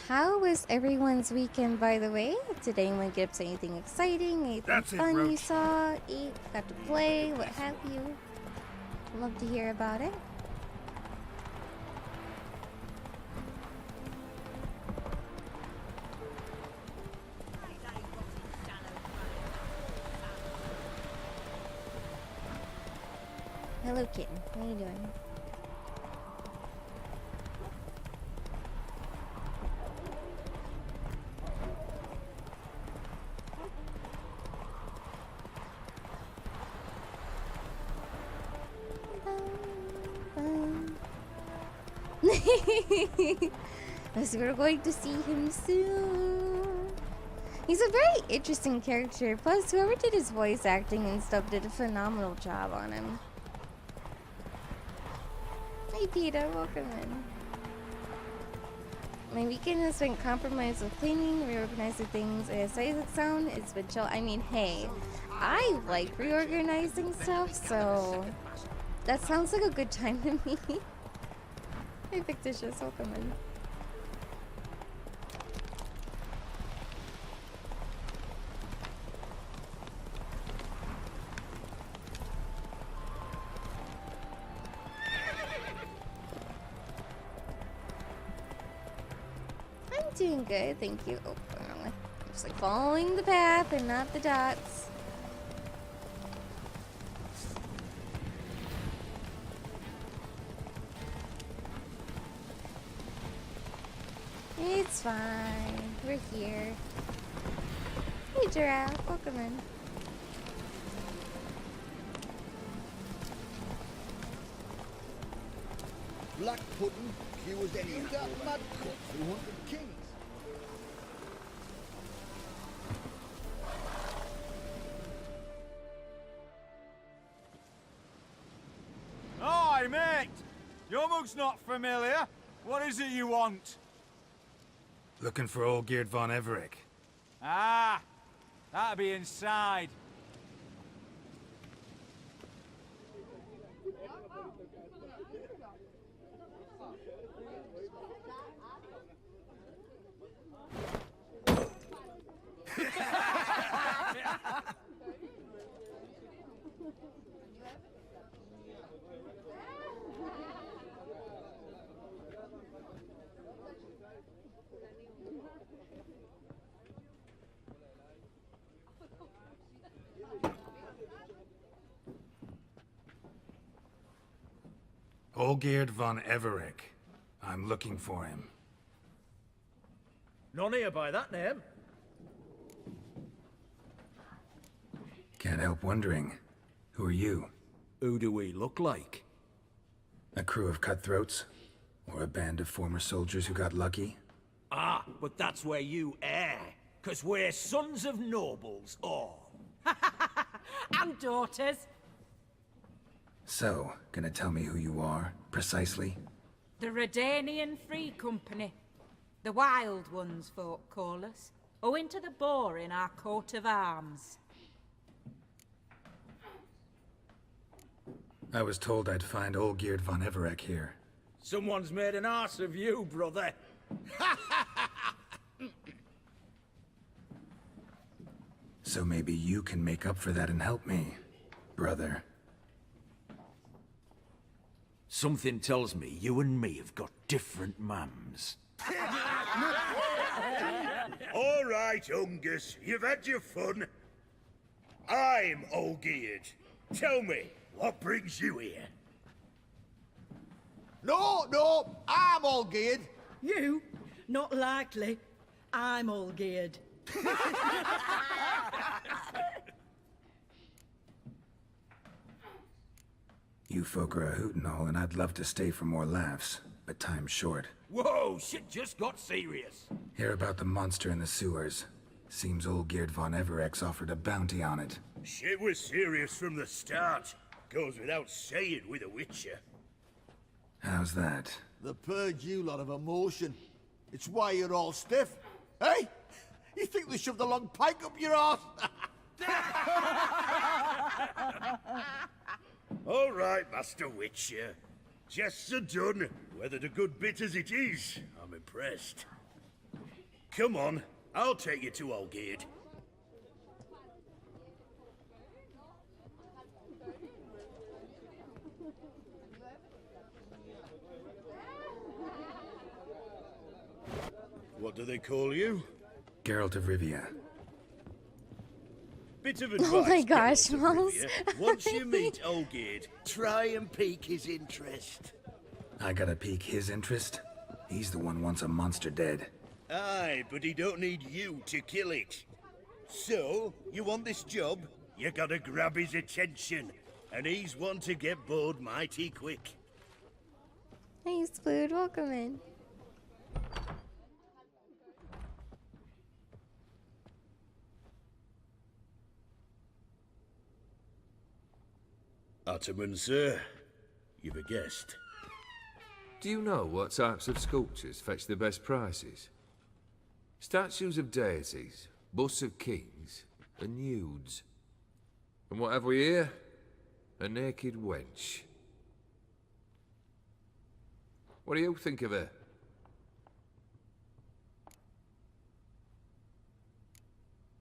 How was everyone's weekend, by the way? Did anyone get up to anything exciting, anything That's it, fun you Roach. saw, eat, got to play, what have you? Love to hear about it. Hello, kitten. How you doing? As we're going to see him soon. He's a very interesting character. Plus, whoever did his voice acting and stuff did a phenomenal job on him. Hey, Peter, welcome in. My weekend has been compromised with cleaning, reorganizing things, and as I sound, it's been chill. I mean, hey, I like reorganizing stuff, so that sounds like a good time to me. Hey, Fictitious, welcome in. I'm doing good, thank you. Oh, wrong way. I'm just like following the path and not the dots. It's fine. We're here. Hey, Giraffe. Welcome in. Black pudding, cure as any of that mad cut through 100 kings. Hi, mate! Your mug's not familiar. What is it you want? Looking for Olgierd von Everec. Ah, that'll be inside. Olgierd von Everec. I'm looking for him. None here by that name. Can't help wondering. Who are you? Who do we look like? A crew of cutthroats? Or a band of former soldiers who got lucky? Ah, but that's where you err. 'Cause we're sons of nobles, all. And daughters. So, gonna tell me who you are, precisely? The Redanian Free Company. The Wild Ones, folk call us. Owing to the boar in our coat of arms. I was told I'd find Olgierd von Everec here. Someone's made an arse of you, brother. So maybe you can make up for that and help me, brother. Something tells me you and me have got different mums. All right, Ungus, you've had your fun. I'm Olgierd. Tell me, what brings you here? No, I'm all geared. You? Not likely. I'm all geared. You folk are a hoot and all, and I'd love to stay for more laughs, but time's short. Whoa, shit just got serious. Hear about the monster in the sewers. Seems Olgierd von Everec's offered a bounty on it. Shit was serious from the start. Goes without saying with a Witcher. How's that? They purge you lot of emotion. It's why you're all stiff. Hey? You think they shoved a long pike up your arse? All right, Master Witcher. Jests are done. Whether the good bit as it is, I'm impressed. Come on, I'll take you to Olgierd. What do they call you? Geralt of Rivia. Bit of advice. Oh my gosh, Geralt of Miles. Rivia. Once you meet Olgierd, try and pique his interest. I gotta pique his interest? He's the one wants a monster dead. Aye, but he don't need you to kill it. So, you want this job? You gotta grab his attention. And he's one to get bored mighty quick. Hey, Splood, welcome in. Ataman, sir. You've a guest. Do you know what types of sculptures fetch the best prices? Statues of deities, busts of kings, and nudes. And what have we here? A naked wench. What do you think of her?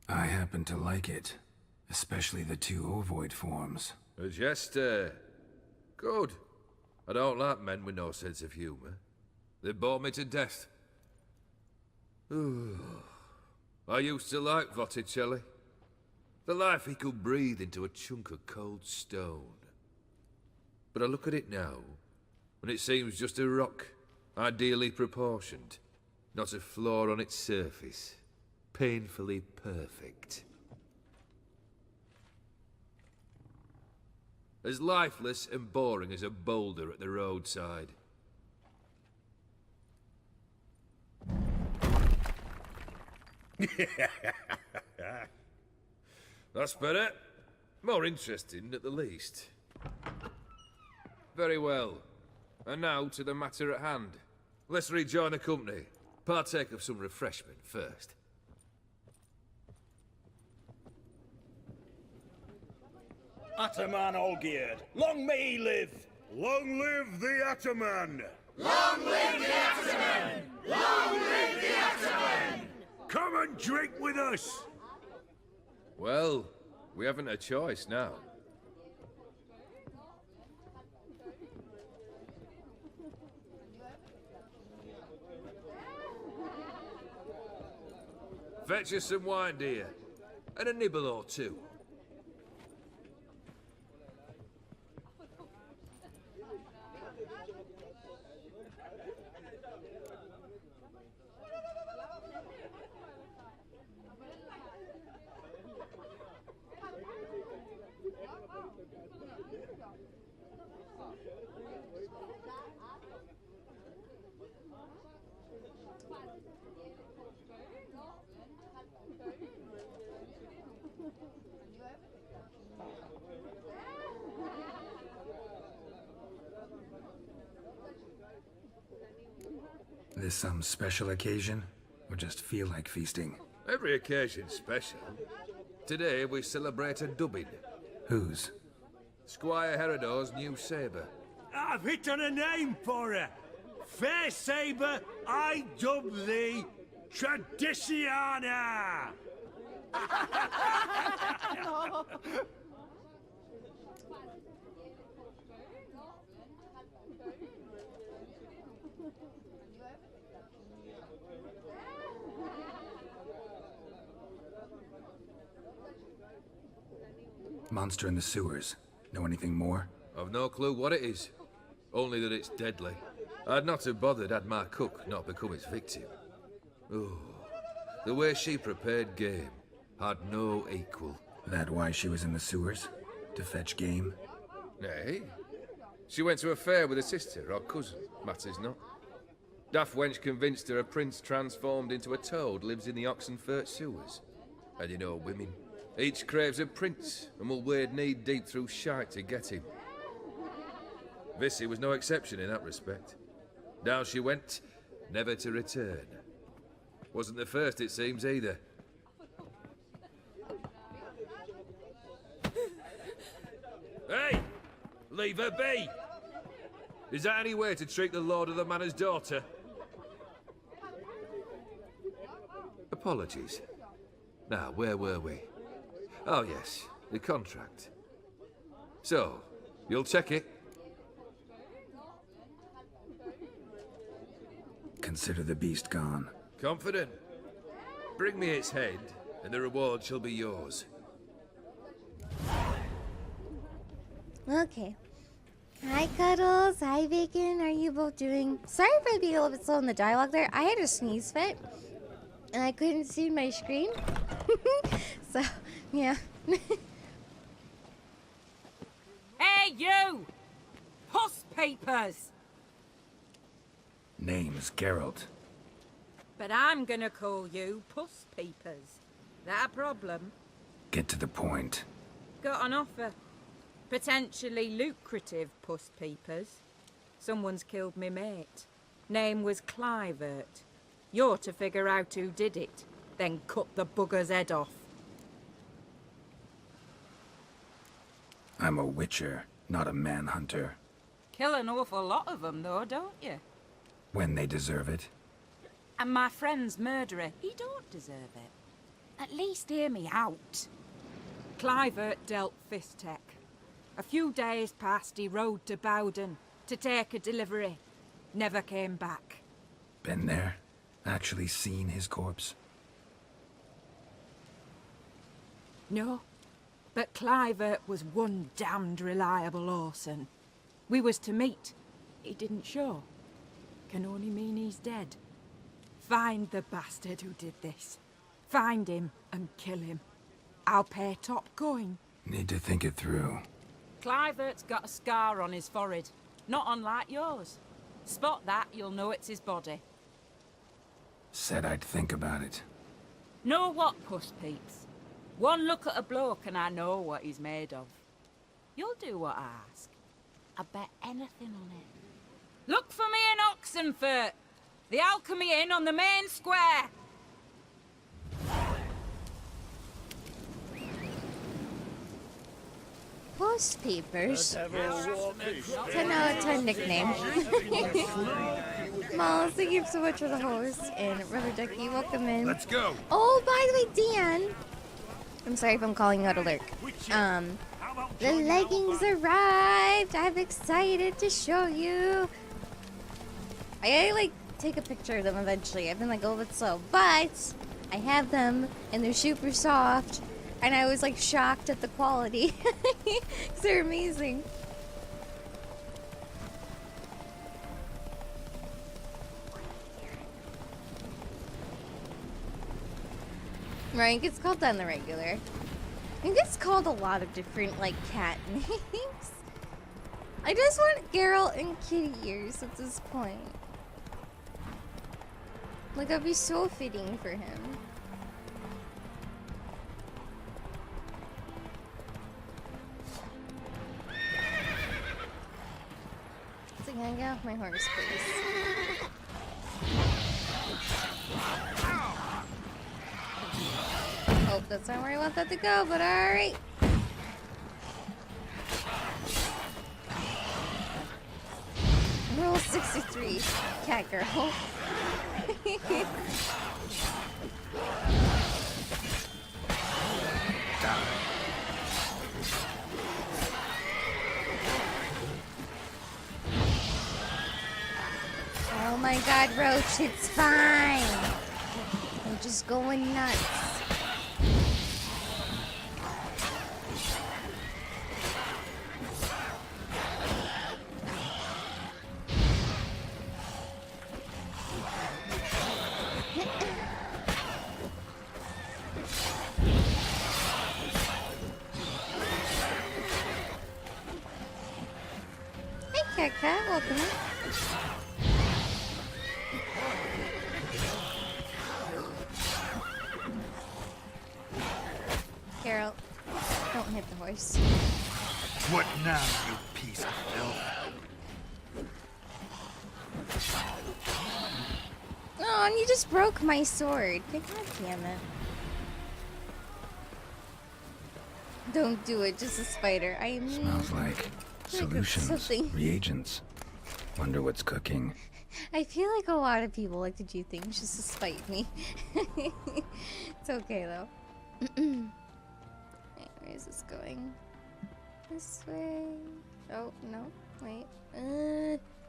I happen to like it. Especially the two ovoid forms. A jester. Good. I don't like men with no sense of humour. They bore me to death. I used to like Botticelli. The life he could breathe into a chunk of cold stone. But I look at it now, and it seems just a rock, ideally proportioned. Not a flaw on its surface. Painfully perfect. As lifeless and boring as a boulder at the roadside. That's better. More interesting, at the least. Very well. And now to the matter at hand. Let's rejoin the company. Partake of some refreshment first. Ataman Olgierd, long may he live! Long live the Ataman! Long live the Ataman! Long live the Ataman! Come and drink with us! Well, we haven't a choice now. Fetch us some wine, dear. And a nibble or two. This some special occasion? Or just feel like feasting? Every occasion's special. Today we celebrate a dubbing. Whose? Squire Herodor's new sabre. I've hit on a name for her. Fair Sabre, I dub thee Tradiciana! Monster in the sewers. Know anything more? I've no clue what it is. Only that it's deadly. I'd not have bothered had my cook not become its victim. Oh, the way she prepared game had no equal. That why she was in the sewers? To fetch game? Nay. She went to a fair with a sister or cousin, matters not. Daft wench convinced her a prince transformed into a toad lives in the Oxenfurt sewers. And you know women. Each craves a prince and will wade knee-deep through shite to get him. Vissy was no exception in that respect. Down she went, never to return. Wasn't the first, it seems, either. Hey! Leave her be! Is that any way to treat the lord of the manor's daughter? Apologies. Now, where were we? Oh, yes, the contract. So, you'll check it? Consider the beast gone. Confident? Bring me its head, and the reward shall be yours. Okay. Hi, Cuddles. Hi, Bacon. How are you both doing? Sorry for being a little bit slow in the dialogue there. I had a sneeze fit, and I couldn't see my screen. So, yeah. Hey, you! Puss papers! Name's Geralt. But I'm gonna call you Puss Peepers. That a problem? Get to the point. Got an offer. Potentially lucrative Puss Peepers. Someone's killed me mate. Name was Clivert. You're to figure out who did it, then cut the bugger's head off. I'm a witcher, not a manhunter. Kill an awful lot of them, though, don't you? When they deserve it. And my friend's murderer, he don't deserve it. At least hear me out. Clivert dealt Fistech. A few days past, he rode to Bowden to take a delivery. Never came back. Been there? Actually seen his corpse? No, but Clivert was one damned reliable Orson. We was to meet. He didn't show. Can only mean he's dead. Find the bastard who did this. Find him and kill him. I'll pay top coin. Need to think it through. Clivert's got a scar on his forehead, not unlike yours. Spot that, you'll know it's his body. Said I'd think about it. Know what, Puss Peeps? One look at a bloke and I know what he's made of. You'll do what I ask. I bet anything on it. Look for me in Oxenfurt! The Alchemy Inn on the main square! Post Peepers. Have a walk. 10 out of 10 nickname. Miles, thank you so much for the host. And Rubber Ducky, welcome in. Let's go! Oh, by the way, Dan. I'm sorry if I'm calling you out a lurk. The leggings arrived. I'm excited to show you. I gotta, like, take a picture of them eventually. I've been, like, a little bit slow. But I have them, and they're super soft. And I was, like, shocked at the quality. 'Cause they're amazing. Right, it's called on the regular. I think it's called a lot of different, like, cat names. I just want Geralt and kitty ears at this point. Like, that'd be so fitting for him. So can I get off my horse, please? Oh, that's not where I want that to go, but alright. Rule 63, cat girl. Oh my god, Roach, it's fine. I'm just going nuts. Hey, Cat, welcome. Geralt, don't hit the horse. What now, you piece of filth? Oh, and you just broke my sword. God damn it. Don't do it, just a spider. I mean... Smells like Like solutions, something. reagents. Wonder what's cooking. I feel like a lot of people like to do things just to spite me. It's okay though. Wait, where is this going? This way. Oh, no. Wait.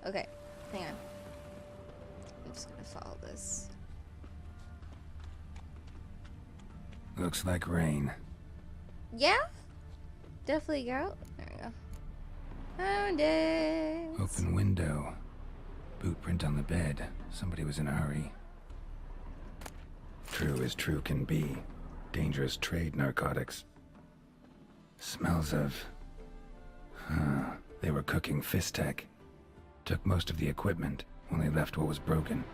Okay. Hang on. I'm just gonna follow this. Looks like rain. Yeah? Definitely, girl. There we go. Found it. Open window. Boot print on the bed. Somebody was in a hurry. True as true can be. Dangerous trade narcotics. Smells of... They were cooking Fistech. Took most of the equipment, only left what was broken.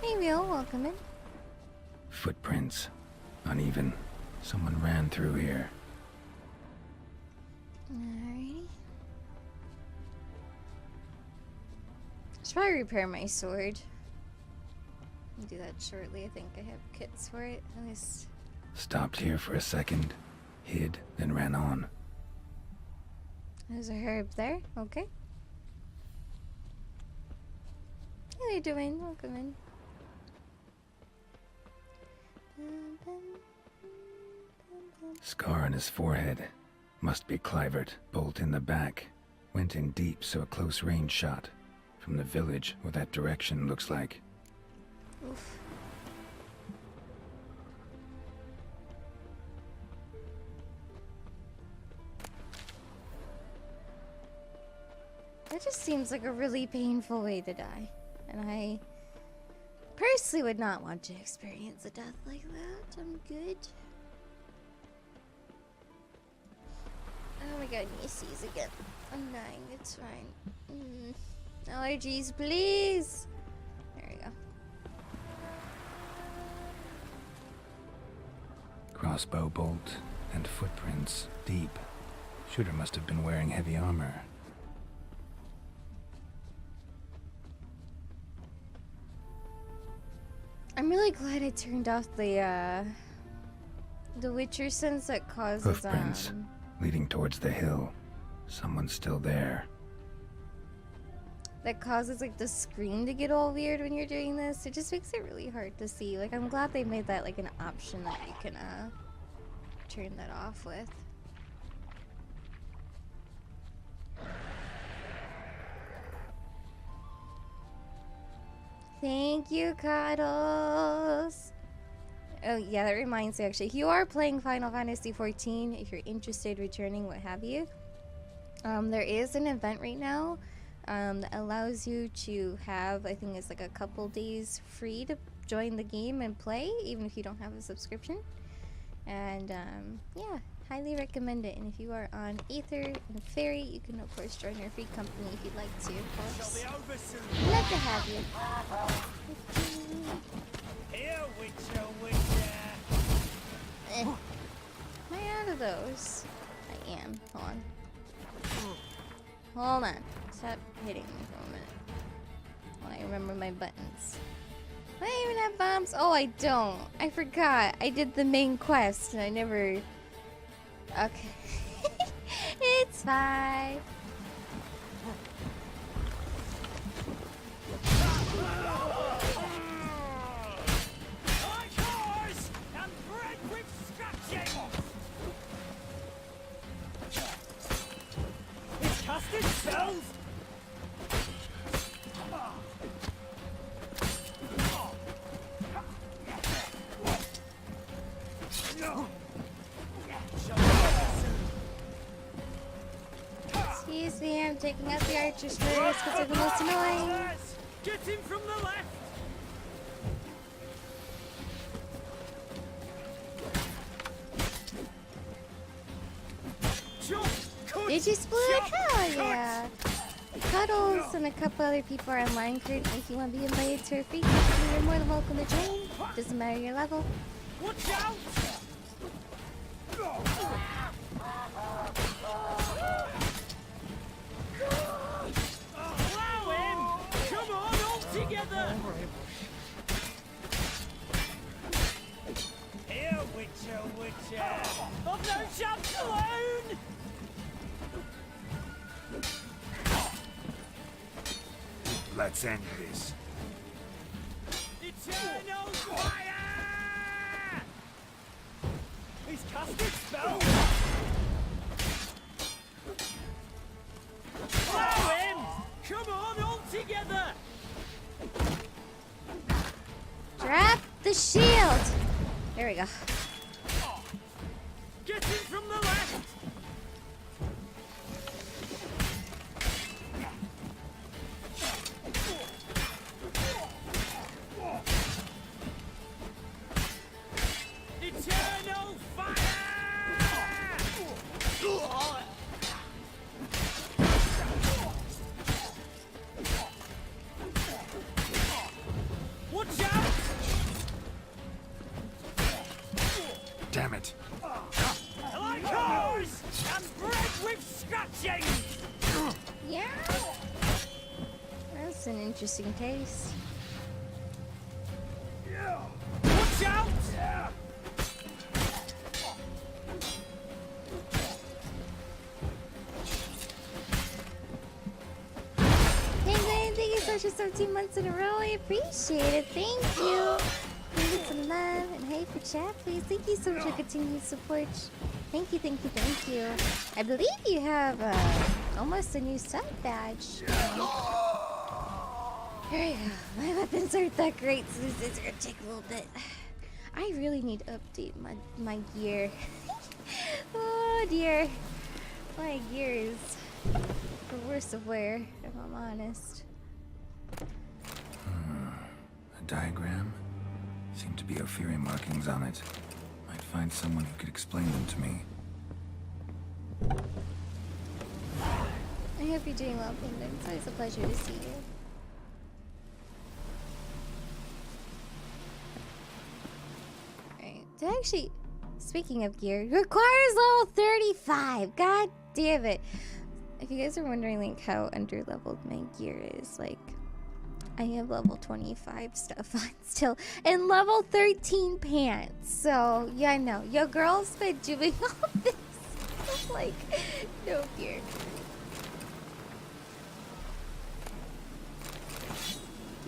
Hey, Real, welcome in. Footprints. Uneven. Someone ran through here. Alrighty. Should probably repair my sword. I'll do that shortly. I think I have kits for it. At least. Stopped here for a second. Hid, then ran on. There's a herb there. Okay. How you doing? Welcome in. Scar on his forehead. Must be Clivert. Bolt in the back. Went in deep, so a close range shot. From the village, or that direction looks like. Oof. That just seems like a really painful way to die. And I personally would not want to experience a death like that. I'm good. Oh my god, Macy's again. I'm dying, it's fine. Allergies, please! There we go. Crossbow bolt and footprints deep. Shooter must have been wearing heavy armor. I'm really glad I turned off the Witcher sense that causes Hoofprints leading towards the hill. Someone's still there. that causes like the screen to get all weird when you're doing this. It just makes it really hard to see. Like, I'm glad they made that like an option that you can turn that off with. Thank you, Cuddles. Oh yeah, that reminds me actually. If you are playing Final Fantasy XIV, if you're interested returning, what have you, there is an event right now that allows you to have, I think it's like a couple days free to join the game and play, even if you don't have a subscription. And yeah, highly recommend it. And if you are on Aether and Fairy, you can of course join our free company if you'd like to, of course. Love to have you. Here, Witcher, Witcher. Am I out of those? I am. Hold on. Hold on. Stop hitting me for a minute. While I remember my buttons. Do I even have bombs? Oh, I don't. I forgot. I did the main quest and I never... Okay. It's fine. Casted spells? Excuse me, I'm taking out the archers first because they're the most annoying. Get him from the left! Did you split? Hell yeah! Cuddles and a couple other people are online currently. If you want to be invited to a free company, you're more than welcome to join. Doesn't matter your level. Watch out! Allow him! Come on, all together! Here, Witcher, Witcher. chair. I've no chance alone! Let's end this. Eternal fire! He's casted spell! Throw him! Come on, all together! Drop the shield. There we go. Get him from the left! Eternal fire! Watch out! Damn it. Like hose! And bread with scratching! Yeah. That's an interesting taste. Watch out! Penguin, thank you so much for 17 months in a row. I appreciate it. Thank you. Give it some love and hey for chat, please. Thank you so much for continued support. Thank you, thank you, thank you. I believe you have almost a new sub badge. There you go. My weapons aren't that great, so this is gonna take a little bit. I really need to update my gear. Oh dear. My gear is the worst of wear, if I'm honest. A diagram? Seemed to be Ophiri markings on it. Might find someone who could explain them to me. I hope you're doing well, Penguin. It's always a pleasure to see you. Alright, to actually, speaking of gear, requires level 35! God damn it! If you guys are wondering like how under-leveled my gear is, like, I have level 25 stuff on still, and level 13 pants. So, yeah, no, your girl's been doing all this. Like, no gear.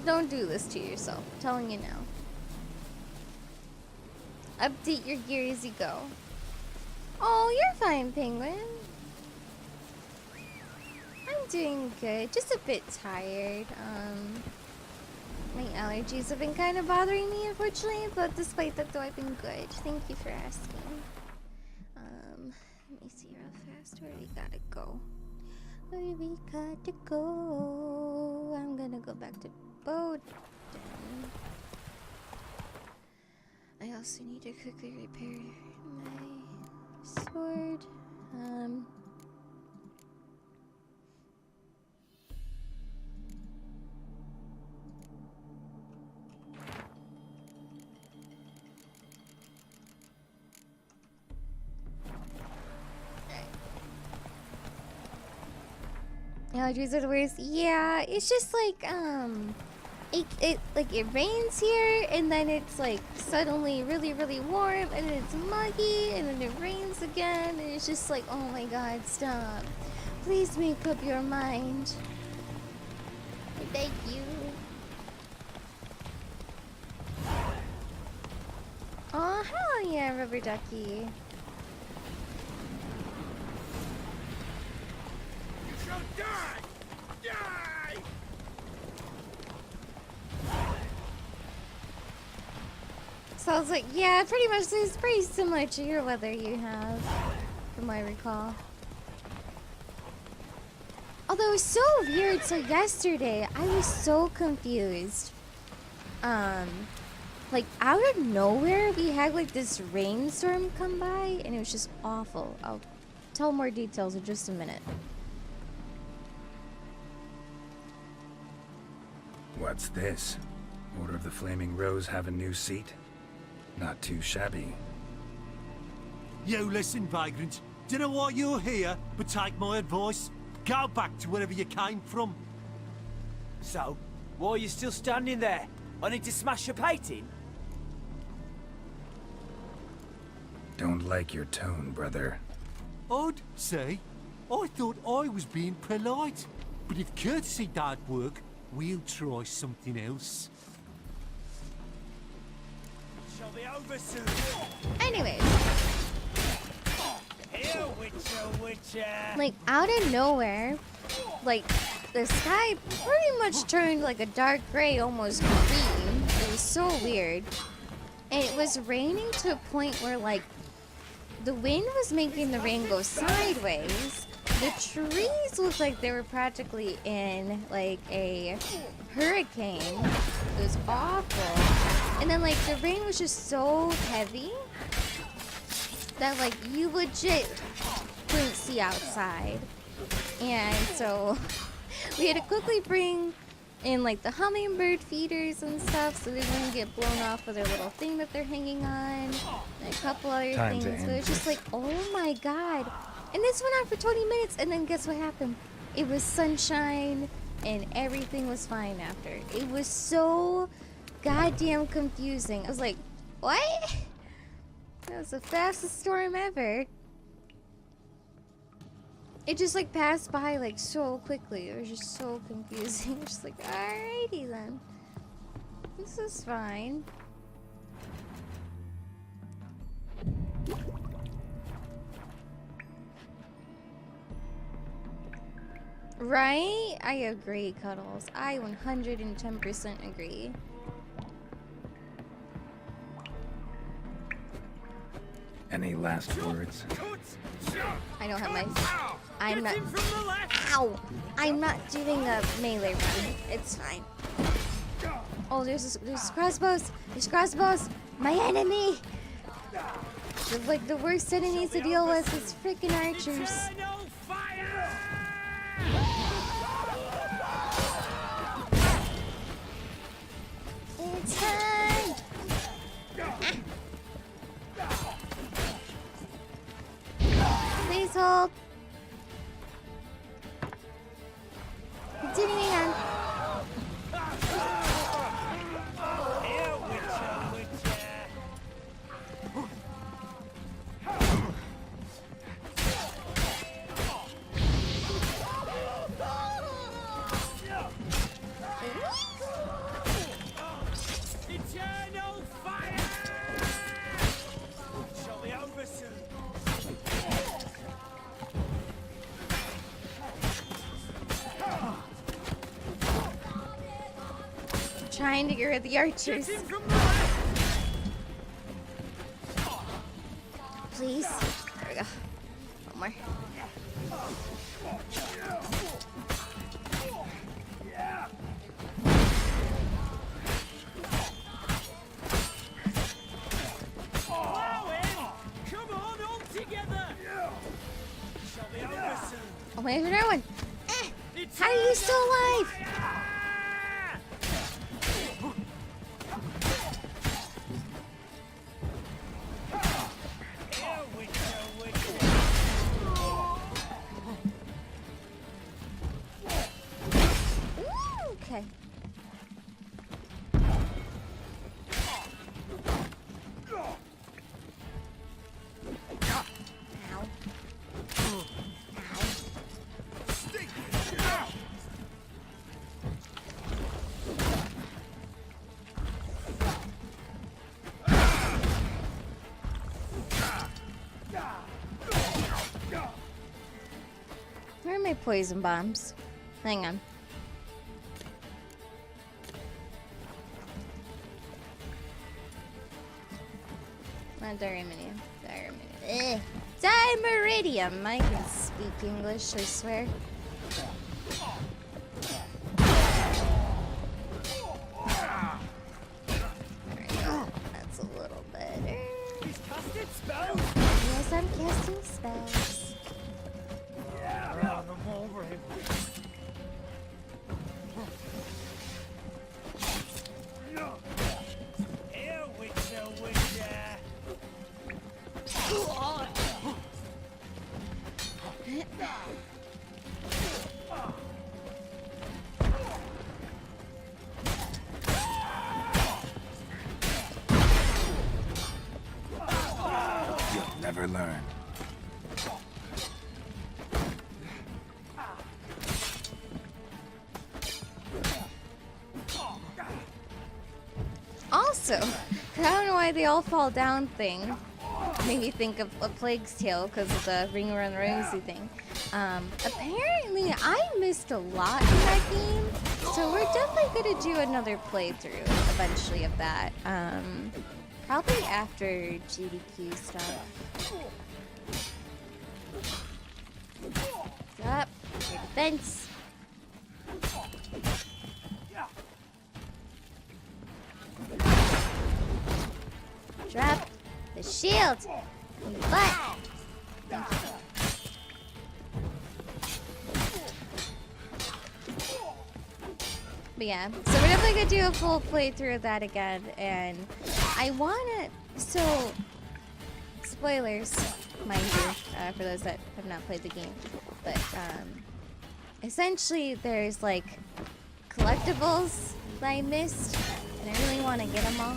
Don't do this to yourself. I'm telling you now. Update your gear as you go. Oh, you're fine, Penguin. I'm doing good. Just a bit tired. My allergies have been kind of bothering me, unfortunately, but despite that, though, I've been good. Thank you for asking. Let me see real fast. Where we gotta go? Where we gotta go? I'm gonna go back to Bowden. I also need to quickly repair my sword. Allergies are the worst. Yeah, it's just like it rains here and then it's like suddenly really warm and then it's muggy and then it rains again and it's just like, oh my god, stop. Please make up your mind. Thank you. Oh hell yeah, rubber ducky. Die! Die! Sounds like, yeah, pretty much it's pretty similar to your weather you have, from what I recall. Although it was so weird, so yesterday I was so confused. Like out of nowhere we had like this rainstorm come by and it was just awful. I'll tell more details in just a minute. What's this? Order of the Flaming Rose have a new seat? Not too shabby. You listen, vagrant. Dunno why you're here, but take my advice. Go back to wherever you came from. So, why are you still standing there? I need to smash your painting? Don't like your tone, brother. I'd say. I thought I was being polite. But if courtesy don't work, we'll try something else. Shall be over soon. Anyways, Here, Witcher. like out of nowhere, like the sky pretty much turned like a dark gray, almost green. It was so weird. And it was raining to a point where like the wind was making the rain go sideways. The trees looked like they were practically in like a hurricane. It was awful. And then like the rain was just so heavy that like you legit couldn't see outside. And so we had to quickly bring in like the hummingbird feeders and stuff so they wouldn't get blown off of their little thing that they're hanging on. And a couple other Time to things. But end it was just this. like, oh my god. And this went on for 20 minutes and then guess what happened? It was sunshine and everything was fine after. It was so goddamn confusing. I was like, what? That was the fastest storm ever. It just like passed by like so quickly. It was just so confusing. Just like, alrighty then. This is fine. Right? I agree, Cuddles. I 110% agree. Any last words? I don't have my... I'm not... Ow! I'm not doing a melee run. It's fine. Oh, there's crossbows! There's crossbows! My enemy! Like, the worst enemies to deal with is freaking archers. It's time! Please hold. Continuing on. Here, Witcher. Eternal fire! Shall be over soon. Trying to get rid of the archers. Please. There we go. One more. Come on, all together! Shall be over soon. Oh, wait for another one. How are you still alive? Here, Witcher. Okay. Ow. Where are my poison bombs? Hang on. Not Diriminium. Dimeridium! I can speak English, I swear. There we go. That's a little better. He's casted spells. Yes, I'm casting spells. Run them over him. Here, Witcher. I learn. Also, I don't know why they all fall down thing. Made me think of A Plague's Tale because of the Ring Around Rosie thing. Apparently, I missed a lot in that game, so we're definitely gonna do another playthrough eventually of that. Probably after GDQ stuff. Up, your defense. Drop the shield. But yeah, so we're definitely gonna do a full playthrough of that again, and I wanna, so spoilers, mind you, for those that have not played the game, but essentially there's like collectibles that I missed, and I really want to get them all.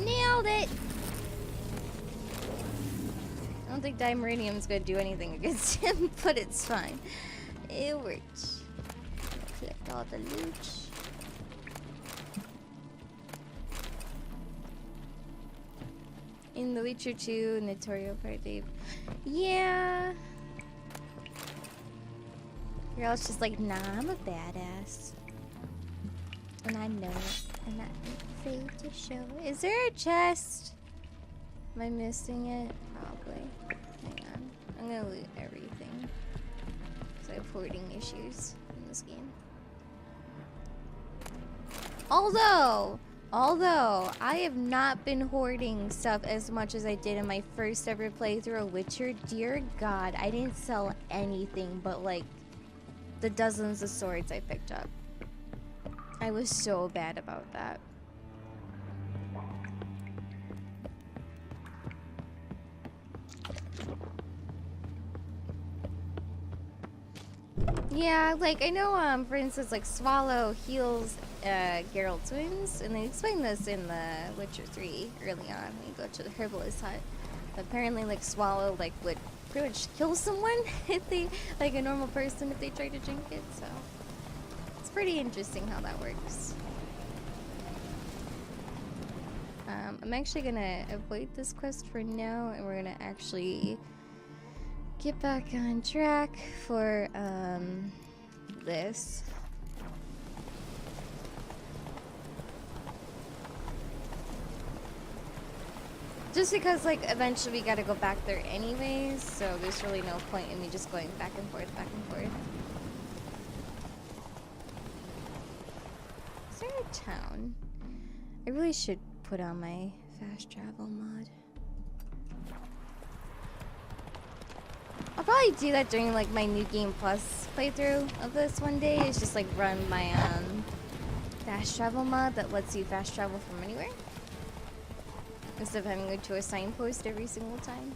Nailed it! I don't think Dimeridium's gonna do anything against him, but it's fine. It worked. Collect all the loot. In The Witcher 2, Notorio Party. Yeah. You're all just like, nah, I'm a badass. And I know it. I'm not afraid to show it. Is there a chest? Am I missing it? Probably. Hang on. I'm gonna loot everything. Because I have hoarding issues in this game. Although I have not been hoarding stuff as much as I did in my first ever playthrough of Witcher, dear God, I didn't sell anything but like the dozens of swords I picked up. I was so bad about that. Yeah, like I know, for instance, like Swallow heals Geralt's wounds, and they explain this in the Witcher 3 early on when you go to the herbalist hut. Apparently, like Swallow like would pretty much kill someone if they, like a normal person, if they try to drink it. So it's pretty interesting how that works. I'm actually gonna avoid this quest for now, and we're gonna actually get back on track for this. Just because like eventually we gotta go back there anyways, so there's really no point in me just going back and forth, back and forth. Is there a town? I really should put on my fast travel mod. I'll probably do that during like my New Game Plus playthrough of this one day. Is just like run my fast travel mod that lets you fast travel from anywhere instead of having to go to a signpost every single time.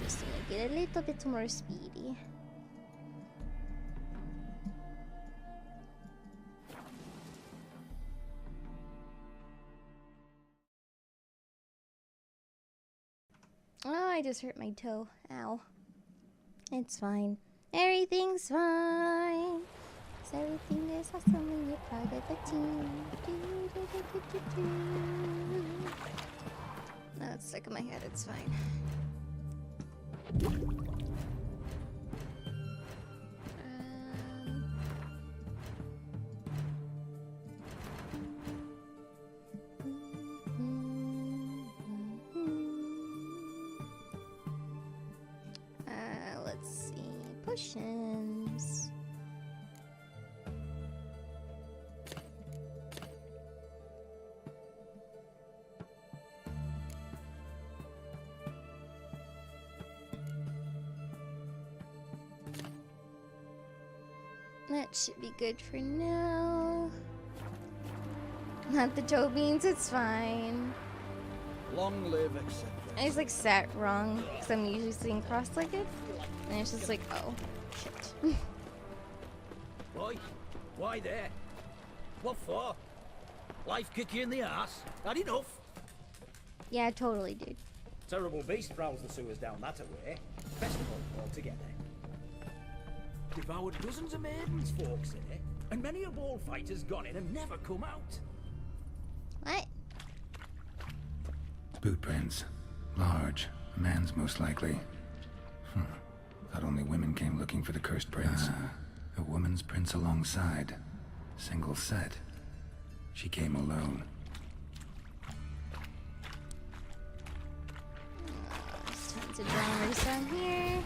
Just to make it a little bit more speedy. Oh, I just hurt my toe. Ow. It's fine. Everything's fine. 'Cause everything is awesome when you're part of a team. No, it's stuck in my head. It's fine. Let's see. Potions. That should be good for now. Not the toe beans, it's fine. Long live, etc. I just like sat wrong because I'm usually sitting cross-legged, and it's just like, oh, shit. boy. Why there? What for? Life kick you in the ass? Had enough? Yeah, totally, dude. Terrible beast prowls the sewers down that away. Festival altogether. Devoured dozens of maidens, folks say, and many a bullfighter's gone in and never come out. What? Boot prints. Large. A man's most likely. Thought only women came looking for the cursed prince. A woman's prints alongside. Single set. She came alone. There's tons of drummers down here.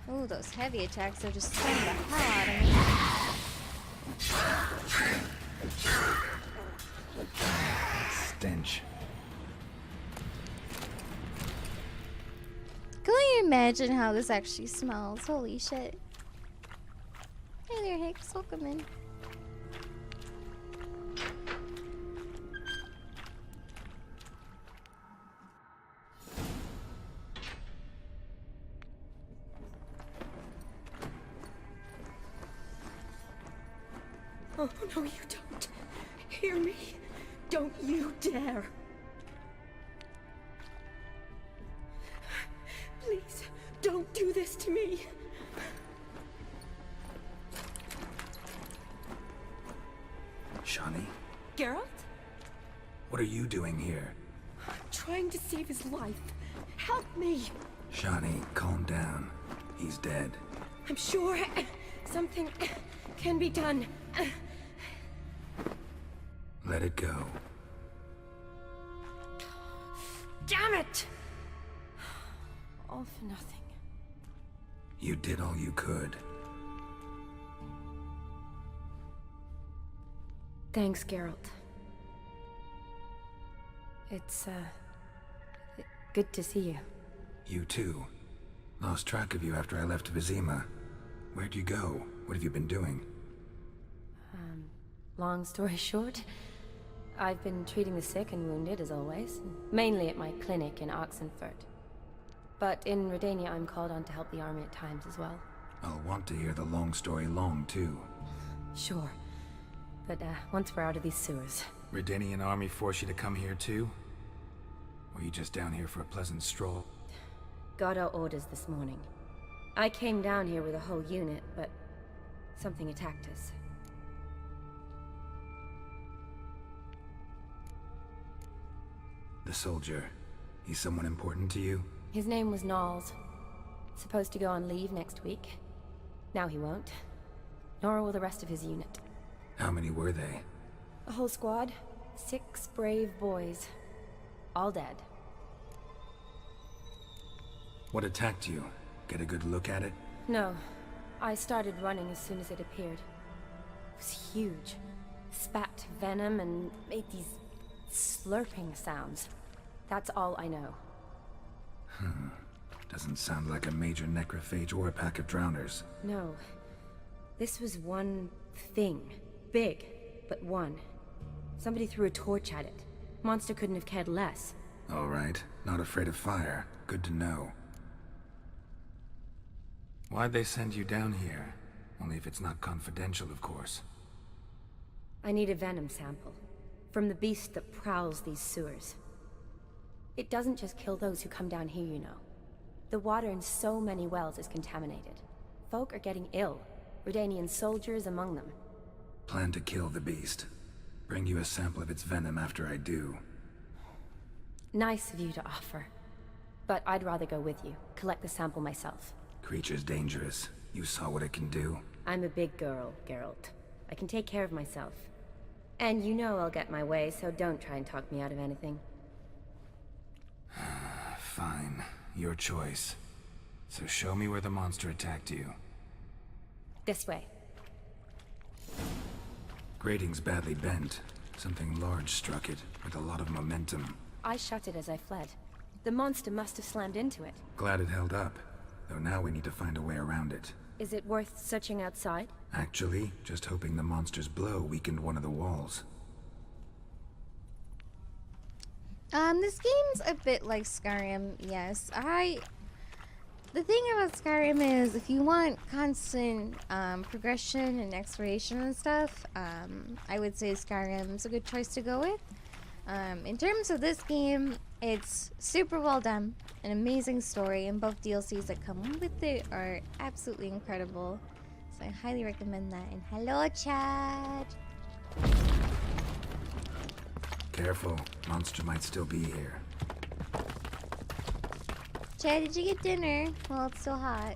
Oh, those heavy attacks are just so hot. I mean, Stench. can you imagine how this actually smells? Holy shit. Hey there, Hicks. Welcome in. Oh, no, you don't. Hear me? Don't you dare. Please, don't do this to me. Shawnee? Geralt? What are you doing here? Trying to save his life. Help me. Shawnee, calm down. He's dead. I'm sure something can be done. Let it go. Damn it! All for nothing. You did all you could. Thanks, Geralt. It's, good to see you. You too. Lost track of you after I left Vizima. Where'd you go? What have you been doing? Long story short, I've been treating the sick and wounded, as always. Mainly at my clinic in Oxenfurt. But in Redania, I'm called on to help the army at times as well. I'll want to hear the long story long, too. Sure. But, once we're out of these sewers. Redanian army force you to come here, too? Or you just down here for a pleasant stroll? Got our orders this morning. I came down here with a whole unit, but something attacked us. The soldier. He's someone important to you? His name was Knowles. Supposed to go on leave next week. Now he won't. Nor will the rest of his unit. How many were they? A whole squad. 6 brave boys. All dead. What attacked you? Get a good look at it? No. I started running as soon as it appeared. It was huge. Spat venom and made these slurping sounds. That's all I know. Doesn't sound like a major necrophage or a pack of drowners. No. This was one thing. Big, but one. Somebody threw a torch at it. Monster couldn't have cared less. All right. Not afraid of fire. Good to know. Why'd they send you down here? Only if it's not confidential, of course. I need a venom sample. From the beast that prowls these sewers. It doesn't just kill those who come down here, you know. The water in so many wells is contaminated. Folk are getting ill. Redanian soldiers among them. Plan to kill the beast. Bring you a sample of its venom after I do. Nice of you to offer. But I'd rather go with you. Collect the sample myself. Creature's dangerous. You saw what it can do. I'm a big girl, Geralt. I can take care of myself. And you know I'll get my way, so don't try and talk me out of anything. Fine. Your choice. So show me where the monster attacked you. This way. Grating's badly bent. Something large struck it, with a lot of momentum. I shut it as I fled. The monster must have slammed into it. Glad it held up. Though now we need to find a way around it. Is it worth searching outside? Actually, just hoping the monster's blow weakened one of the walls. This game's a bit like Skyrim, yes. The thing about Skyrim is if you want constant progression and exploration and stuff, I would say Skyrim's a good choice to go with. In terms of this game, it's super well done, an amazing story, and both DLCs that come with it are absolutely incredible. So I highly recommend that. And hello, Chad! Careful, monster might still be here. Chad, did you get dinner? Well, it's still hot.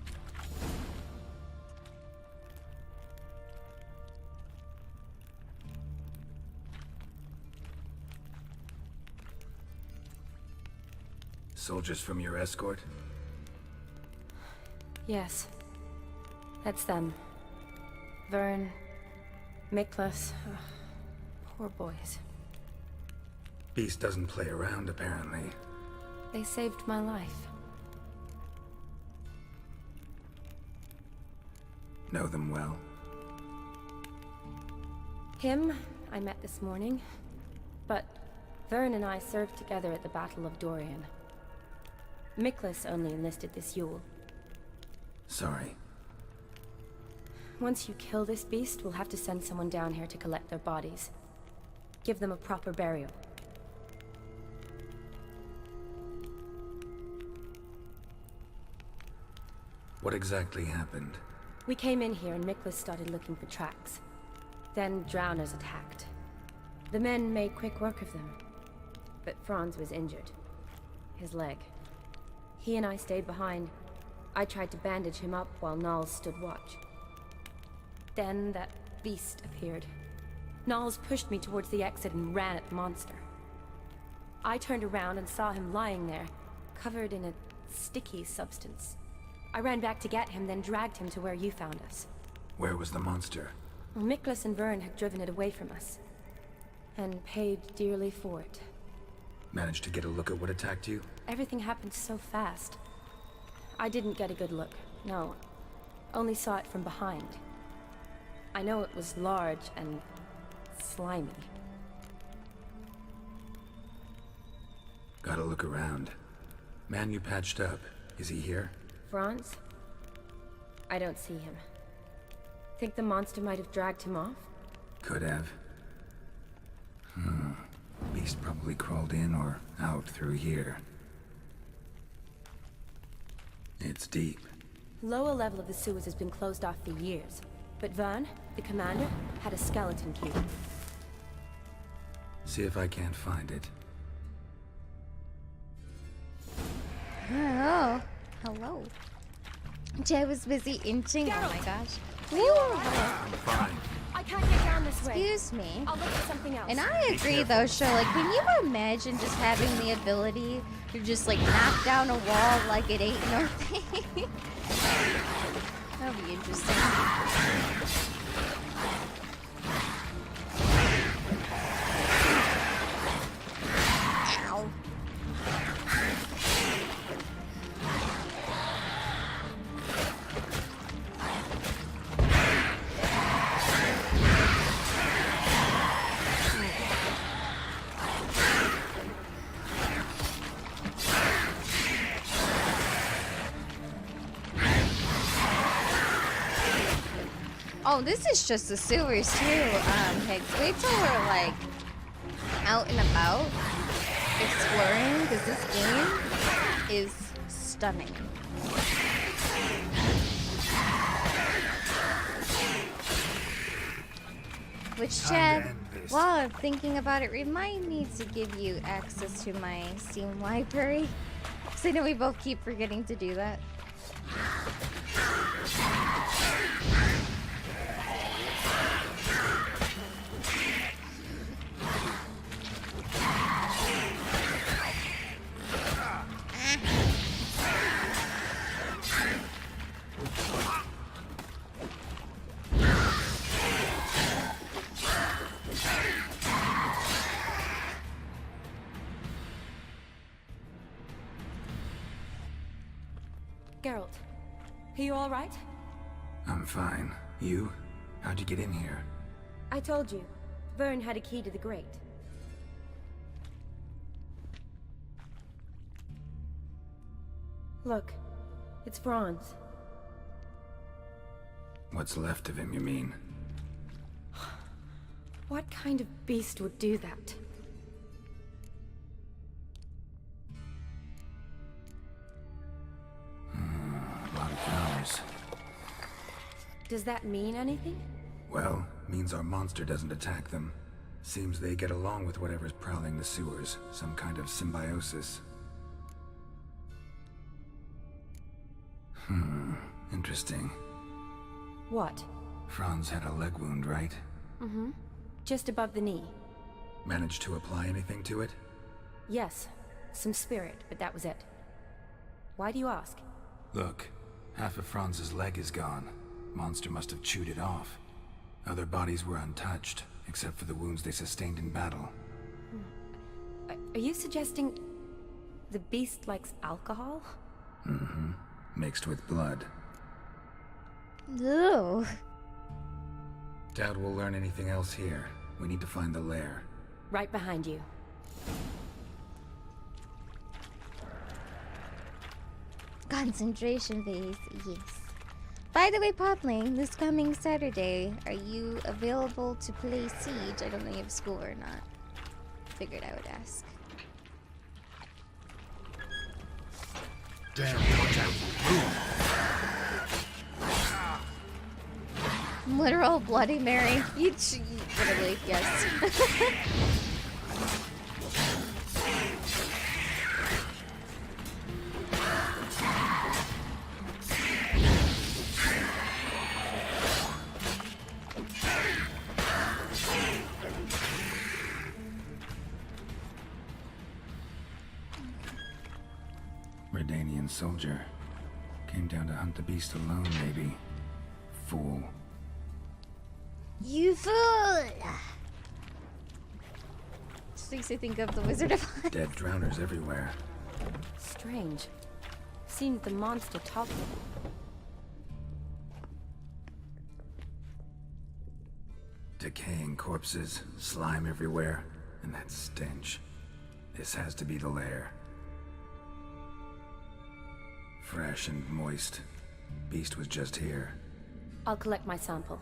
Soldiers from your escort? Yes. That's them. Vern, Miklas. Poor boys. Beast doesn't play around, apparently. They saved my life. Know them well? Him, I met this morning. But Vern and I served together at the Battle of Dorian. Miklas only enlisted this Yule. Sorry. Once you kill this beast, we'll have to send someone down here to collect their bodies. Give them a proper burial. What exactly happened? We came in here and Miklas started looking for tracks. Then drowners attacked. The men made quick work of them. But Franz was injured. His leg. He and I stayed behind. I tried to bandage him up while Nals stood watch. Then that beast appeared. Nals pushed me towards the exit and ran at the monster. I turned around and saw him lying there, covered in a sticky substance. I ran back to get him, then dragged him to where you found us. Where was the monster? Well, Miklas and Vern had driven it away from us. And paid dearly for it. Managed to get a look at what attacked you? Everything happened so fast. I didn't get a good look, no. Only saw it from behind. I know it was large and slimy. Gotta look around. Man you patched up, is he here? Franz? I don't see him. Think the monster might have dragged him off? Could have. Beast probably crawled in or out through here. It's deep. Lower level of the sewers has been closed off for years. But Vern, the commander, had a skeleton key. See if I can't find it. Oh, hello. Chad was busy inching. Geralt! Oh my gosh. I'm fine. I can't get down this way. Excuse me. I'll look for something else. And I agree though, Sure. Like, can you imagine just having the ability to just like knock down a wall like it ain't nothing? That'd be interesting. Ow. Oh, this is just the sewers too, Higgs. Wait till we're like out and about exploring, because this game is stunning. Which, Chad, while I'm thinking about it, remind me to give you access to my Steam library. Because I know we both keep forgetting to do that. Geralt, are you all right? I'm fine. You? How'd you get in here? I told you. Vern had a key to the grate. Look, it's Franz. What's left of him, you mean? What kind of beast would do that? A lot of flowers. Does that mean anything? Well, means our monster doesn't attack them. Seems they get along with whatever's prowling the sewers. Some kind of symbiosis. Interesting. What? Franz had a leg wound, right? Mm-hmm. Just above the knee. Managed to apply anything to it? Yes. Some spirit, but that was it. Why do you ask? Look, half of Franz's leg is gone. Monster must have chewed it off. Other bodies were untouched, except for the wounds they sustained in battle. Are you suggesting the beast likes alcohol? Mm-hmm. Mixed with blood. Ooh. Doubt we'll learn anything else here. We need to find the lair. Right behind you. Concentration phase, yes. By the way, Podling, this coming Saturday, are you available to play Siege? I don't know if you have school or not. Figured I would ask. Damn, watch out. Literal Bloody Mary. You literally, yes. Redanian soldier. Came down to hunt the beast alone, maybe. Fool. You fool! Just makes me think of the Wizard of Oz. Dead drowners everywhere. Strange. Seems the monster talked. Decaying corpses, slime everywhere, and that stench. This has to be the lair. Fresh and moist. Beast was just here. I'll collect my sample.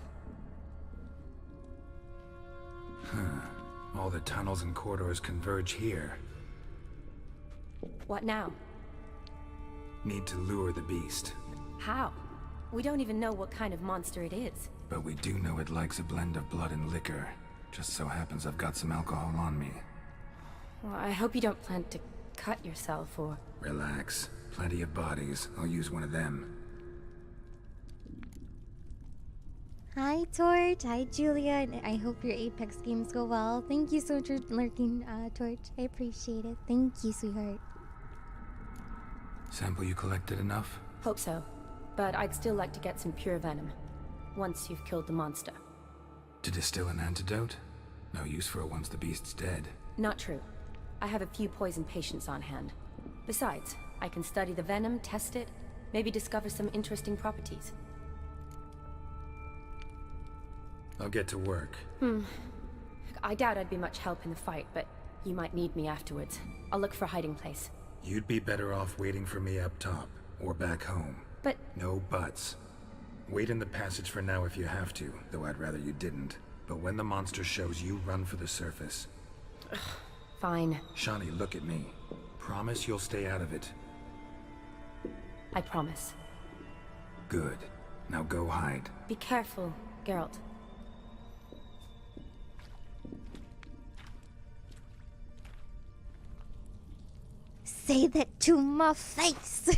All the tunnels and corridors converge here. What now? Need to lure the beast. How? We don't even know what kind of monster it is. But we do know it likes a blend of blood and liquor. Just so happens I've got some alcohol on me. Well, I hope you don't plan to cut yourself or... Relax. Plenty of bodies. I'll use one of them. Hi, Torch. Hi, Julia. And I hope your Apex games go well. Thank you so much for lurking, Torch. I appreciate it. Thank you, sweetheart. Sample you collected enough? Hope so. But I'd still like to get some pure venom. Once you've killed the monster. To distill an antidote? No use for it once the beast's dead. Not true. I have a few poison patients on hand. Besides, I can study the venom, test it, maybe discover some interesting properties. I'll get to work. I doubt I'd be much help in the fight, but you might need me afterwards. I'll look for a hiding place. You'd be better off waiting for me up top, or back home. But... No buts. Wait in the passage for now if you have to, though I'd rather you didn't. But when the monster shows, you run for the surface. Fine. Shani, look at me. Promise you'll stay out of it. I promise. Good. Now go hide. Be careful, Geralt. Say that to my face.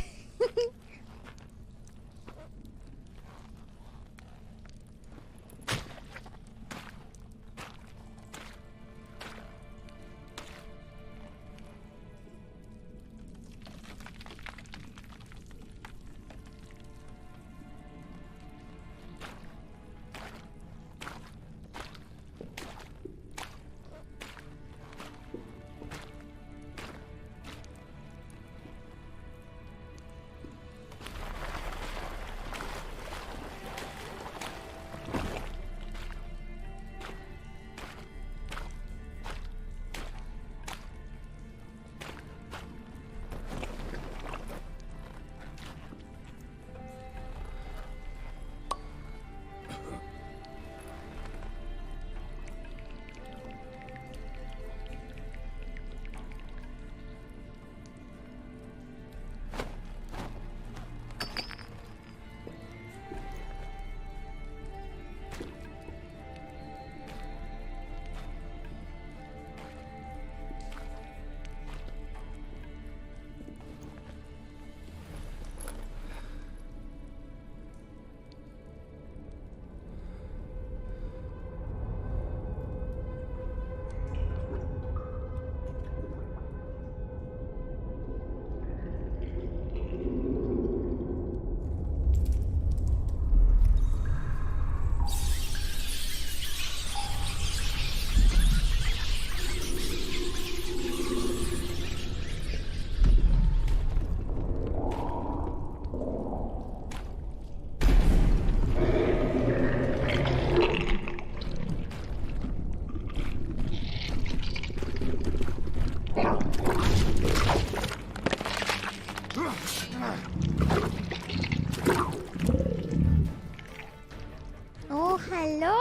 Oh, hello,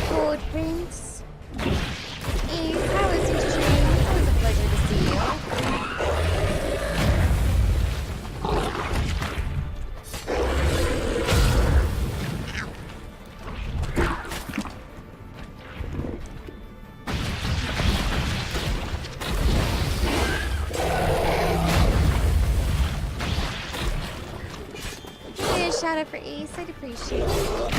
Gold Prince. Ace, how was your stream? It was a pleasure to see you. Give me a shout out for Ace, I'd appreciate it.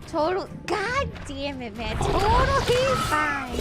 Total. God damn it, man. Totally fine.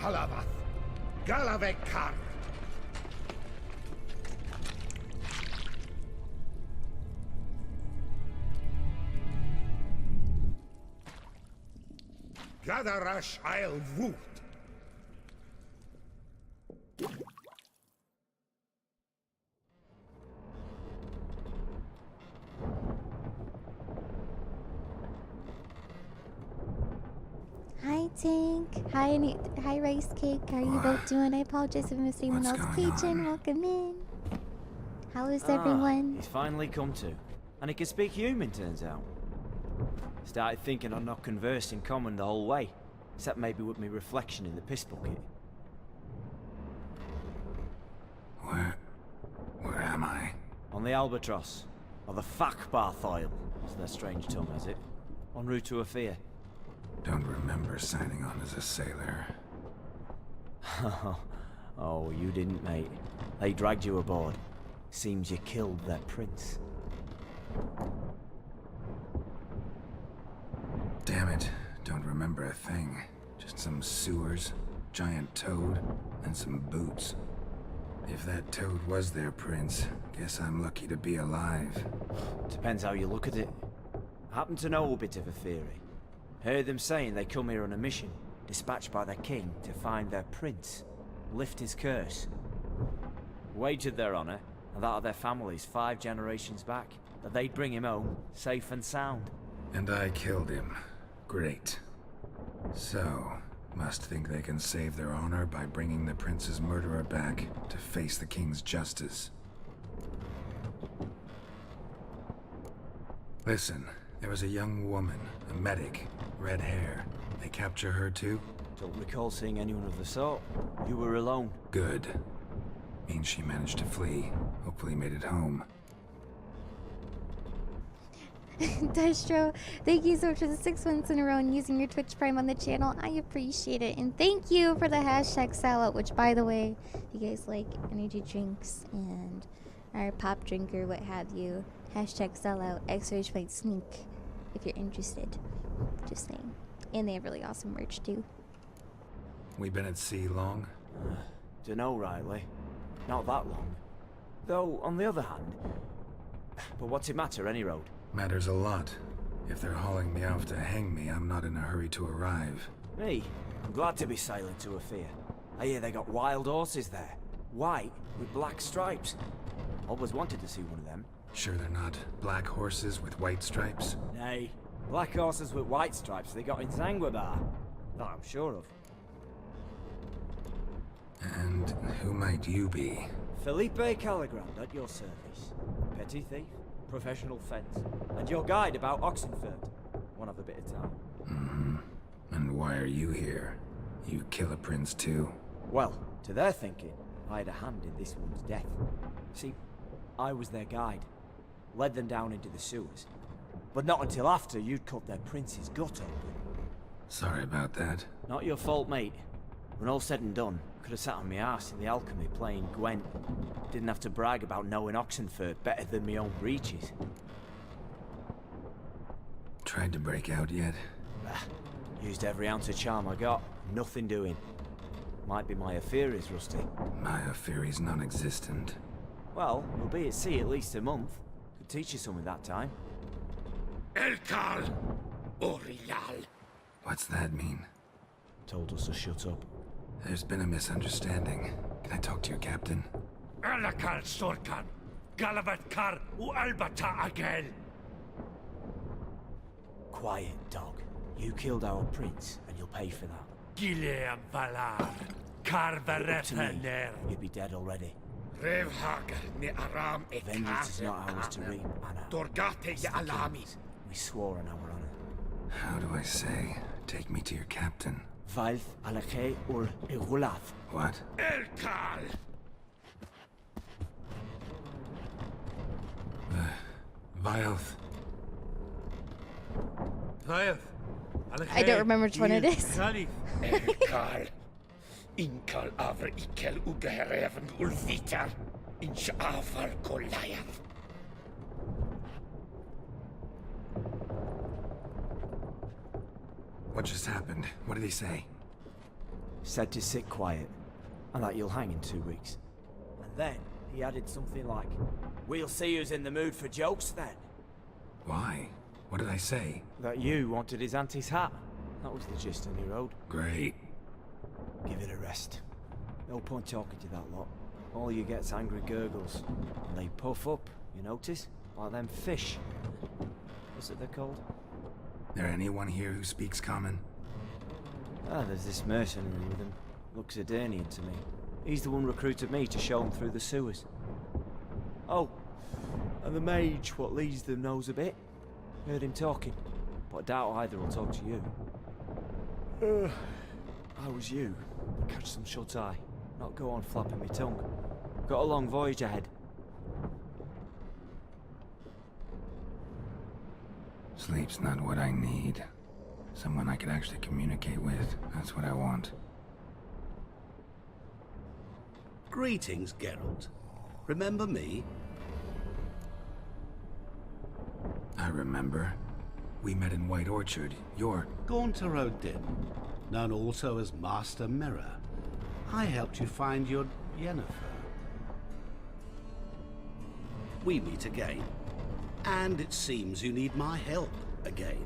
Halavath, Galavekar. Gadarash Isle Woot. Hi, Tank. Hi, Rice Cake. How are you both doing? I apologize if I missed anyone else. Cajun, welcome in. How is everyone? He's finally come to. And he can speak human, turns out. Started thinking I'd not conversed in common the whole way. Except maybe with me reflection in the piss bucket. Where am I? On the Albatross. Or the Fakbarth Isle, is their strange tongue, is it? En route to Afir. Don't remember signing on as a sailor. Oh, you didn't, mate. They dragged you aboard. Seems you killed their prince. Damn it. Don't remember a thing. Just some sewers, giant toad, and some boots. If that toad was their prince, guess I'm lucky to be alive. Depends how you look at it. I happen to know a bit of a theory. Heard them saying they come here on a mission, dispatched by their king to find their prince, lift his curse. Wagered their honor, and that of their families 5 generations back, that they'd bring him home, safe and sound. And I killed him. Great. So, must think they can save their honor by bringing the prince's murderer back to face the king's justice. Listen, there was a young woman, a medic, red hair. They capture her too? Don't recall seeing anyone of the sort. You were alone. Good. Means she managed to flee. Hopefully made it home. Destro, thank you so much for the 6 months in a row and using your Twitch Prime on the channel. I appreciate it. And thank you for the hashtag sellout, which, by the way, if you guys like energy drinks and are a pop drinker, what have you, hashtag sellout, X-Rage might sneak if you're interested. Just saying. And they have really awesome merch, too. We been at sea long? Dunno, Riley. Not that long. Though, on the other hand... But what's it matter, any road? Matters a lot. If they're hauling me off to hang me, I'm not in a hurry to arrive. Me? I'm glad to be sailing to Ophir. I hear they got wild horses there. White, with black stripes. Always wanted to see one of them. Sure they're not black horses with white stripes? Nay, black horses with white stripes they got in Zanguebar. That I'm sure of. And who might you be? Felipe Caligrand at your service. Petty thief, professional fence, and your guide about Oxenfurt. Wanna have a bit of time? Mm-hmm. And why are you here? You kill a prince too? Well, to their thinking, I had a hand in this one's death. See, I was their guide. Led them down into the sewers. But not until after you'd cut their prince's gut open. Sorry about that. Not your fault, mate. When all said and done, could have sat on my arse in the alchemy playing Gwent. Didn't have to brag about knowing Oxenfurt better than my own breeches. Tried to break out yet? Used every ounce of charm I got. Nothing doing. Might be my Ophiri's rusty. My Ophiri's non-existent. Well, we'll be at sea at least a month. Could teach you something that time. Elkal Orial. What's that mean? Told us to shut up. There's been a misunderstanding. Can I talk to your captain? Alakal Sorkan. Galavat Kar U Albata Agel. Quiet, dog. You killed our prince, and you'll pay for that. Gileam Valar. Kar Varethaner. You'd be dead already. Rev Hagar ni Aram e Vengeance is not ours to reap, Anna. Dorgate ya Alami. We swore on our honor. How do I say? Take me to your captain. Valth Alakhe ur Igulath. What? Elkal. Vilth. I don't remember which one it is. Elkal. Inkal Avr Ikel Ugereven Ulvitar. Inch Afar Goliath. What just happened? What did he say? Said to sit quiet, and that you'll hang in 2 weeks. And then he added something like, "We'll see who's in the mood for jokes then." Why? What did I say? That you wanted his auntie's hat. That was the gist on your road. Great. Give it a rest. No point talking to that lot. All you get's angry gurgles. And they puff up, you notice? Like them fish. What's it they're called? There anyone here who speaks common? Ah, there's this mercenary with him. Looks Adernian to me. He's the one recruited me to show him through the sewers. Oh, and the mage what leads them knows a bit. Heard him talking, but I doubt either will talk to you. I was you. Catch some shut-eye. Not go on flapping my tongue. Got a long voyage ahead. Sleep's not what I need. Someone I could actually communicate with. That's what I want. Greetings, Geralt. Remember me? I remember. We met in White Orchard. You're... Gaunter O'Din, known also as Master Mirror. I helped you find your Yennefer. We meet again. And it seems you need my help again.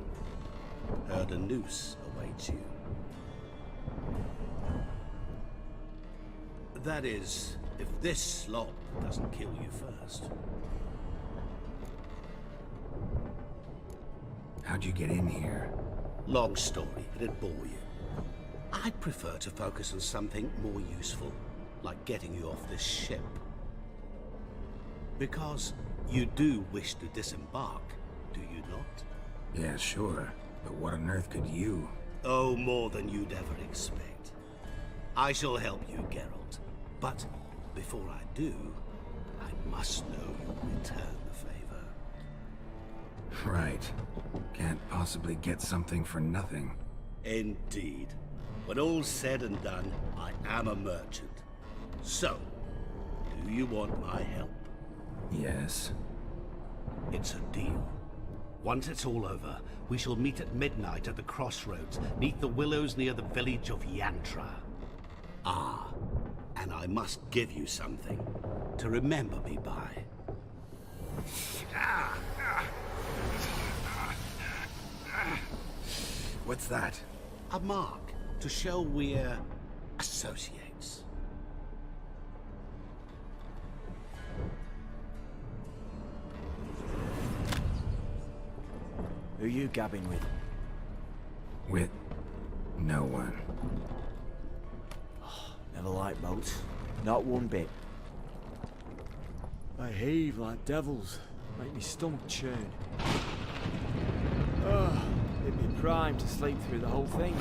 Heard a noose awaits you. That is, if this slop doesn't kill you first. How'd you get in here? Long story, it'd bore you. I'd prefer to focus on something more useful, like getting you off this ship. Because you do wish to disembark, do you not? Yeah, sure. But what on earth could you? Oh, more than you'd ever expect. I shall help you, Geralt. But before I do, I must know you'll return the favor. Right. Can't possibly get something for nothing. Indeed. When all's said and done, I am a merchant. So, do you want my help? Yes. It's a deal. Once it's all over, we shall meet at midnight at the crossroads, neath the willows near the village of Yantra. Ah, and I must give you something to remember me by. What's that? A mark to show we're associates. Who you gabbing with? With no one. Never liked boats. Not one bit. They heave like devils. Make me stomach churn. Oh, it'd be prime to sleep through the whole thing.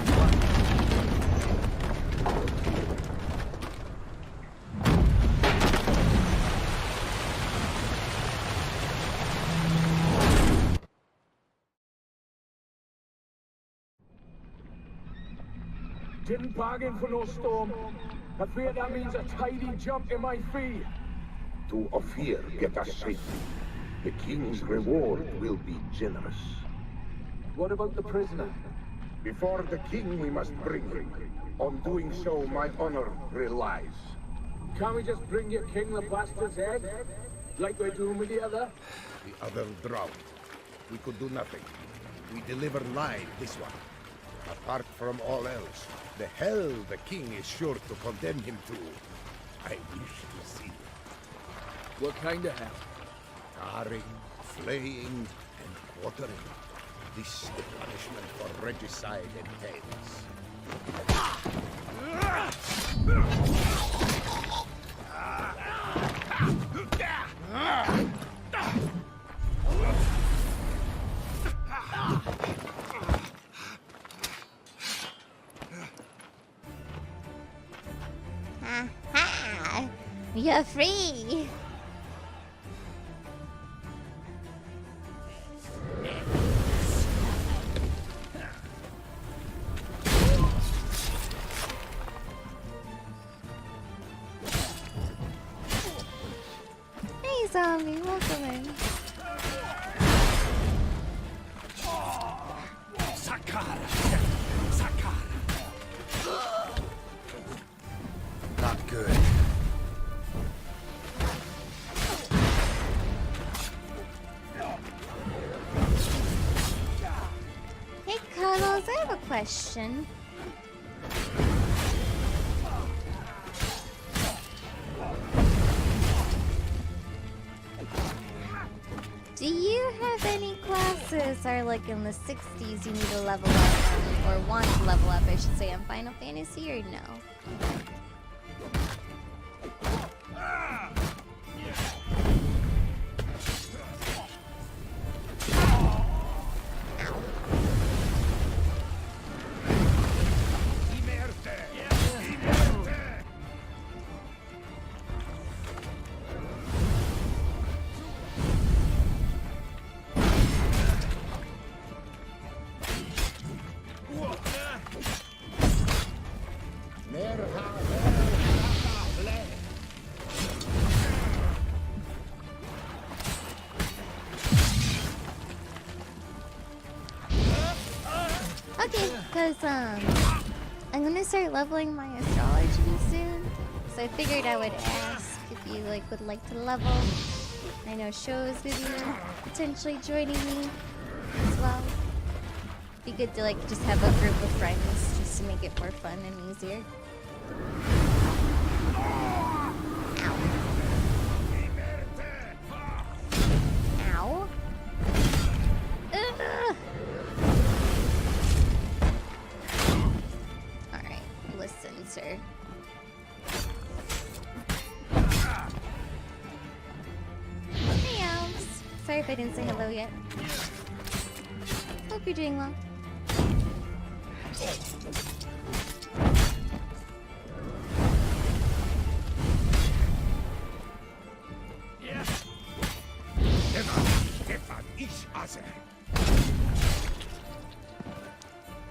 Didn't bargain for no storm. I fear that means a tidy jump in my fee. To Ophir get us safely. The king's reward will be generous. What about the prisoner? Before the king we must bring him. On doing so, my honor relies. Can't we just bring your king the bastard's head? Like we're doing with the other? The other drowned. We could do nothing. We deliver live this one. Apart from all else, the hell the king is sure to condemn him to, I wish to see. What kind of hell? Tarring, flaying, and quartering. This the punishment for regicide entails. Aha! You're free! Hey zombie, welcome in. Sakara! Sakara! Not good. Hey Cuddles, I have a question. Do you have any classes or like in the 60s you need to level up on, or want to level up, I should say, on Final Fantasy, or no? Okay, because I'm gonna start leveling my astrology soon, so I figured I would ask if you would like to level. I know Shows would be potentially joining me as well. Be good to just have a group of friends just to make it more fun and easier. Ow. Ugh. I didn't say hello yet. Hope you're doing well.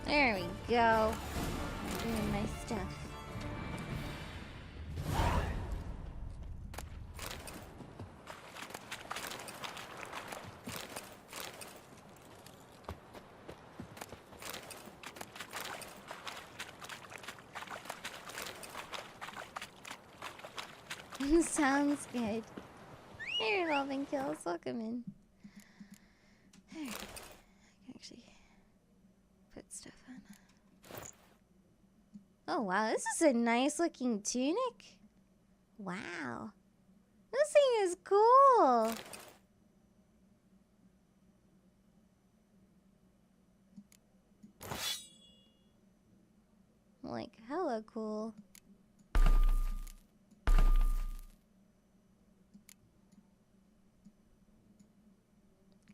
There we go. Doing nice stuff. Sounds good. Hey, Revolving Kills, welcome in. There. I can actually put stuff on. Oh wow, this is a nice looking tunic. Wow. This thing is cool. Like, hella cool.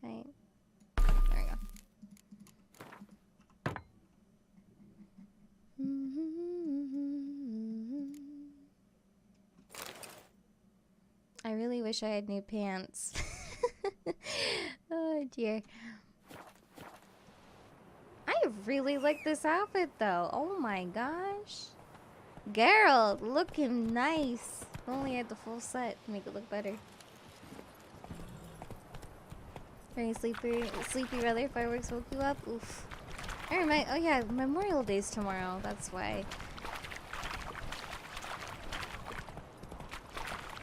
Okay. There we go. I really wish I had new pants. Oh dear. I really like this outfit though. Oh my gosh. Girl, looking nice. If only I had the full set to make it look better. Very sleepy rather. Fireworks woke you up. Oof. I remember. Oh yeah, Memorial Day's tomorrow. That's why.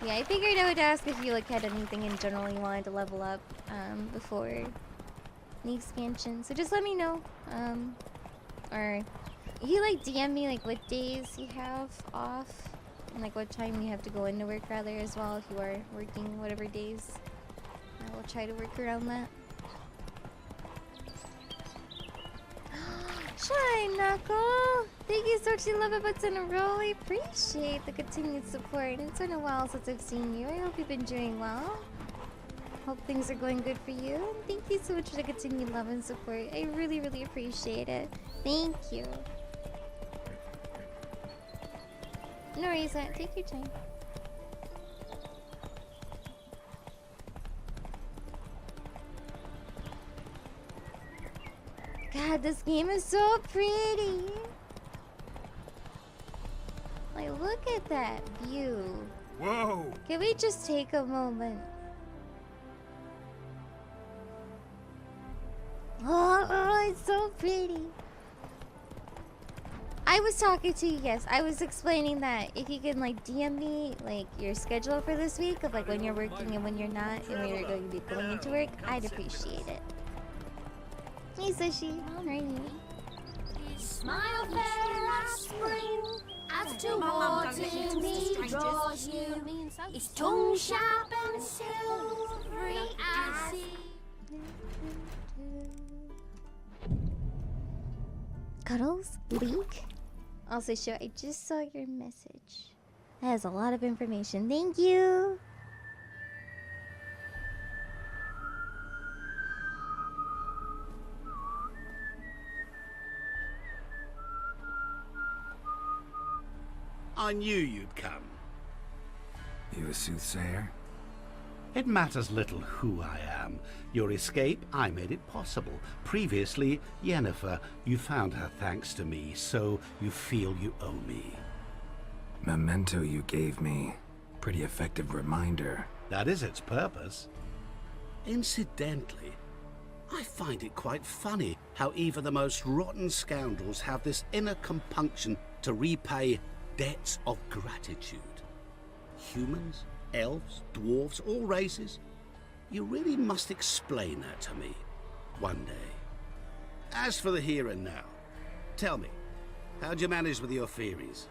Yeah, I figured I would ask if you like had anything in general you wanted to level up before the expansion. So just let me know. Or you like DM me like what days you have off and like what time you have to go into work rather as well if you are working whatever days. I will try to work around that. Shine Knuckle! Thank you so much. 11 months in a row. I appreciate the continued support. It's been a while since I've seen you. I hope you've been doing well. Hope things are going good for you. Thank you so much for the continued love and support. I really, really appreciate it. Thank you. No worries, take your time. God, this game is so pretty. Like, look at that view. Whoa! Can we just take a moment? Oh, it's so pretty. I was talking to you, yes. I was explaining that if you can like DM me like your schedule for this week of like when you're working and when you're not and when you're going to be going into work, I'd appreciate it. Hey Sushi, how are you? Smile fair as spring, as towards me draws you. His tongue sharp and silvery as sea. Cuddles? Link? Also, sure, I just saw your message. That has a lot of information. Thank you! I knew you'd come. You a soothsayer? It matters little who I am. Your escape, I made it possible. Previously, Yennefer, you found her thanks to me, so you feel you owe me. Memento you gave me. Pretty effective reminder. That is its purpose. Incidentally, I find it quite funny how even the most rotten scoundrels have this inner compunction to repay debts of gratitude. Humans, elves, dwarves, all races. You really must explain that to me one day. As for the here and now, tell me, how'd you manage with your theories?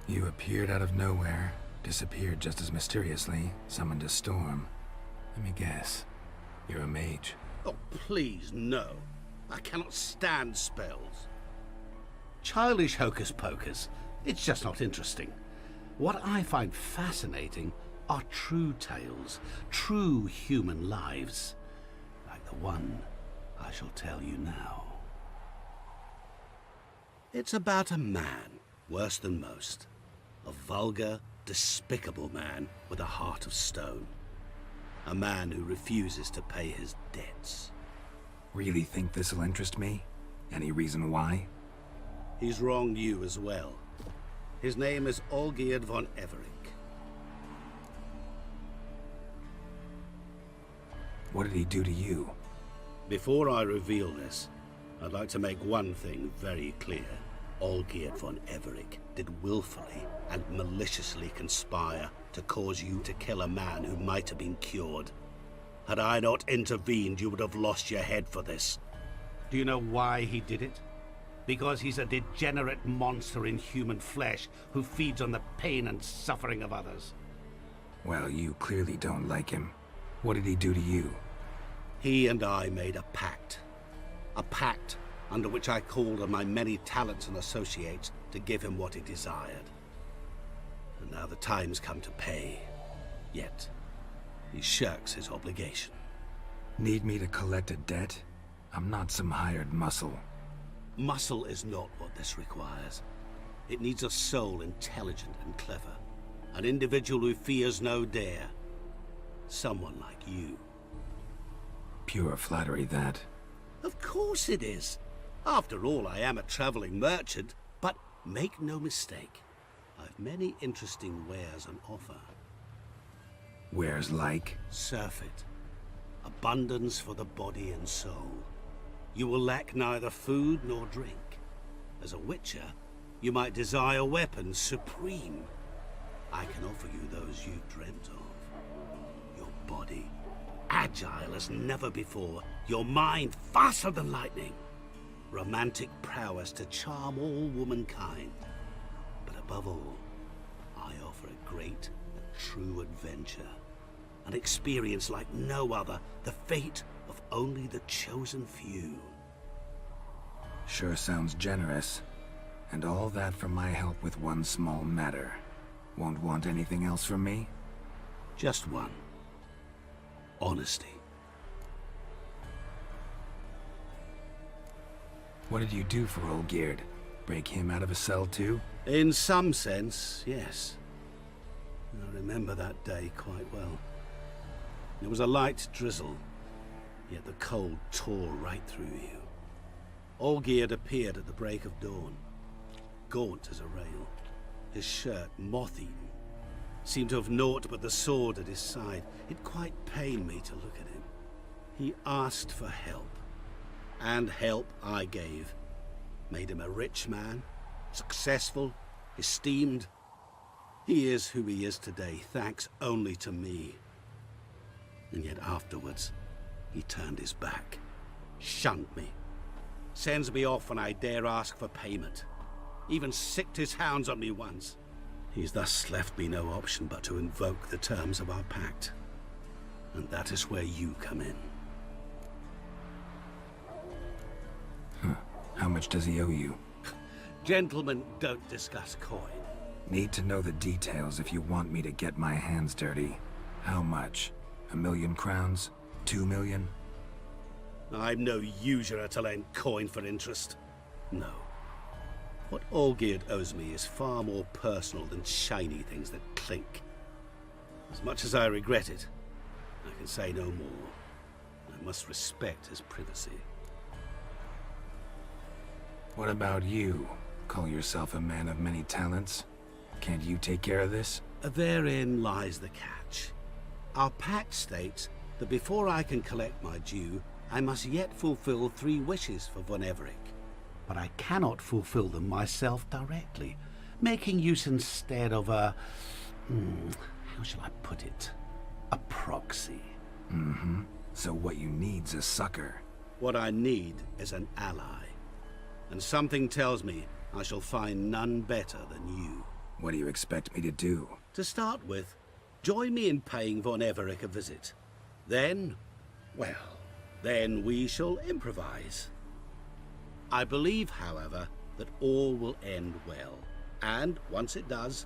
You appeared out of nowhere, disappeared just as mysteriously, summoned a storm. Let me guess. You're a mage. Oh, please, no. I cannot stand spells. Childish hocus pocus. It's just not interesting. What I find fascinating are true tales, true human lives, like the one I shall tell you now. It's about a man, worse than most. A vulgar, despicable man with a heart of stone. A man who refuses to pay his debts. Really think this'll interest me? Any reason why? He's wronged you as well. His name is Olgierd von Everec. What did he do to you? Before I reveal this, I'd like to make one thing very clear. Olgierd von Everec did willfully and maliciously conspire to cause you to kill a man who might have been cured. Had I not intervened, you would have lost your head for this. Do you know why he did it? Because he's a degenerate monster in human flesh who feeds on the pain and suffering of others. Well, you clearly don't like him. What did he do to you? He and I made a pact. A pact under which I called on my many talents and associates to give him what he desired. And now the time's come to pay. Yet, he shirks his obligation. Need me to collect a debt? I'm not some hired muscle. Muscle is not what this requires. It needs a soul intelligent and clever. An individual who fears no dare. Someone like you. Pure flattery, that. Of course it is. After all, I am a traveling merchant, but make no mistake, I've many interesting wares on offer. Wares like? Surfeit. Abundance for the body and soul. You will lack neither food nor drink. As a witcher, you might desire weapons supreme. I can offer you those you've dreamt of. Your body, agile as never before. Your mind, faster than lightning. Romantic prowess to charm all womankind. But above all, I offer a great and true adventure. An experience like no other, the fate of only the chosen few. Sure sounds generous. And all that for my help with one small matter. Won't want anything else from me? Just one. Honesty. What did you do for Olgierd? Break him out of a cell too? In some sense, yes. I remember that day quite well. There was a light drizzle, yet the cold tore right through you. Olgierd appeared at the break of dawn, gaunt as a rail, his shirt moth-eaten. Seemed to have naught but the sword at his side. It quite pained me to look at him. He asked for help, and help I gave. Made him a rich man, successful, esteemed. He is who he is today, thanks only to me. And yet afterwards, he turned his back, shunned me, sends me off when I dare ask for payment, even sicked his hounds on me once. He's thus left me no option but to invoke the terms of our pact. And that is where you come in. Huh. How much does he owe you? Gentlemen don't discuss coin. Need to know the details if you want me to get my hands dirty. How much? 1,000,000 crowns? 2 million? I'm no usurer to lend coin for interest. No. What Olgierd owes me is far more personal than shiny things that clink. As much as I regret it, I can say no more. I must respect his privacy. What about you? Call yourself a man of many talents? Can't you take care of this? Therein lies the catch. Our pact states that before I can collect my due, I must yet fulfill 3 wishes for von Everec. But I cannot fulfill them myself directly, making use instead of a... how shall I put it? A proxy. Mm-hmm. So what you need's a sucker. What I need is an ally. And something tells me I shall find none better than you. What do you expect me to do? To start with, join me in paying von Everec a visit. Then, well, then we shall improvise. I believe, however, that all will end well. And once it does,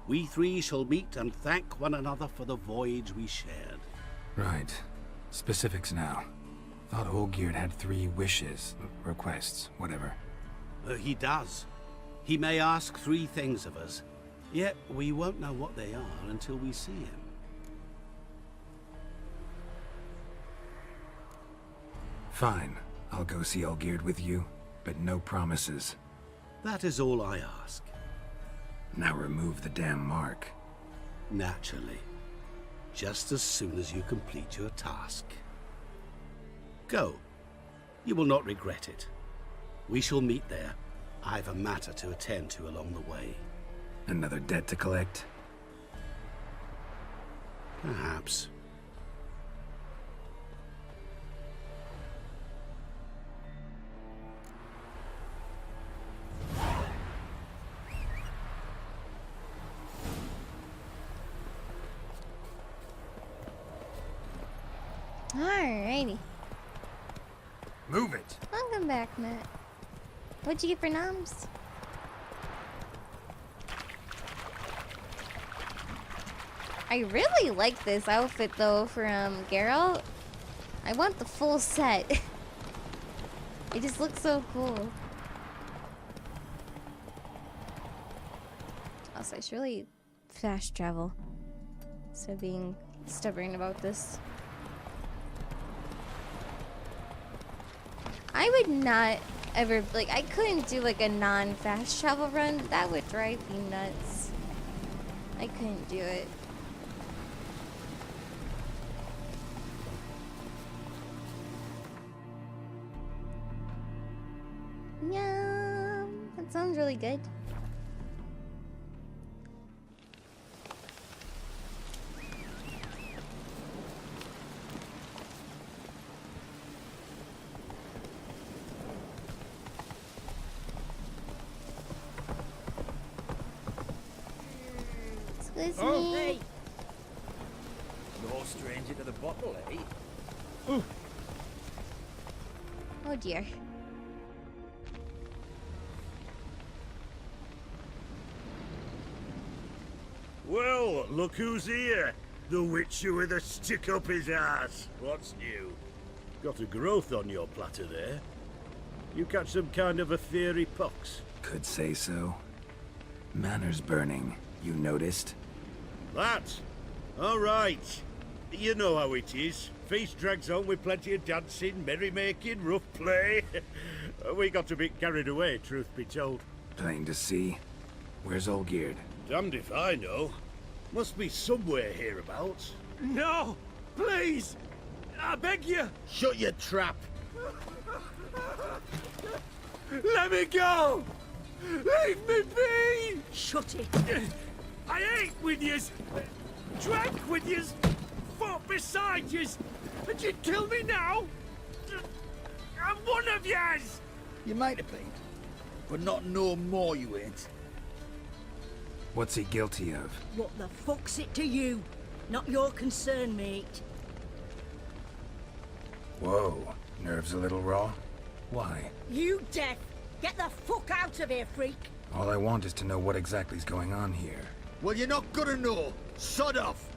We three shall meet and thank one another for the voyage we shared. Right. Specifics now. Thought Olgierd had 3 wishes, requests, whatever. He does. He may ask 3 things of us, yet we won't know what they are until we see him. Fine. I'll go see Olgierd with you, but no promises. That is all I ask. Now remove the damn mark. Naturally. Just as soon as you complete your task. Go. You will not regret it. We shall meet there. I've a matter to attend to along the way. Another debt to collect? Perhaps. Alrighty. Move it. Welcome back, Matt. What'd you get for noms? I really like this outfit though from Geralt. I want the full set. It just looks so cool. Also, I should really fast travel. So being stubborn about this. I would not ever, like, I couldn't do like a non-fast travel run. That would drive me nuts. I couldn't do it. Yeah, that sounds really good. Excuse me. Hey. No stranger to the bottle, eh? Oh dear. Well, look who's here. The Witcher with a stick up his ass. What's new? Got a growth on your platter there. You catch some kind of a fiery pox? Could say so. Manners burning, you noticed? That? All right. You know how it is. Feast drags on with plenty of dancing, merrymaking, rough play. We got a bit carried away, truth be told. Plain to see. Where's Olgierd? Damned if I know. Must be somewhere hereabouts. No! Please! I beg you! Shut your trap. Let me go! Leave me be! Shut it! I ate with yous, drank with yous, fought beside yous, and you kill me now? I'm one of yous! You might have been, but not no more you ain't. What's he guilty of? What the fuck's it to you? Not your concern, mate. Whoa, nerves a little raw? Why? You deaf! Get the fuck out of here, freak! All I want is to know what exactly's going on here. Well, you're not gonna know. Sod off.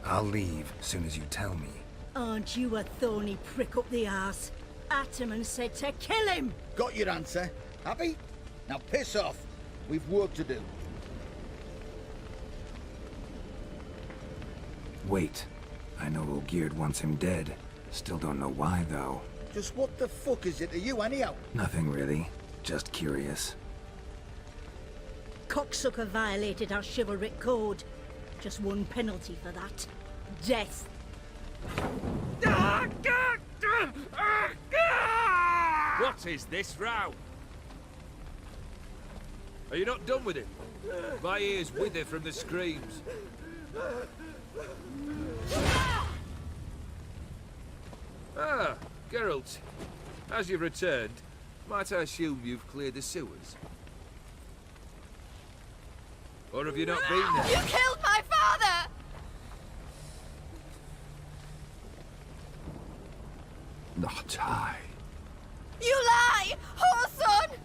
I'll leave soon as you tell me. Aren't you a thorny prick up the arse? Ataman said to kill him! Got your answer. Happy? Now piss off. We've work to do. Wait. I know Olgierd wants him dead. Still don't know why, though. Just what the fuck is it to you, anyhow? Nothing really. Just curious. Cocksucker violated our chivalric code. Just one penalty for that. Death. What is this row? Are you not done with him? My ears wither from the screams. Ah, Geralt. As you've returned, might I assume you've cleared the sewers? Or have you not been there? You killed my father! Not I. You lie! Whoreson!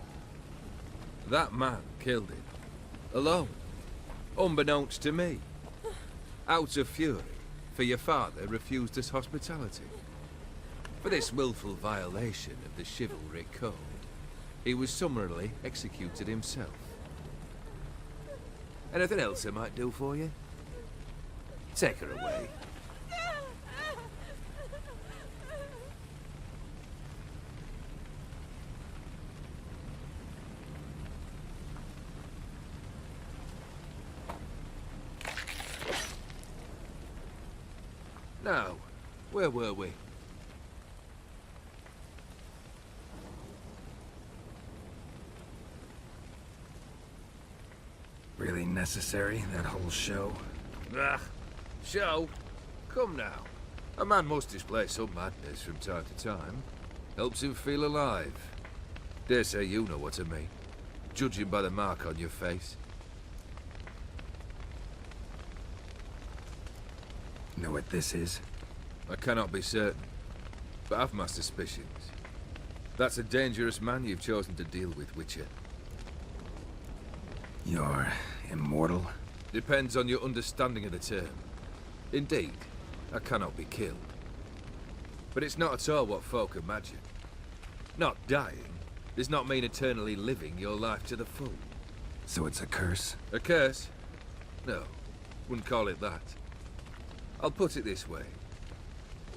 That man killed him. Alone. Unbeknownst to me. Out of fury, for your father refused us hospitality. For this willful violation of the chivalric code, he was summarily executed himself. Anything else I might do for you? Take her away. Now, where were we? Really necessary, that whole show? Ah, show? Come now. A man must display some madness from time to time. Helps him feel alive. Dare say you know what I mean. Judging by the mark on your face. Know what this is? I cannot be certain, but I've my suspicions. That's a dangerous man you've chosen to deal with, Witcher. You're immortal? Depends on your understanding of the term. Indeed, I cannot be killed. But it's not at all what folk imagine. Not dying does not mean eternally living your life to the full. So it's a curse? A curse? No, wouldn't call it that. I'll put it this way.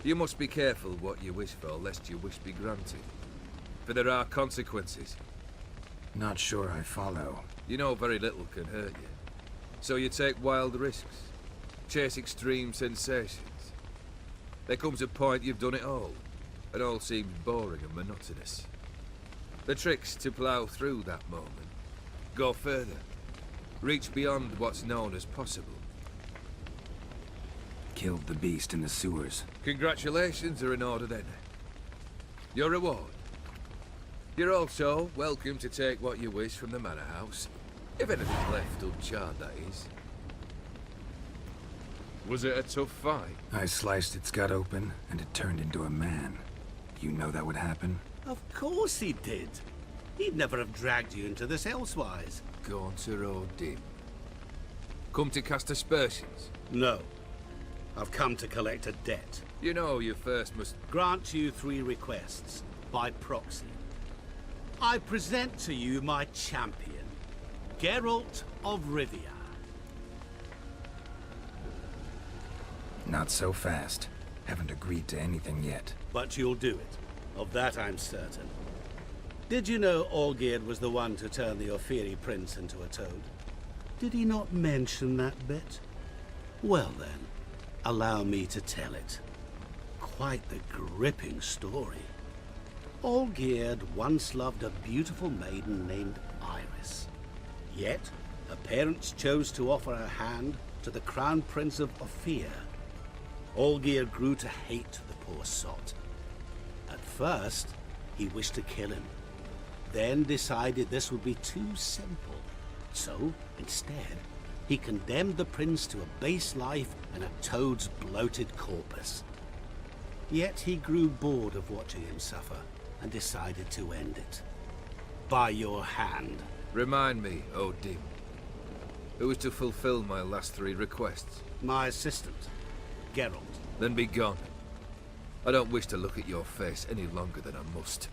You must be careful what you wish for, lest your wish be granted. For there are consequences. Not sure I follow. You know very little can hurt you. So you take wild risks. Chase extreme sensations. There comes a point you've done it all. And all seems boring and monotonous. The trick's to plough through that moment. Go further. Reach beyond what's known as possible. Killed the beast in the sewers. Congratulations are in order then. Your reward. You're also welcome to take what you wish from the manor house. If anything's left uncharred, that is. Was it a tough fight? I sliced its gut open, and it turned into a man. You know that would happen? Of course he did. He'd never have dragged you into this elsewise. Gaunter O'Dim. Come to cast aspersions? No. I've come to collect a debt. You know you first must... Grant you 3 requests, by proxy. I present to you my champion, Geralt of Rivia. Not so fast. Haven't agreed to anything yet. But you'll do it. Of that I'm certain. Did you know Olgierd was the one to turn the Ophiri prince into a toad? Did he not mention that bit? Well then, allow me to tell it. Quite the gripping story. Olgierd once loved a beautiful maiden named Iris. Yet, her parents chose to offer her hand to the Crown Prince of Ophir. Olgierd grew to hate the poor sot. At first, he wished to kill him. Then decided this would be too simple. So, instead, he condemned the prince to a base life in a toad's bloated corpus. Yet he grew bored of watching him suffer and decided to end it. By your hand. Remind me, O'Dim. Who is to fulfill my last 3 requests? My assistant, Geralt. Then be gone. I don't wish to look at your face any longer than I must.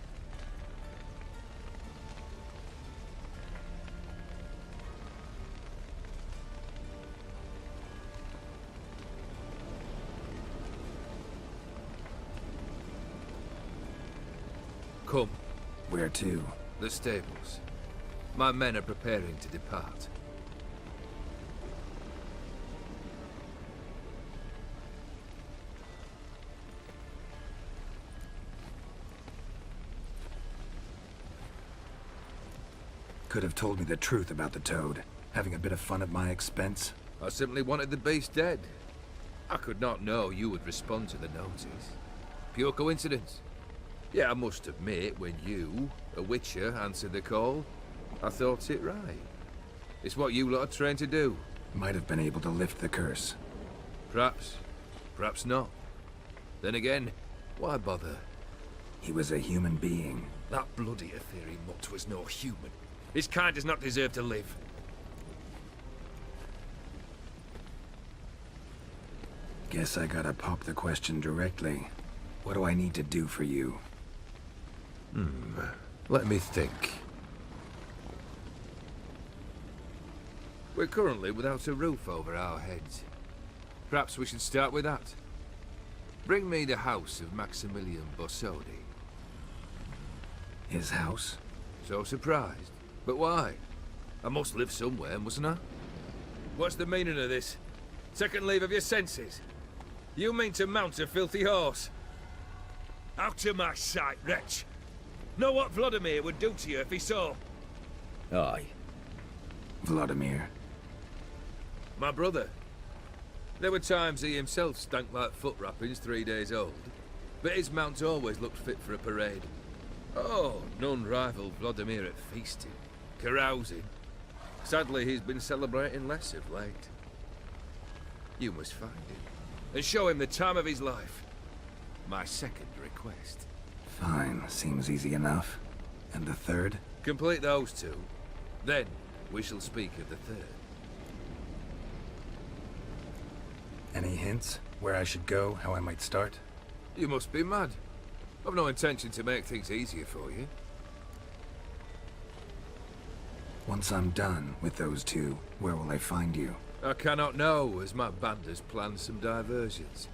Come. Where to? The stables. My men are preparing to depart. Could have told me the truth about the toad. Having a bit of fun at my expense. I simply wanted the beast dead. I could not know you would respond to the notice. Pure coincidence. Yeah, I must admit, when you, a Witcher, answered the call, I thought it right. It's what you lot are trained to do. Might have been able to lift the curse. Perhaps. Perhaps not. Then again, why bother? He was a human being. That bloody Ophiri mutt was no human. His kind does not deserve to live. Guess I gotta pop the question directly. What do I need to do for you? Let me think. We're currently without a roof over our heads. Perhaps we should start with that. Bring me the house of Maximilian Borsodi. His house? So surprised. But why? I must live somewhere, mustn't I? What's the meaning of this? Second leave of your senses? You mean to mount a filthy horse? Out of my sight, wretch! Know what Vladimir would do to you if he saw? Aye. Vladimir. My brother. There were times he himself stank like foot wrappings 3 days old, but his mount always looked fit for a parade. Oh, none rivaled Vladimir at feasting, carousing. Sadly, he's been celebrating less of late. You must find him, and show him the time of his life. My second request. Fine, seems easy enough. And the third? Complete those two. Then, we shall speak of the third. Any hints? Where I should go? How I might start? You must be mad. I've no intention to make things easier for you. Once I'm done with those two, where will I find you? I cannot know, as my band has planned some diversions.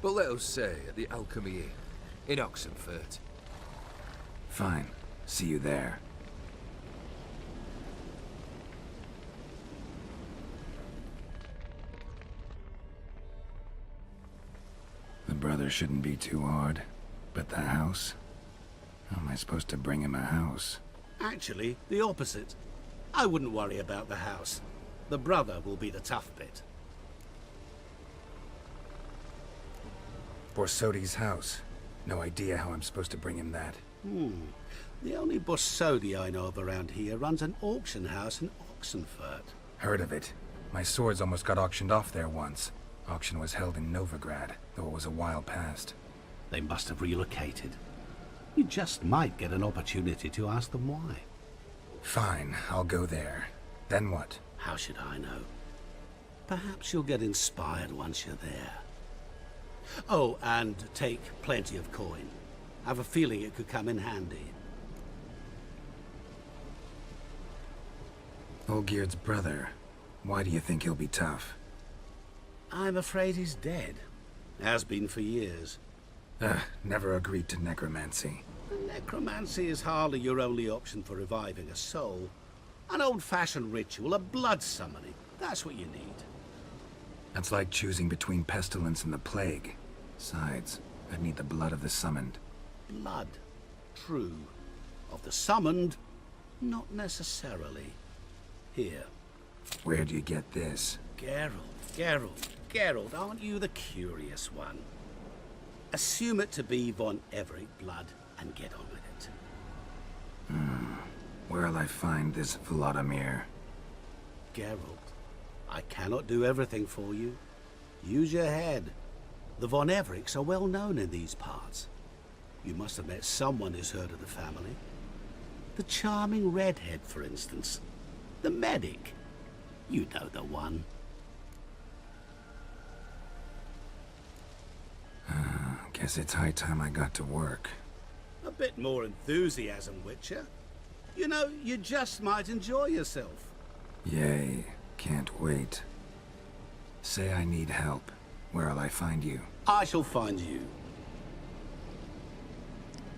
But let us say at the Alchemy Inn, in Oxenfurt. Fine. See you there. The brother shouldn't be too hard. But the house? How am I supposed to bring him a house? Actually, the opposite. I wouldn't worry about the house. The brother will be the tough bit. Borsodi's house. No idea how I'm supposed to bring him that. The only Borsodi I know of around here runs an auction house in Oxenfurt. Heard of it. My swords almost got auctioned off there once. Auction was held in Novigrad, though it was a while past. They must have relocated. You just might get an opportunity to ask them why. Fine, I'll go there. Then what? How should I know? Perhaps you'll get inspired once you're there. Oh, and take plenty of coin. I have a feeling it could come in handy. Olgierd's brother. Why do you think he'll be tough? I'm afraid he's dead. Has been for years. Never agreed to necromancy. Necromancy is hardly your only option for reviving a soul. An old-fashioned ritual, a blood summoning. That's what you need. That's like choosing between pestilence and the plague. Besides, I'd need the blood of the summoned. Blood. True. Of the summoned, not necessarily. Here. Where do you get this? Geralt, aren't you the curious one? Assume it to be von Everec blood and get on with it. Where'll I find this Vladimir? Geralt, I cannot do everything for you. Use your head. The von Everecs are well known in these parts. You must have met someone who's heard of the family. The charming redhead, for instance. The medic. You know the one. Guess it's high time I got to work. A bit more enthusiasm, Witcher. You know, you just might enjoy yourself. Yay. Can't wait. Say I need help. Where'll I find you? I shall find you.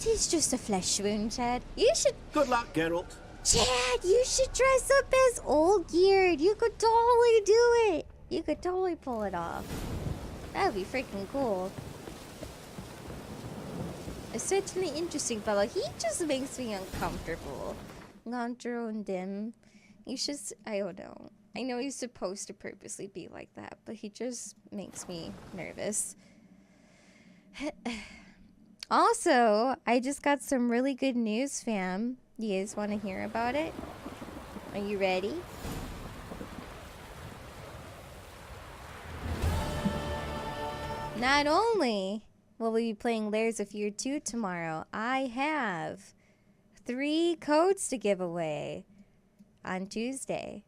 Tis just a flesh wound, Chad. You should... Good luck, Geralt. Chad, you should dress up as Olgierd. You could totally do it. You could totally pull it off. That would be freaking cool. A certainly interesting fellow. He just makes me uncomfortable. Gantro and Dim. He's just... I don't know. I know he's supposed to purposely be like that, but he just makes me nervous. Also, I just got some really good news, fam. You guys want to hear about it? Are you ready? Not only will we be playing Layers of Fear 2 tomorrow, I have 3 codes to give away on Tuesday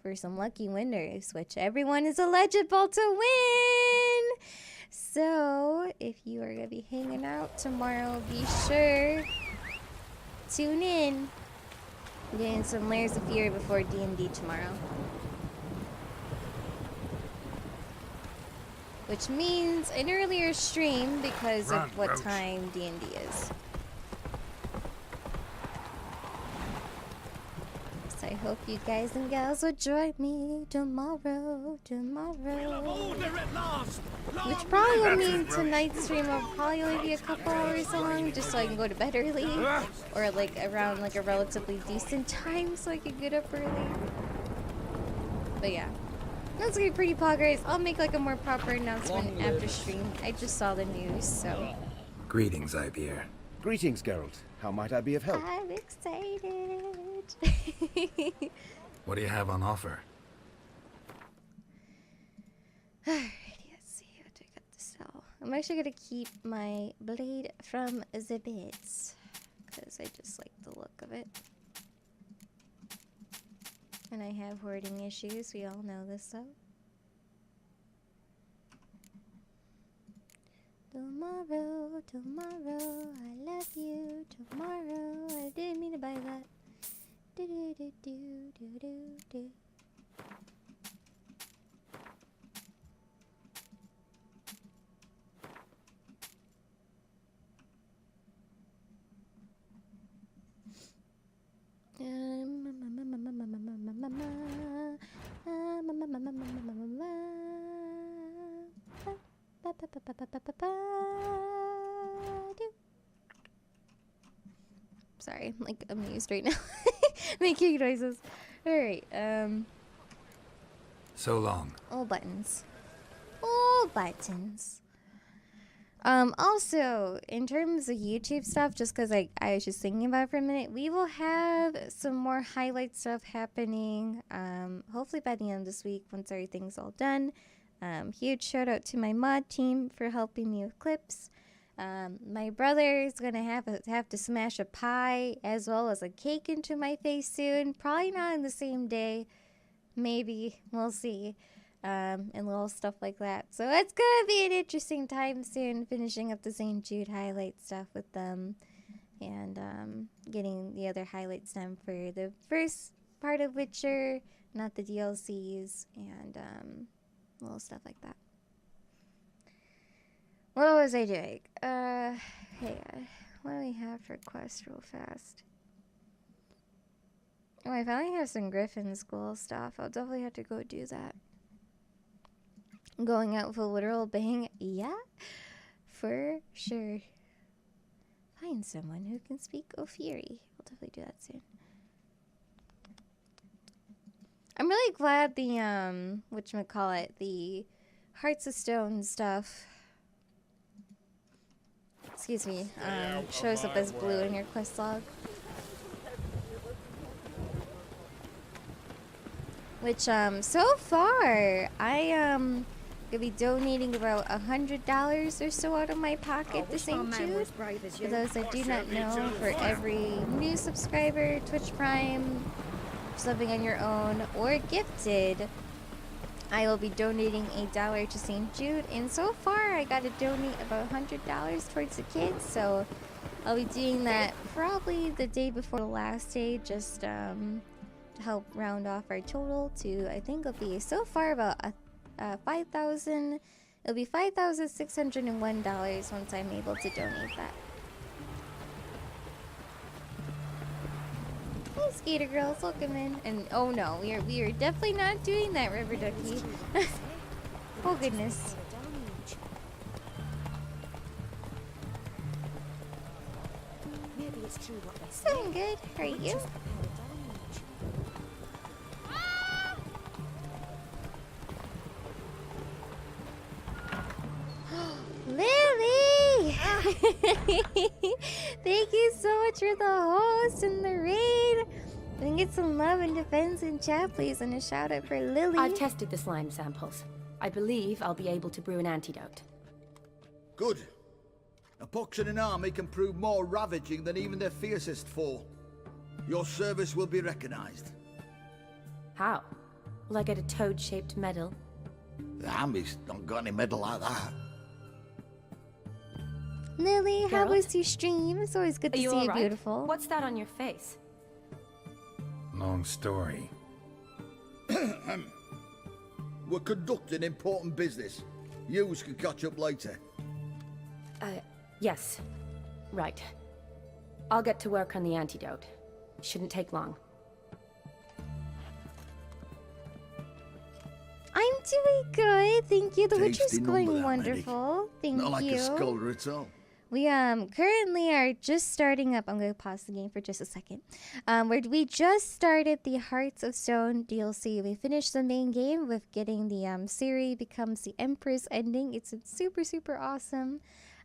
for some lucky winners, which everyone is eligible to win. So, if you are going to be hanging out tomorrow, be sure tune in. We're getting some Layers of Fear before D&D tomorrow. Which means an earlier stream because of what time D&D is. So I hope you guys and gals will join me tomorrow. Which probably will mean tonight's stream will probably only be a couple hours long, just so I can go to bed early. Or like around like a relatively decent time so I can get up early. But yeah. That's gonna be pretty progress. I'll make like a more proper announcement after stream. I just saw the news, so. Greetings, Ivier. Greetings, Geralt. How might I be of help? I'm excited. What do you have on offer? Alrighty, let's see what I got to sell. I'm actually gonna keep my blade from the bits because I just like the look of it. And I have hoarding issues, we all know this though. Tomorrow, tomorrow, I love you. Tomorrow, I didn't mean to buy that. Do do do do do do do. Sorry, I'm like amused right now. Making noises. Alright, So long. all buttons. All buttons. Also, in terms of YouTube stuff, just because I was just thinking about it for a minute, we will have some more highlight stuff happening, hopefully by the end of this week once everything's all done. Huge shout out to my mod team for helping me with clips. My brother is going to have to smash a pie as well as a cake into my face soon. Probably not in the same day. Maybe. We'll see. And little stuff like that. So it's gonna be an interesting time soon, finishing up the St. Jude highlight stuff with them, and getting the other highlights done for the first part of Witcher, not the DLCs, and little stuff like that. What was I doing? Hey, what do we have for quests real fast? Oh, I finally have some Griffin School stuff. I'll definitely have to go do that. Going out with a literal bang, yeah, for sure. Find someone who can speak Ophiri. We'll definitely do that soon. I'm really glad the whatchamacallit, the Hearts of Stone stuff, excuse me, shows up as blue in your quest log. Which so far I gonna be donating about $100 or so out of my pocket to St. Jude. For those that do not know, for every new subscriber, Twitch Prime, subbing on your own, or gifted, I will be donating $1 to St. Jude. And so far, I got to donate about $100 towards the kids. So I'll be doing that probably the day before the last day, just to help round off our total to, I think it'll be so far about $5,000. It'll be $5,601 once I'm able to donate that. Hey, Skater Girls, welcome in. And oh no, we are definitely not doing that, River Ducky. Oh goodness. Doing good. How are you? Lily! Thank you so much for the host and the raid. We can get some love and defense in chat, please, and a shout out for Lily. I've tested the slime samples. I believe I'll be able to brew an antidote. Good. A pox in an army can prove more ravaging than even their fiercest foe. Your service will be recognized. How? Will I get a toad-shaped medal? The army's not got any medal like that. Lily, how Geralt? was your stream? It's always good to Are you see you, all right? beautiful. What's that on your face? Long story. We're conducting important business. Yous can catch up later. Yes. Right. I'll get to work on the antidote. Shouldn't take long. I'm doing good, thank you. The Witcher's Tasty going number, that, wonderful. Thank Not like you. a scholar at all. We currently are just starting up. I'm going to pause the game for just a second. We just started the Hearts of Stone DLC. We finished the main game with getting the Ciri becomes the Empress ending. It's super, super awesome.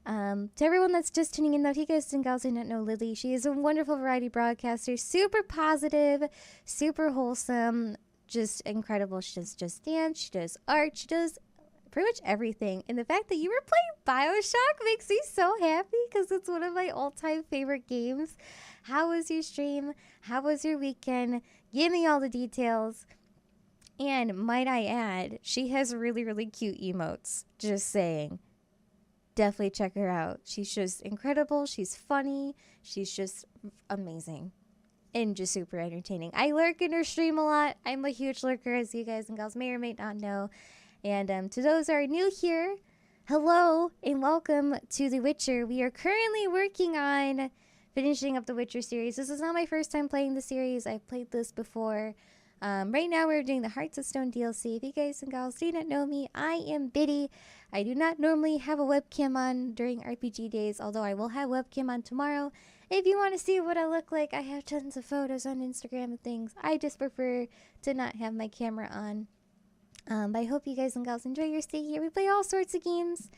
To everyone that's just tuning in, though, if you guys and gals do not know Lily, she is a wonderful variety broadcaster, super positive, super wholesome, just incredible. She does Just Dance, she does art, she does pretty much everything. And the fact that you were playing BioShock makes me so happy because it's one of my all-time favorite games. How was your stream? How was your weekend? Give me all the details. And might I add, she has really, really cute emotes. Just saying. Definitely check her out. She's just incredible. She's funny. She's just amazing. And just super entertaining. I lurk in her stream a lot. I'm a huge lurker, as you guys and gals may or may not know. And to those that are new here, hello and welcome to The Witcher. We are currently working on finishing up the Witcher series. This is not my first time playing the series. I've played this before. Right now we're doing the Hearts of Stone DLC. If you guys and gals do not know me, I am Biddy. I do not normally have a webcam on during RPG days, although I will have webcam on tomorrow. If you want to see what I look like, I have tons of photos on Instagram and things. I just prefer to not have my camera on. But I hope you guys and gals enjoy your stay here. We play all sorts of games.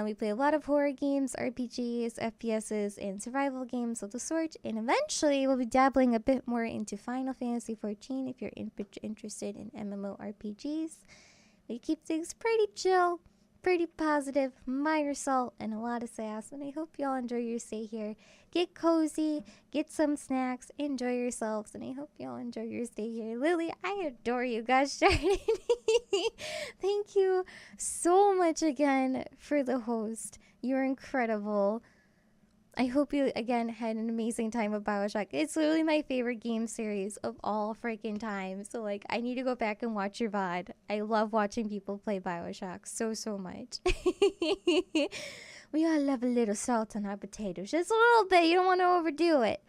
We play a lot of horror games, RPGs, FPSs, and survival games of the sort. And eventually, we'll be dabbling a bit more into Final Fantasy XIV if you're interested in MMORPGs. We keep things pretty chill, pretty positive, minor salt, and a lot of sass. And I hope y'all enjoy your stay here. Get cozy, get some snacks, enjoy yourselves, and I hope y'all enjoy your stay here. Lily, I adore you guys. Thank you so much again for the host. You're incredible. I hope you, again, had an amazing time with BioShock. It's literally my favorite game series of all freaking time. So, like, I need to go back and watch your VOD. I love watching people play BioShock so much. We all love a little salt on our potatoes. Just a little bit. You don't want to overdo it.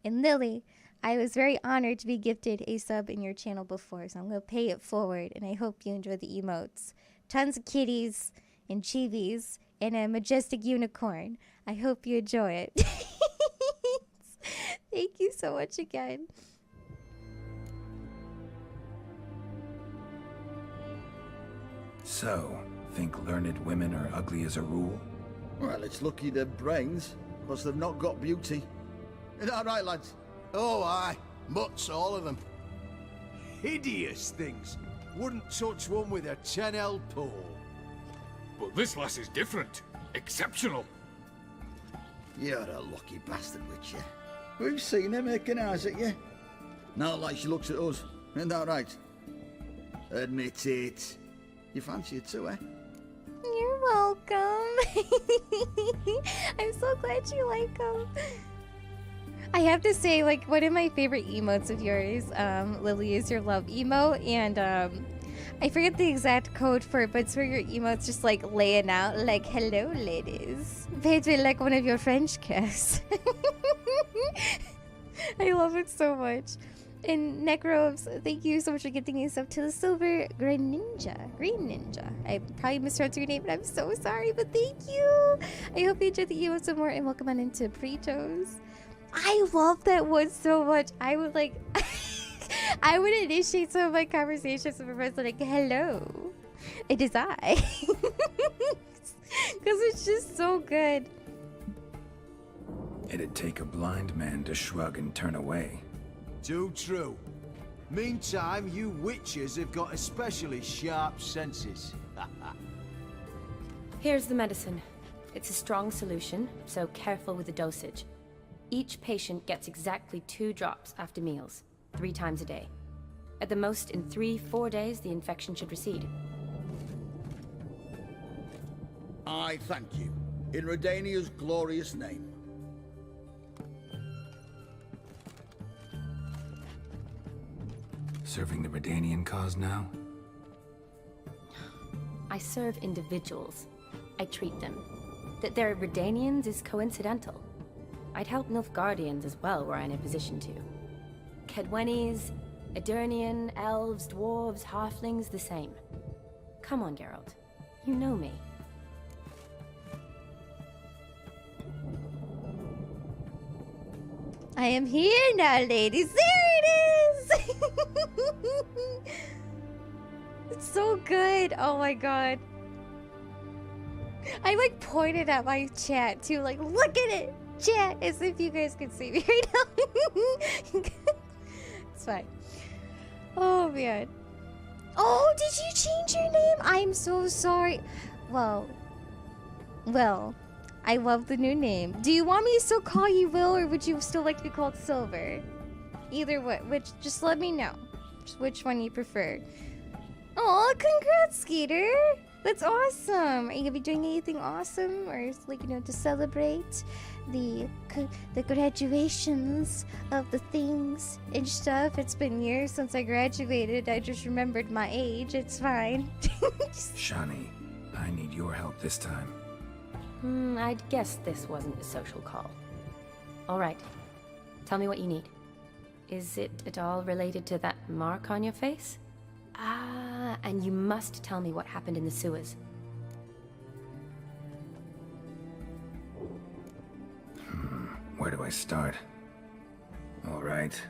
And Lily, I was very honored to be gifted a sub in your channel before, so I'm going to pay it forward. And I hope you enjoy the emotes. Tons of kitties and chibis and a majestic unicorn. I hope you enjoy it. Thank you so much again. So, think learned women are ugly as a rule? Well, it's lucky they're brains, because they've not got beauty. Is that right, lads? Oh, aye. Mutts, all of them. Hideous things. Wouldn't touch one with a 10L pole. But this lass is different. Exceptional. You're a lucky bastard, Witcher. We've seen her making eyes at you. Not like she looks at us. Isn't that right? Admit it. You fancy it too, eh? You're welcome. I'm so glad you like them. I have to say, like, one of my favorite emotes of yours, Lily, is your love emo, and I forget the exact code for it, but it's where your emotes just like laying out, like, hello, ladies. Paid me like one of your French kiss. I love it so much. And Necrobes, thank you so much for gifting yourself to the Silver Green Ninja. I probably mispronounced your name, but I'm so sorry, but thank you. I hope you enjoyed the emotes some more, and welcome on into Pretos. I love that one so much. I would like, I would initiate some of my conversations with my friends like, hello, it is I. Because it's just so good. It'd take a blind man to shrug and turn away. Too true. Meantime, you witches have got especially sharp senses. Here's the medicine. It's a strong solution, so careful with the dosage. Each patient gets exactly 2 drops after meals, 3 times a day. At the most, in 3-4 days, the infection should recede. I thank you, in Redania's glorious name. Serving the Redanian cause now? I serve individuals. I treat them. That they're Redanians is coincidental. I'd help Nilfgaardians as well were I in a position to. Kedwenis, Edirnian, elves, dwarves, halflings, the same. Come on, Geralt. You know me. I am here now, ladies. There it is! It's so good. Oh my god. I like pointed at my chat too, like, look at it! Chat! As if you guys could see me right now. It's fine. Oh man. Oh, did you change your name? I'm so sorry. Well, I love the new name. Do you want me to still call you Will, or would you still like to be called Silver? Either way, just let me know. Just which one you prefer. Oh, congrats, Skeeter! That's awesome. Are you gonna be doing anything awesome, or like, you know, to celebrate the graduations of the things and stuff? It's been years since I graduated. I just remembered my age. It's fine. Shani, I need your help this time. I'd guess this wasn't a social call. All right. Tell me what you need. Is it at all related to that mark on your face? Ah, and you must tell me what happened in the sewers. Where do I start? Alright.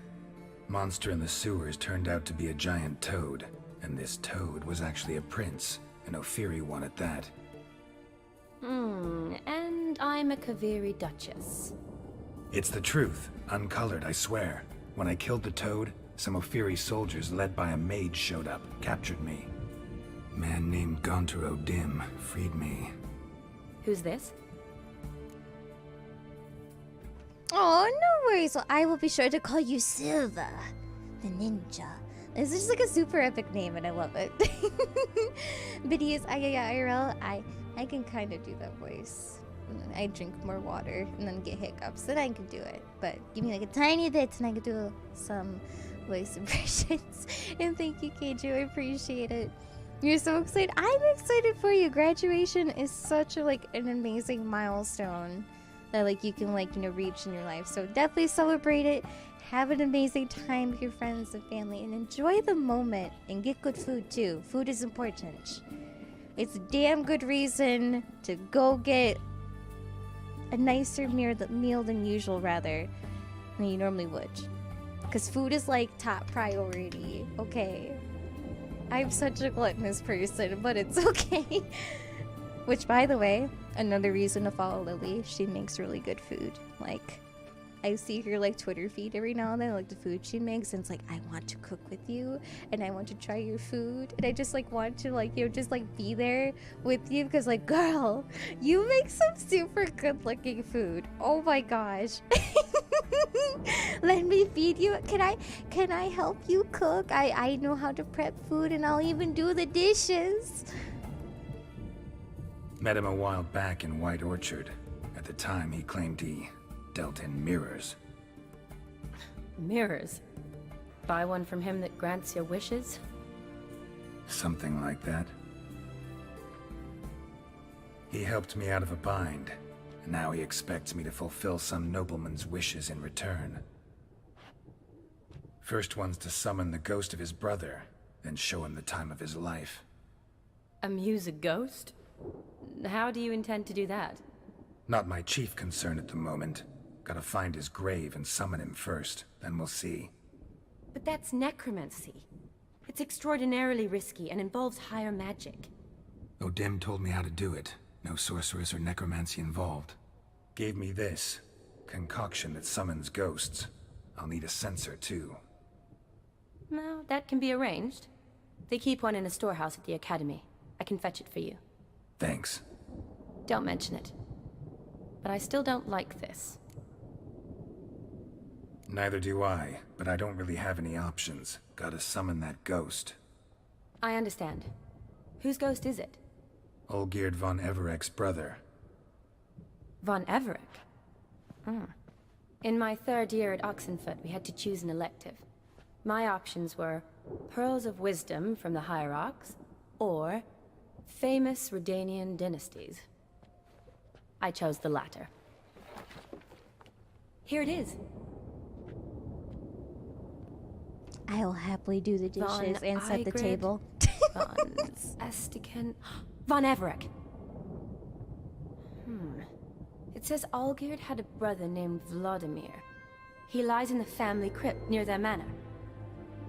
Monster in the sewers turned out to be a giant toad, and this toad was actually a prince, an Ophiri one at that. And I'm a Kaviri Duchess. It's the truth, uncolored, I swear. When I killed the toad, some Ophiri soldiers led by a mage showed up, captured me. Man named Gontaro Dim freed me. Who's this? Oh, no worries. Well, I will be sure to call you Silva, the ninja. This is just like a super epic name, and I love it. Videos, IRL, I can kind of do that voice. I drink more water and then get hiccups, then I can do it. But give me like a tiny bit and I can do some voice impressions. And thank you, Keiju, I appreciate it. You're so excited. I'm excited for you. Graduation is such a, like, an amazing milestone that, like, you can, like, you know, reach in your life. So definitely celebrate it. Have an amazing time with your friends and family, and enjoy the moment, and get good food too. Food is important. It's a damn good reason to go get a nicer meal than usual, rather, than you normally would. Because food is like top priority, okay? I'm such a gluttonous person, but it's okay. Which, by the way, another reason to follow Lily. She makes really good food. Like, I see her, like, Twitter feed every now and then, like, the food she makes, and it's like, I want to cook with you, and I want to try your food, and I just, like, want to, like, you know, just, like, be there with you, because, like, girl, you make some super good-looking food. Oh my gosh. Let me feed you. Can I help you cook? I know how to prep food, and I'll even do the dishes. Met him a while back in White Orchard. At the time, he claimed he dealt in mirrors. Mirrors? Buy one from him that grants your wishes? Something like that. He helped me out of a bind, and now he expects me to fulfill some nobleman's wishes in return. First one's to summon the ghost of his brother, then show him the time of his life. Amuse a ghost? How do you intend to do that? Not my chief concern at the moment. Gotta find his grave and summon him first, then we'll see. But that's necromancy. It's extraordinarily risky and involves higher magic. O'Dim told me how to do it. No sorceress or necromancy involved. Gave me this concoction that summons ghosts. I'll need a censer too. No, that can be arranged. They keep one in a storehouse at the academy. I can fetch it for you. Thanks. Don't mention it. But I still don't like this. Neither do I, but I don't really have any options. Gotta summon that ghost. I understand. Whose ghost is it? Olgierd von Everek's brother. Von Everek? In my 3rd year at Oxenfoot, we had to choose an elective. My options were Pearls of Wisdom from the Hierarchs, or Famous Redanian Dynasties. I chose the latter. Here it is. I'll happily do the dishes Von and set the Ygritte, table. Von Estiken... Von Everek. It says Olgierd had a brother named Vladimir. He lies in the family crypt near their manor.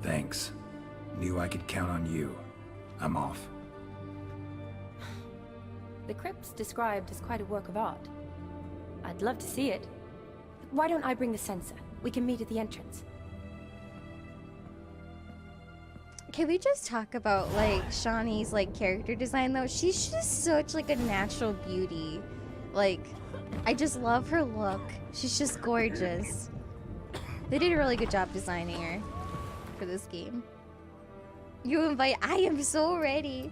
Thanks. Knew I could count on you. I'm off. The crypt's described as quite a work of art. I'd love to see it. Why don't I bring the censer? We can meet at the entrance. Can we just talk about like Shawnee's like character design though? She's just such like a natural beauty. Like, I just love her look. She's just gorgeous. They did a really good job designing her for this game. You invite... I am so ready.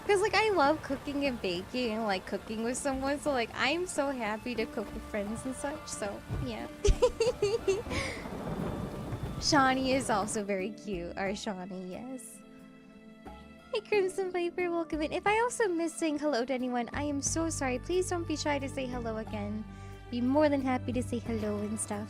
Because, like, I love cooking and baking and, like, cooking with someone. So, like, I'm so happy to cook with friends and such. So, yeah. Shawnee is also very cute. Our Shawnee, yes. Hey, Crimson Viper, welcome in. If I also miss saying hello to anyone, I am so sorry. Please don't be shy to say hello again. Be more than happy to say hello and stuff.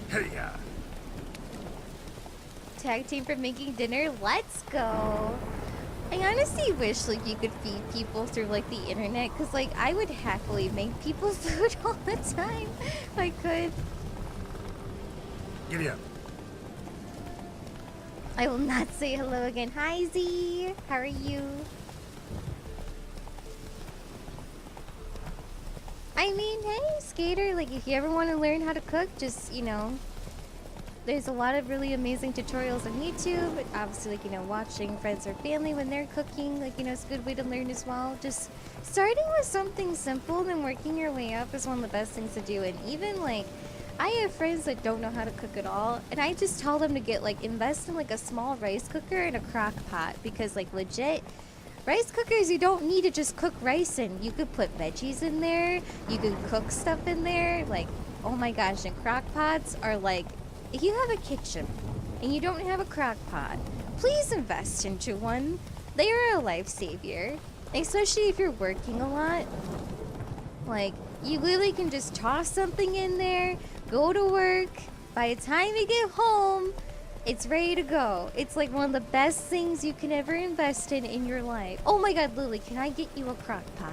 Hey-ya! Tag team for making dinner? Let's go! I honestly wish like you could feed people through like the internet, because like I would happily make people food all the time if I could. Giddy up. I will not say hello again. Hi Z, how are you? I mean, hey Skater, like if you ever want to learn how to cook, just, you know, there's a lot of really amazing tutorials on YouTube. But obviously, like, you know, watching friends or family when they're cooking, like, you know, it's a good way to learn as well. Just starting with something simple and working your way up is one of the best things to do. And even, like, I have friends that don't know how to cook at all, and I just tell them to get, like, invest in, like, a small rice cooker and a crock pot. Because, like, legit, rice cookers you don't need to just cook rice in. You could put veggies in there. You could cook stuff in there. Like, oh my gosh, and crock pots are, like... If you have a kitchen and you don't have a crock pot, please invest into one. They are a life savior, especially if you're working a lot. Like, you literally can just toss something in there, go to work. By the time you get home, it's ready to go. It's like one of the best things you can ever invest in your life. Oh my god, Lily, can I get you a crock pot?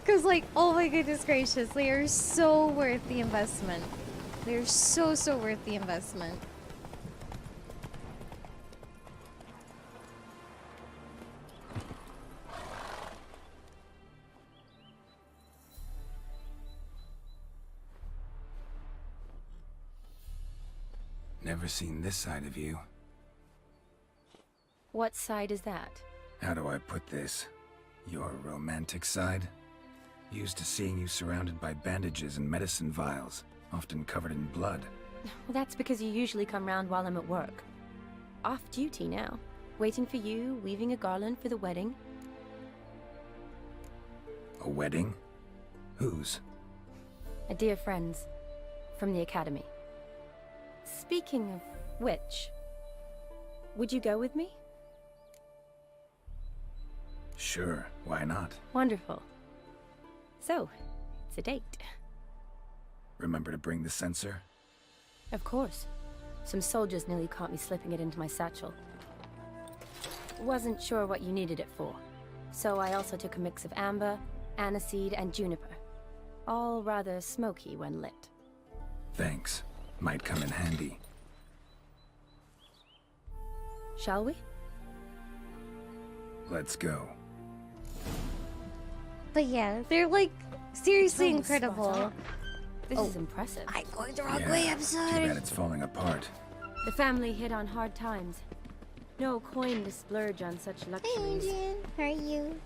Because, like, oh my goodness gracious, they are so worth the investment. They're so worth the investment. Never seen this side of you. What side is that? How do I put this? Your romantic side? Used to seeing you surrounded by bandages and medicine vials, often covered in blood. Well, that's because you usually come round while I'm at work. Off duty now. Waiting for you, weaving a garland for the wedding. A wedding? Whose? A dear friend's. From the academy. Speaking of which, would you go with me? Sure, why not? Wonderful. So, it's a date. Remember to bring the censer? Of course. Some soldiers nearly caught me slipping it into my satchel. Wasn't sure what you needed it for, so I also took a mix of amber, aniseed, and juniper. All rather smoky when lit. Thanks. Might come in handy. Shall we? Let's go. But yeah, they're like seriously Trying to spot incredible. on. This is impressive. I'm going the wrong Yeah, way, I'm too sorry. bad it's falling apart. The family hit on hard times. No coin to splurge on such Hey, luxuries. Adrian. How are you?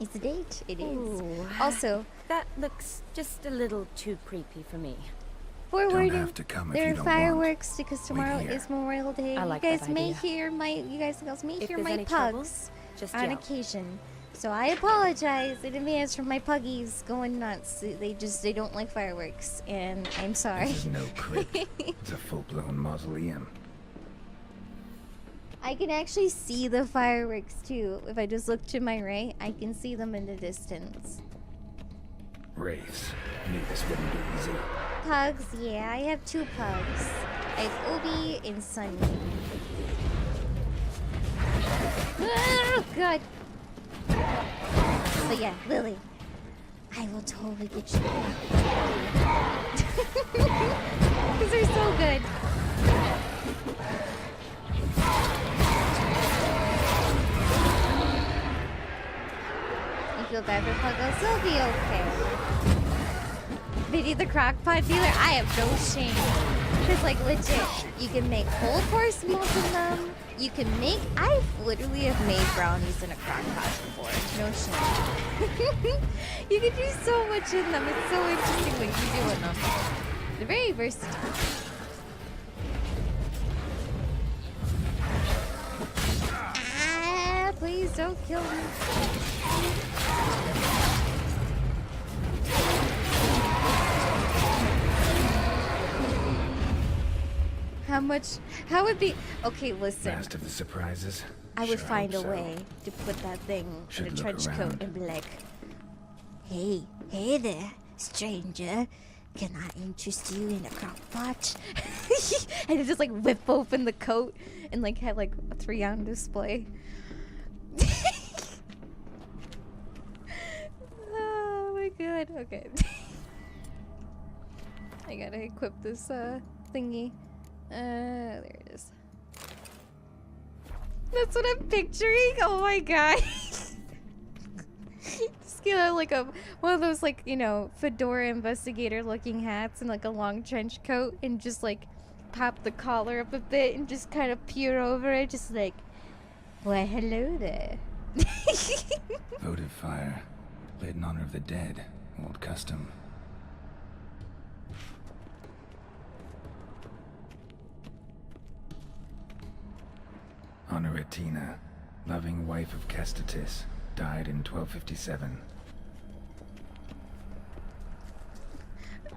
It's a date. It is. Ooh. Also, That looks just a little too creepy for me. forwarding. have to come if There you are don't fireworks because tomorrow here. is Memorial Day. I like you guys that may idea. hear my. You guys may If hear there's my any trouble, pugs just on yell. occasion. So I apologize in advance for my puggies going nuts. They don't like fireworks, and I'm sorry. This is no crypt. It's a full-blown mausoleum. I can actually see the fireworks too. If I just look to my right, I can see them in the distance. Wraiths. Knew this wouldn't be easy. Pugs, yeah, I have 2 pugs. I have Obi and Sunny. Oh, God. But yeah, Lily, I will totally get you back. Because they're so good. You feel bad for Puggles? He'll be okay. Biddy the Crockpot dealer? I have no shame. Because, like, legit, you can make whole course meals in them. You can make... I literally have made brownies in a crockpot before. No shame. You can do so much in them. It's so interesting what you do in them. They're very versatile. Ah, please don't kill me. How would be... Okay, listen. Last of the surprises. I would Sure find a hope so. way to put that thing Should in a look trench coat around. and be like, hey there, stranger. Can I interest you in a crock pot? And just like whip open the coat and like have like a 3 on display. Oh my god, okay. I gotta equip this thingy. There it is. That's what I'm picturing. Oh my god. Just get like one of those like, you know, fedora investigator looking hats and like a long trench coat and just like pop the collar up a bit and just kind of peer over it, just like, why hello there. Votive fire. Lit in honor of the dead. Old custom. Honoratina, loving wife of Kestatis, died in 1257.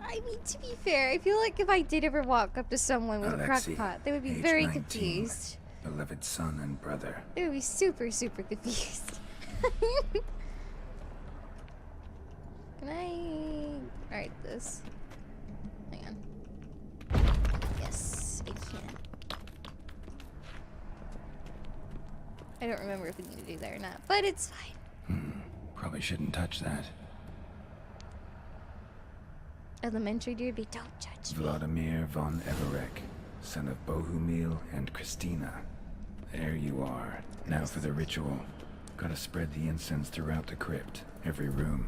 I mean, to be fair, I feel like if I did ever walk up to someone with a crock Alexei, pot, they would be age very 19, confused. Beloved son and brother. They would be super, super confused. Can I write this? Hang on. Yes, I can. I don't remember if we need to do that or not, but it's fine. Probably shouldn't touch that. Elementary dude, be don't judge me. Vladimir von Everek, son of Bohumil and Christina. There you are. Now for the ritual. Gotta spread the incense throughout the crypt, every room.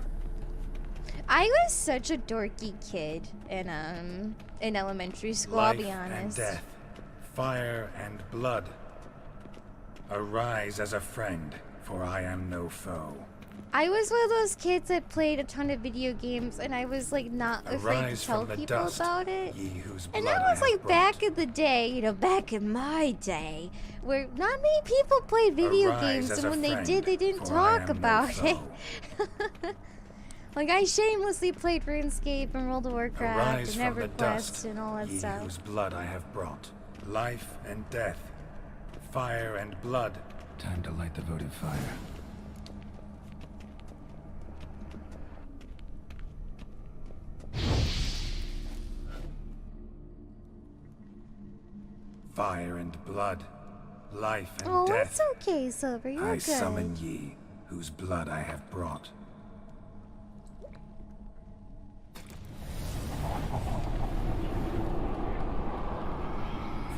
I was such a dorky kid in elementary school, I'll be honest. And death, fire and blood. Arise as a friend, for I am no foe. I was one of those kids that played a ton of video games, and I was like not afraid to Arise tell from the people dust, about it. ye whose And blood that I was have like back in the day, you know, back in my day, where not many people played video Arise games, as and a when they friend, did, they didn't for I talk am no about it. foe. Like I shamelessly played RuneScape and World of Warcraft Arise and from the EverQuest dust, and all that ye stuff. whose blood I have brought. Life and death, fire and blood. Time to light the votive fire. Fire and blood, life and Oh, death. it's okay, Silver. You're I good. summon ye, whose blood I have brought.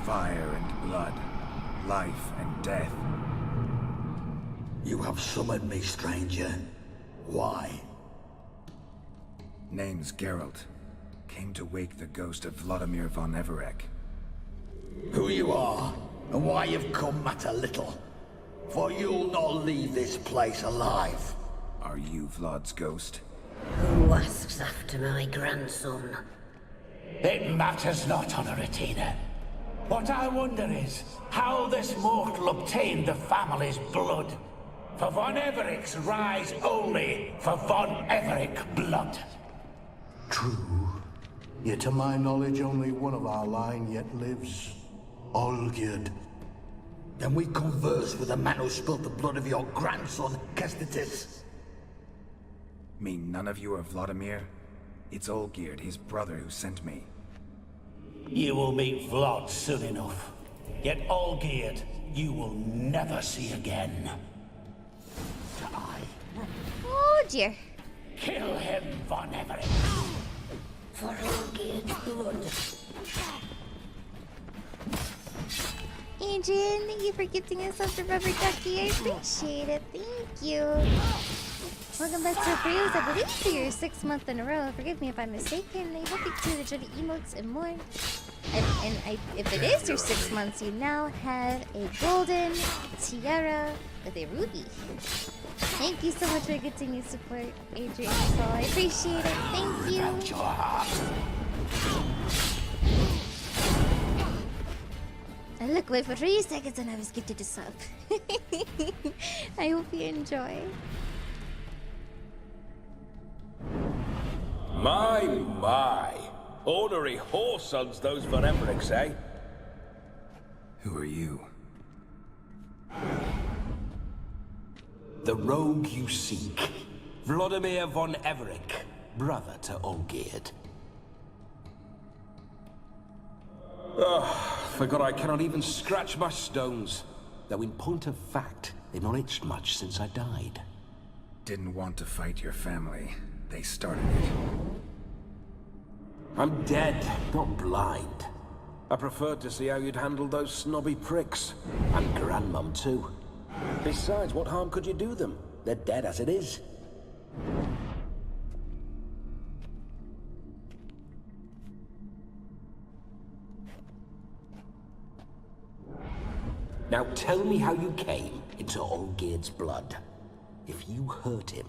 Fire and blood, life and death. You have summoned me, stranger. Why? Name's Geralt. Came to wake the ghost of Vladimir von Everek. Who you are, And why you've come matter little. For you'll not leave this place alive. Are you Vlad's ghost? Who asks after my grandson? It matters not, Honoratina. What I wonder is how this mortal obtained the family's blood. For Von Everic's rise only for Von Everic blood. True. Yet to my knowledge, only one of our line yet lives. Olgierd. Then we converse with the man who spilled the blood of your grandson, Kestitis. Mean none of you are Vladimir? It's Olgierd, his brother, who sent me. You will meet Vlad soon enough. Yet Olgierd, you will never see again. Oh dear. Kill him, Von Everett. For Olgierd's blood. Adrian, thank you for gifting us up the rubber ducky. I appreciate it. Thank you. Welcome back to Brews. I believe for your 6th month in a row. Forgive me if I'm mistaken. I hope you see the Jedi emotes and more. If it is your 6 months, you now have a golden tiara with a ruby. Thank you so much for continued support, Adrian. So I appreciate it. Thank you. I look away for 3 seconds and I was gifted a sub. I hope you enjoy. My. Ornery whoresons those Von Evericks, eh? Who are you? The rogue you seek. Vladimir Von Everic, brother to Olgierd. Forgot I cannot even scratch my stones. Though in point of fact, they've not itched much since I died. Didn't want to fight your family. They started it. I'm dead, not blind. I preferred to see how you'd handle those snobby pricks. And Grandmum, too. Besides, what harm could you do them? They're dead as it is. Now tell me how you came into Olgierd's blood. If you hurt him,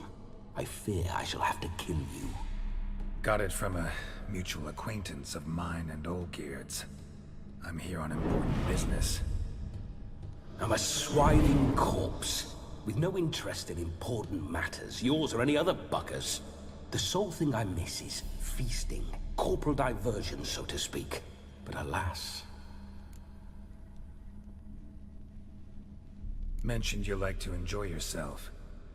I fear I shall have to kill you. Got it from a mutual acquaintance of mine and Olgierd's. I'm here on important business. I'm a swiving corpse, with no interest in important matters, yours or any other buggers. The sole thing I miss is feasting, corporal diversion, so to speak. But alas... Mentioned you like to enjoy yourself.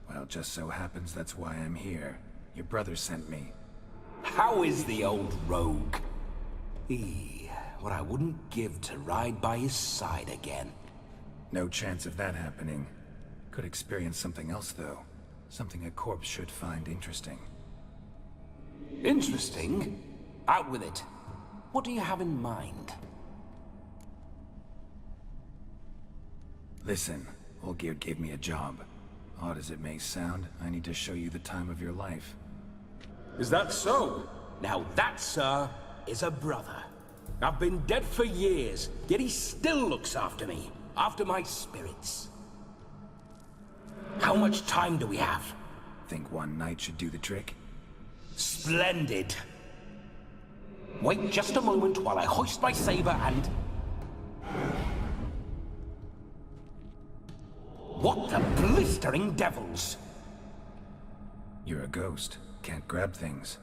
Well, just so happens that's why I'm here. Your brother sent me. How is the old rogue? What I wouldn't give to ride by his side again. No chance of that happening. Could experience something else, though. Something a corpse should find interesting. Interesting? Out with it. What do you have in mind? Listen, Olgierd gave me a job. Odd as it may sound, I need to show you the time of your life. Is that so? Now that, sir, is a brother. I've been dead for years, yet he still looks after me. After my spirits. How much time do we have? Think one night should do the trick? Splendid. Wait just a moment while I hoist my saber and... What the blistering devils? You're a ghost. Can't grab things.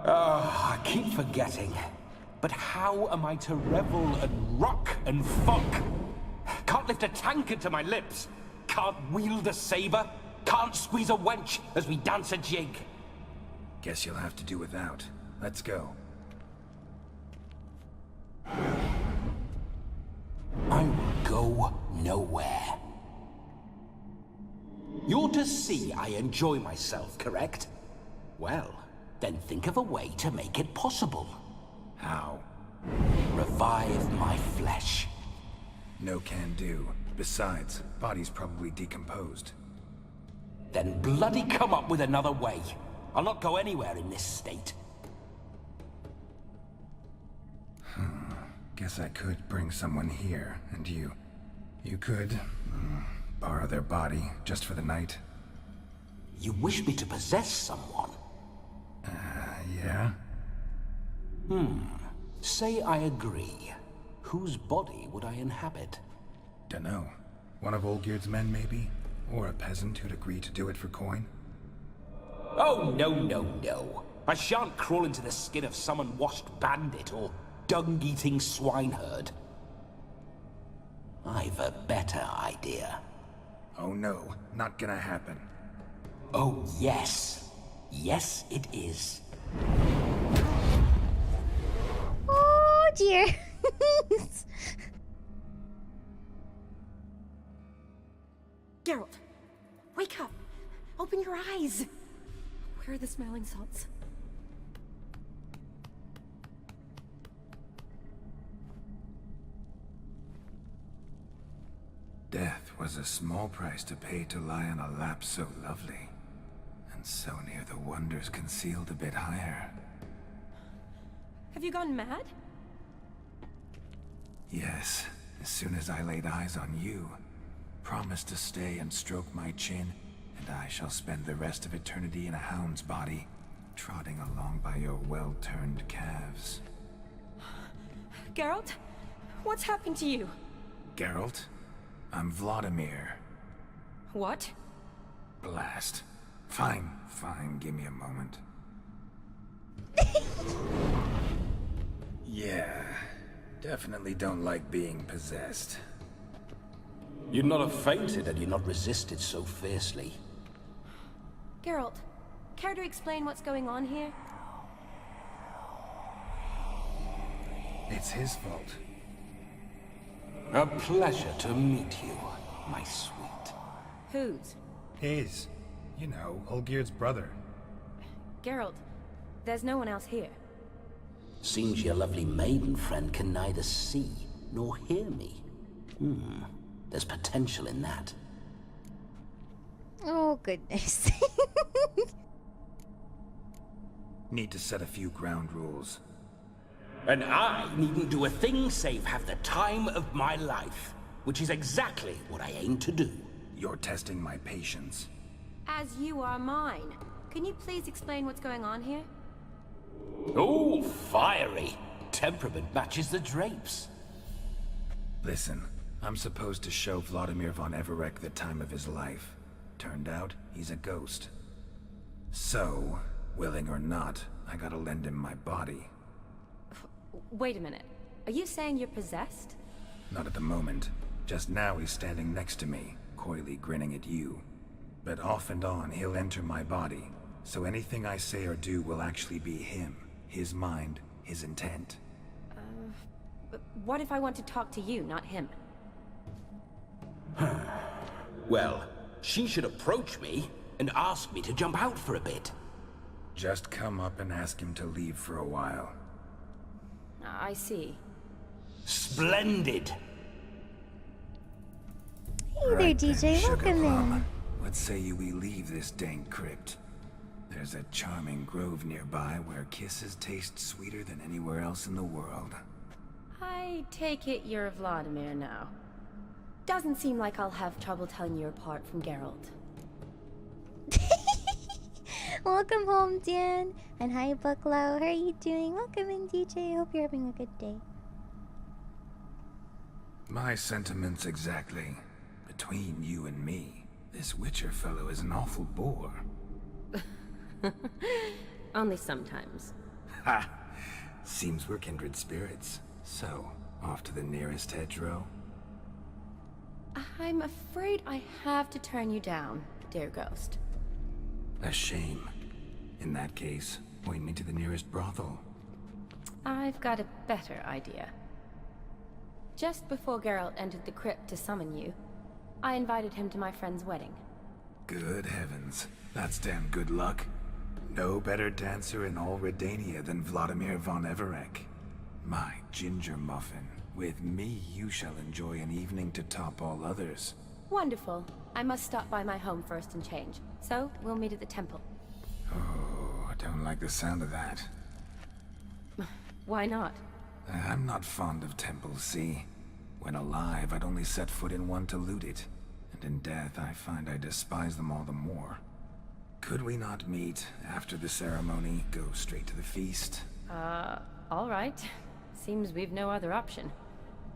I keep forgetting. But how am I to revel and rock and fuck? Can't lift a tankard to my lips. Can't wield a saber. Can't squeeze a wench as we dance a jig. Guess you'll have to do without. Let's go. I will go nowhere. You're to see I enjoy myself, correct? Well, then think of a way to make it possible. How? Revive my flesh. No can do. Besides, body's probably decomposed. Then bloody come up with another way. I'll not go anywhere in this state. Guess I could bring someone here, and you could borrow their body just for the night. You wish me to possess someone? Yeah? Say I agree. Whose body would I inhabit? Dunno. One of Olgierd's men, maybe? Or a peasant who'd agree to do it for coin? Oh, no, no, no. I shan't crawl into the skin of some unwashed bandit or dung-eating swineherd. I've a better idea. Oh no, not gonna happen. Oh, yes. Yes, it is. Oh dear. Geralt, wake up. Open your eyes. Where are the smelling salts? Death was a small price to pay to lie on a lap so lovely, and so near the wonders concealed a bit higher. Have you gone mad? Yes, as soon as I laid eyes on you, promise to stay and stroke my chin, and I shall spend the rest of eternity in a hound's body, trotting along by your well-turned calves. Geralt, what's happened to you? Geralt, I'm Vladimir. What? Blast. Fine, give me a moment. Yeah, definitely don't like being possessed. You'd not have fainted had you not resisted so fiercely. Geralt, care to explain what's going on here? It's his fault. A pleasure to meet you, my sweet. Whose? His. You know, Olgierd's brother. Geralt, there's no one else here. Seems your lovely maiden friend can neither see nor hear me. There's potential in that. Oh goodness. Need to set a few ground rules. And I needn't do a thing save have the time of my life, which is exactly what I aim to do. You're testing my patience. As you are mine. Can you please explain what's going on here? Oh, fiery. Temperament matches the drapes. Listen, I'm supposed to show Vladimir von Everec the time of his life. Turned out, he's a ghost. So, willing or not, I gotta lend him my body. Wait a minute. Are you saying you're possessed? Not at the moment. Just now he's standing next to me, coyly grinning at you. But off and on, he'll enter my body. So anything I say or do will actually be him. His mind, his intent. But what if I want to talk to you, not him? Well, she should approach me and ask me to jump out for a bit. Just come up and ask him to leave for a while. I see. Splendid! Hey there, DJ. Welcome in. What say you we leave this dank crypt? There's a charming grove nearby where kisses taste sweeter than anywhere else in the world. I take it you're Vladimir now. Doesn't seem like I'll have trouble telling you apart from Geralt. Welcome home, Dan. And hi, Bucklow. How are you doing? Welcome in, DJ. Hope you're having a good day. My sentiments exactly. Between you and me, this Witcher fellow is an awful bore. Only sometimes. Ha! Seems we're kindred spirits. So, off to the nearest hedgerow? I'm afraid I have to turn you down, dear ghost. A shame. In that case, point me to the nearest brothel. I've got a better idea. Just before Geralt entered the crypt to summon you, I invited him to my friend's wedding. Good heavens. That's damn good luck. No better dancer in all Redania than Vladimir von Everec. My ginger muffin. With me, you shall enjoy an evening to top all others. Wonderful. I must stop by my home first and change. So, we'll meet at the temple. Oh, I don't like the sound of that. Why not? I'm not fond of temples, see? When alive, I'd only set foot in one to loot it. And in death, I find I despise them all the more. Could we not meet after the ceremony, go straight to the feast? All right. Seems we've no other option.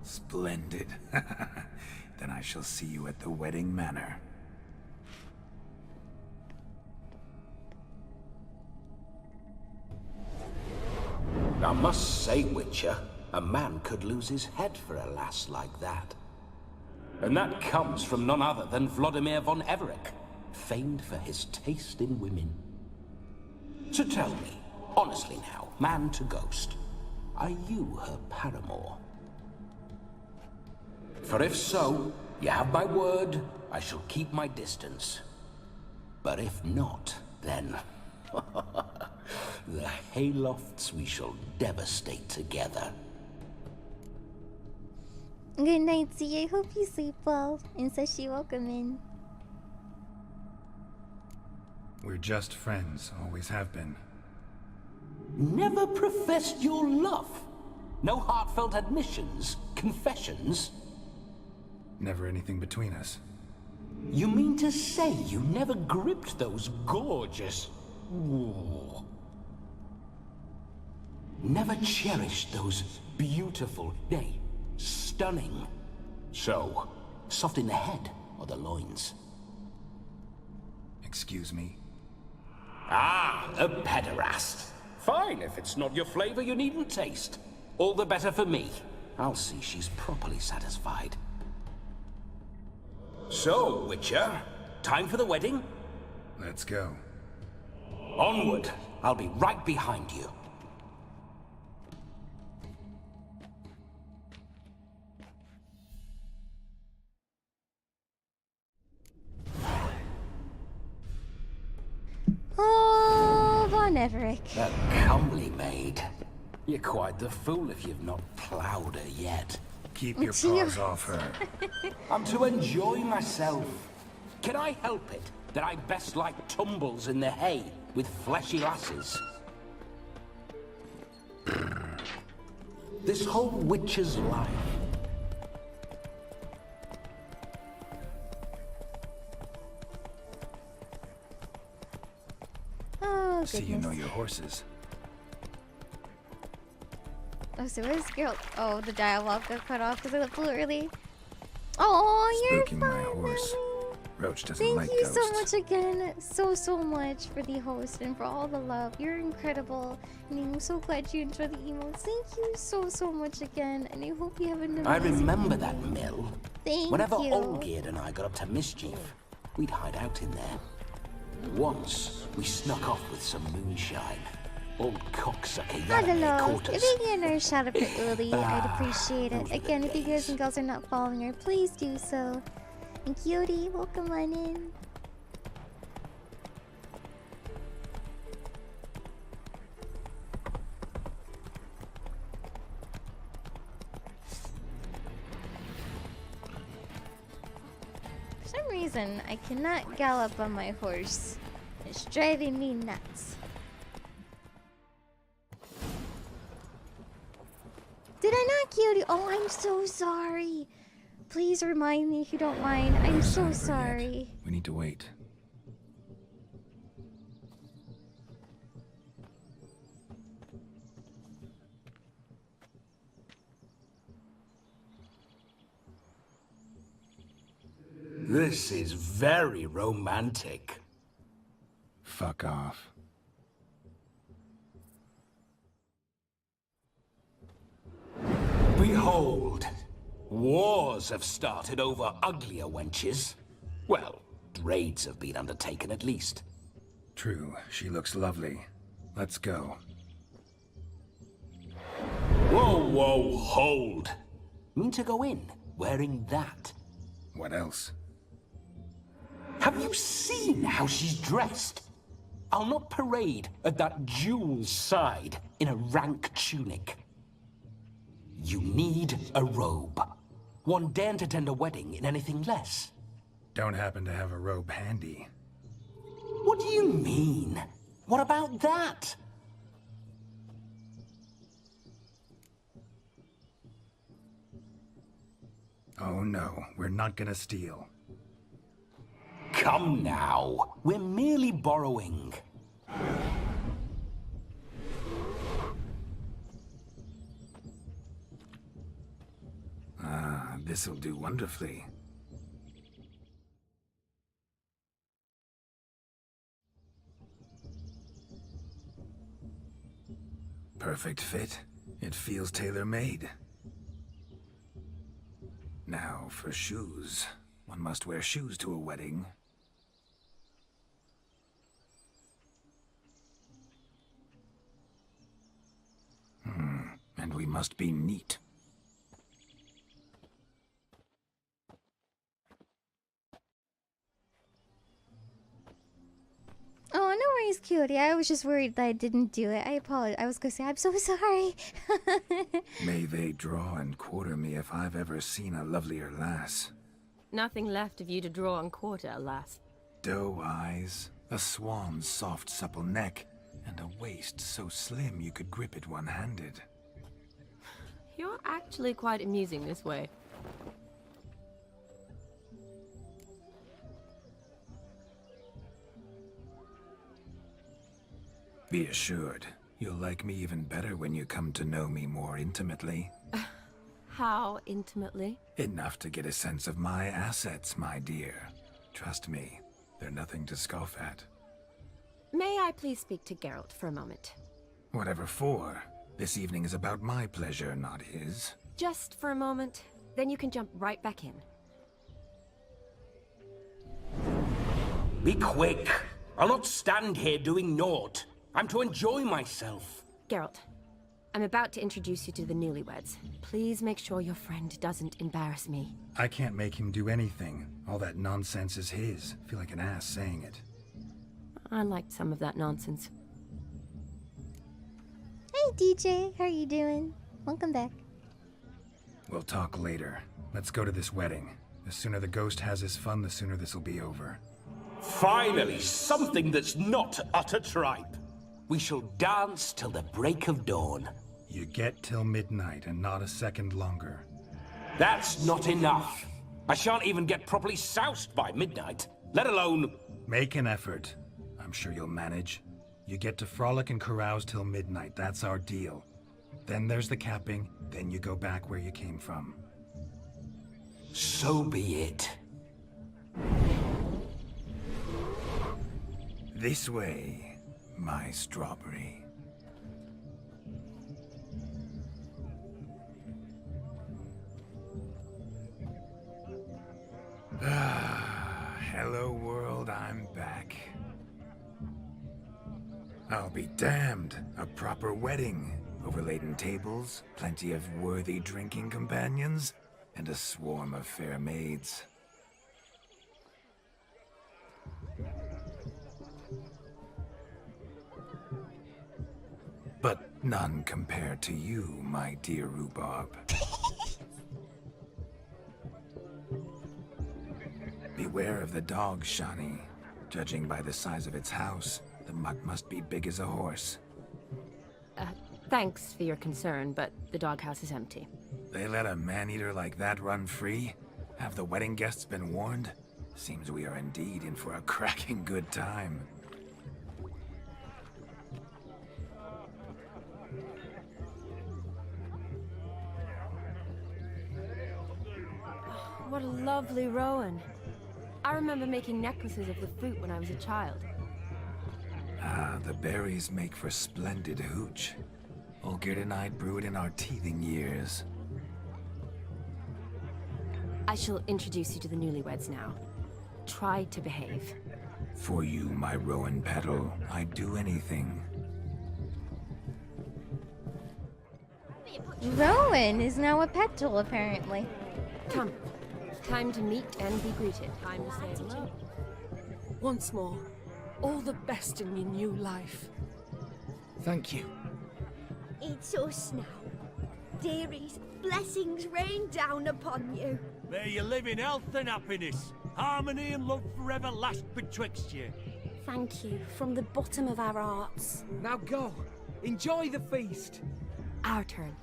Splendid. Then I shall see you at the wedding manor. I must say, Witcher, a man could lose his head for a lass like that. And that comes from none other than Vladimir von Everec, famed for his taste in women. So tell me, honestly now, man to ghost, are you her paramour? For if so, you have my word, I shall keep my distance. But if not, then... the Haylofts we shall devastate together. Good night, Z. I hope you sleep well. And Sashi, welcome in. We're just friends, always have been. Never professed your love? No heartfelt admissions? Confessions? Never anything between us. You mean to say you never gripped those gorgeous... Ooh. Never cherished those beautiful, nay, stunning... So, soft in the head or the loins? Excuse me? Ah, a pederast. Fine, if it's not your flavor, you needn't taste. All the better for me. I'll see she's properly satisfied. So, Witcher, time for the wedding? Let's go. Onward. I'll be right behind you. Oh, Von Everec. A comely maid. You're quite the fool if you've not plowed her yet. Keep your paws off her. I'm to enjoy myself. Can I help it that I best like tumbles in the hay with fleshy lasses? This whole witcher's life. Oh, See, you know your horses. Oh, so is Geralt? Oh, the dialogue got cut off because I flew early. Oh, you're Spooking my horse. Roach doesn't Thank like you ghosts. so much again, so much for the host and for all the love. You're incredible, and I'm so glad you enjoyed the emotes. Thank you so much again, and I hope you have an amazing I remember that mill. Thank Whenever you. Olgierd and I got up to mischief, we'd hide out in there. Once, we snuck off with some moonshine. Old cocksucker Yaromir Hello. caught If us. you get another shout out for Uli, I'd appreciate it. Again, if you guys and girls are not following her, please do so. And Cutie, welcome on in. For some reason, I cannot gallop on my horse. It's driving me nuts. Did I not, Cutie? Oh, I'm so sorry. Please remind me if you don't mind. I'm so sorry. We need to wait. This is very romantic. Fuck off. Behold, wars have started over uglier wenches. Well, raids have been undertaken at least. True, she looks lovely. Let's go. Whoa, hold. Mean to go in, wearing that? What else? Have you seen how she's dressed? I'll not parade at that jewel's side in a rank tunic. You need a robe. One daren't attend a wedding in anything less. Don't happen to have a robe handy. What do you mean? What about that? Oh no, we're not gonna steal. Come now. We're merely borrowing. Ah, this'll do wonderfully. Perfect fit. It feels tailor-made. Now for shoes. One must wear shoes to a wedding. And we must be neat. Oh, no worries, cutie. I was just worried that I didn't do it. I apologize. I was gonna say, I'm so sorry. May they draw and quarter me if I've ever seen a lovelier lass. Nothing left of you to draw and quarter, alas. Doe eyes, a swan's soft supple neck, and a waist so slim you could grip it one-handed. You're actually quite amusing this way. Be assured, you'll like me even better when you come to know me more intimately. How intimately? Enough to get a sense of my assets, my dear. Trust me, they're nothing to scoff at. May I please speak to Geralt for a moment? Whatever for. This evening is about my pleasure, not his. Just for a moment, then you can jump right back in. Be quick. I'll not stand here doing naught. I'm to enjoy myself. Geralt, I'm about to introduce you to the newlyweds. Please make sure your friend doesn't embarrass me. I can't make him do anything. All that nonsense is his. I feel like an ass saying it. I liked some of that nonsense. Hey, DJ. How are you doing? Welcome back. We'll talk later. Let's go to this wedding. The sooner the ghost has his fun, the sooner this'll be over. Finally, something that's not utter tripe. We shall dance till the break of dawn. You get till midnight and not a second longer. That's not enough. I shan't even get properly soused by midnight, let alone... Make an effort. I'm sure you'll manage. You get to frolic and carouse till midnight, that's our deal. Then there's the capping, then you go back where you came from. So be it. This way, my strawberry. Hello world, I'm back. I'll be damned. A proper wedding. Overladen tables, plenty of worthy drinking companions, and a swarm of fair maids. But none compared to you, my dear rhubarb. Beware of the dog, Shani. Judging by the size of its house, the mutt must be big as a horse. Thanks for your concern, but the doghouse is empty. They let a man-eater like that run free? Have the wedding guests been warned? Seems we are indeed in for a cracking good time. What a lovely rowan. I remember making necklaces of the fruit when I was a child. Ah, the berries make for splendid hooch. Olgerd and I brewed in our teething years. I shall introduce you to the newlyweds now. Try to behave. For you, my rowan petal, I'd do anything. Rowan is now a petal, apparently. Come. Time to meet and be greeted. Time to say hello. Once more, all the best in your new life. Thank you. It's us now. Dearies, blessings rain down upon you. May you live in health and happiness. Harmony and love forever last betwixt you. Thank you, from the bottom of our hearts. Now go. Enjoy the feast. Our turn.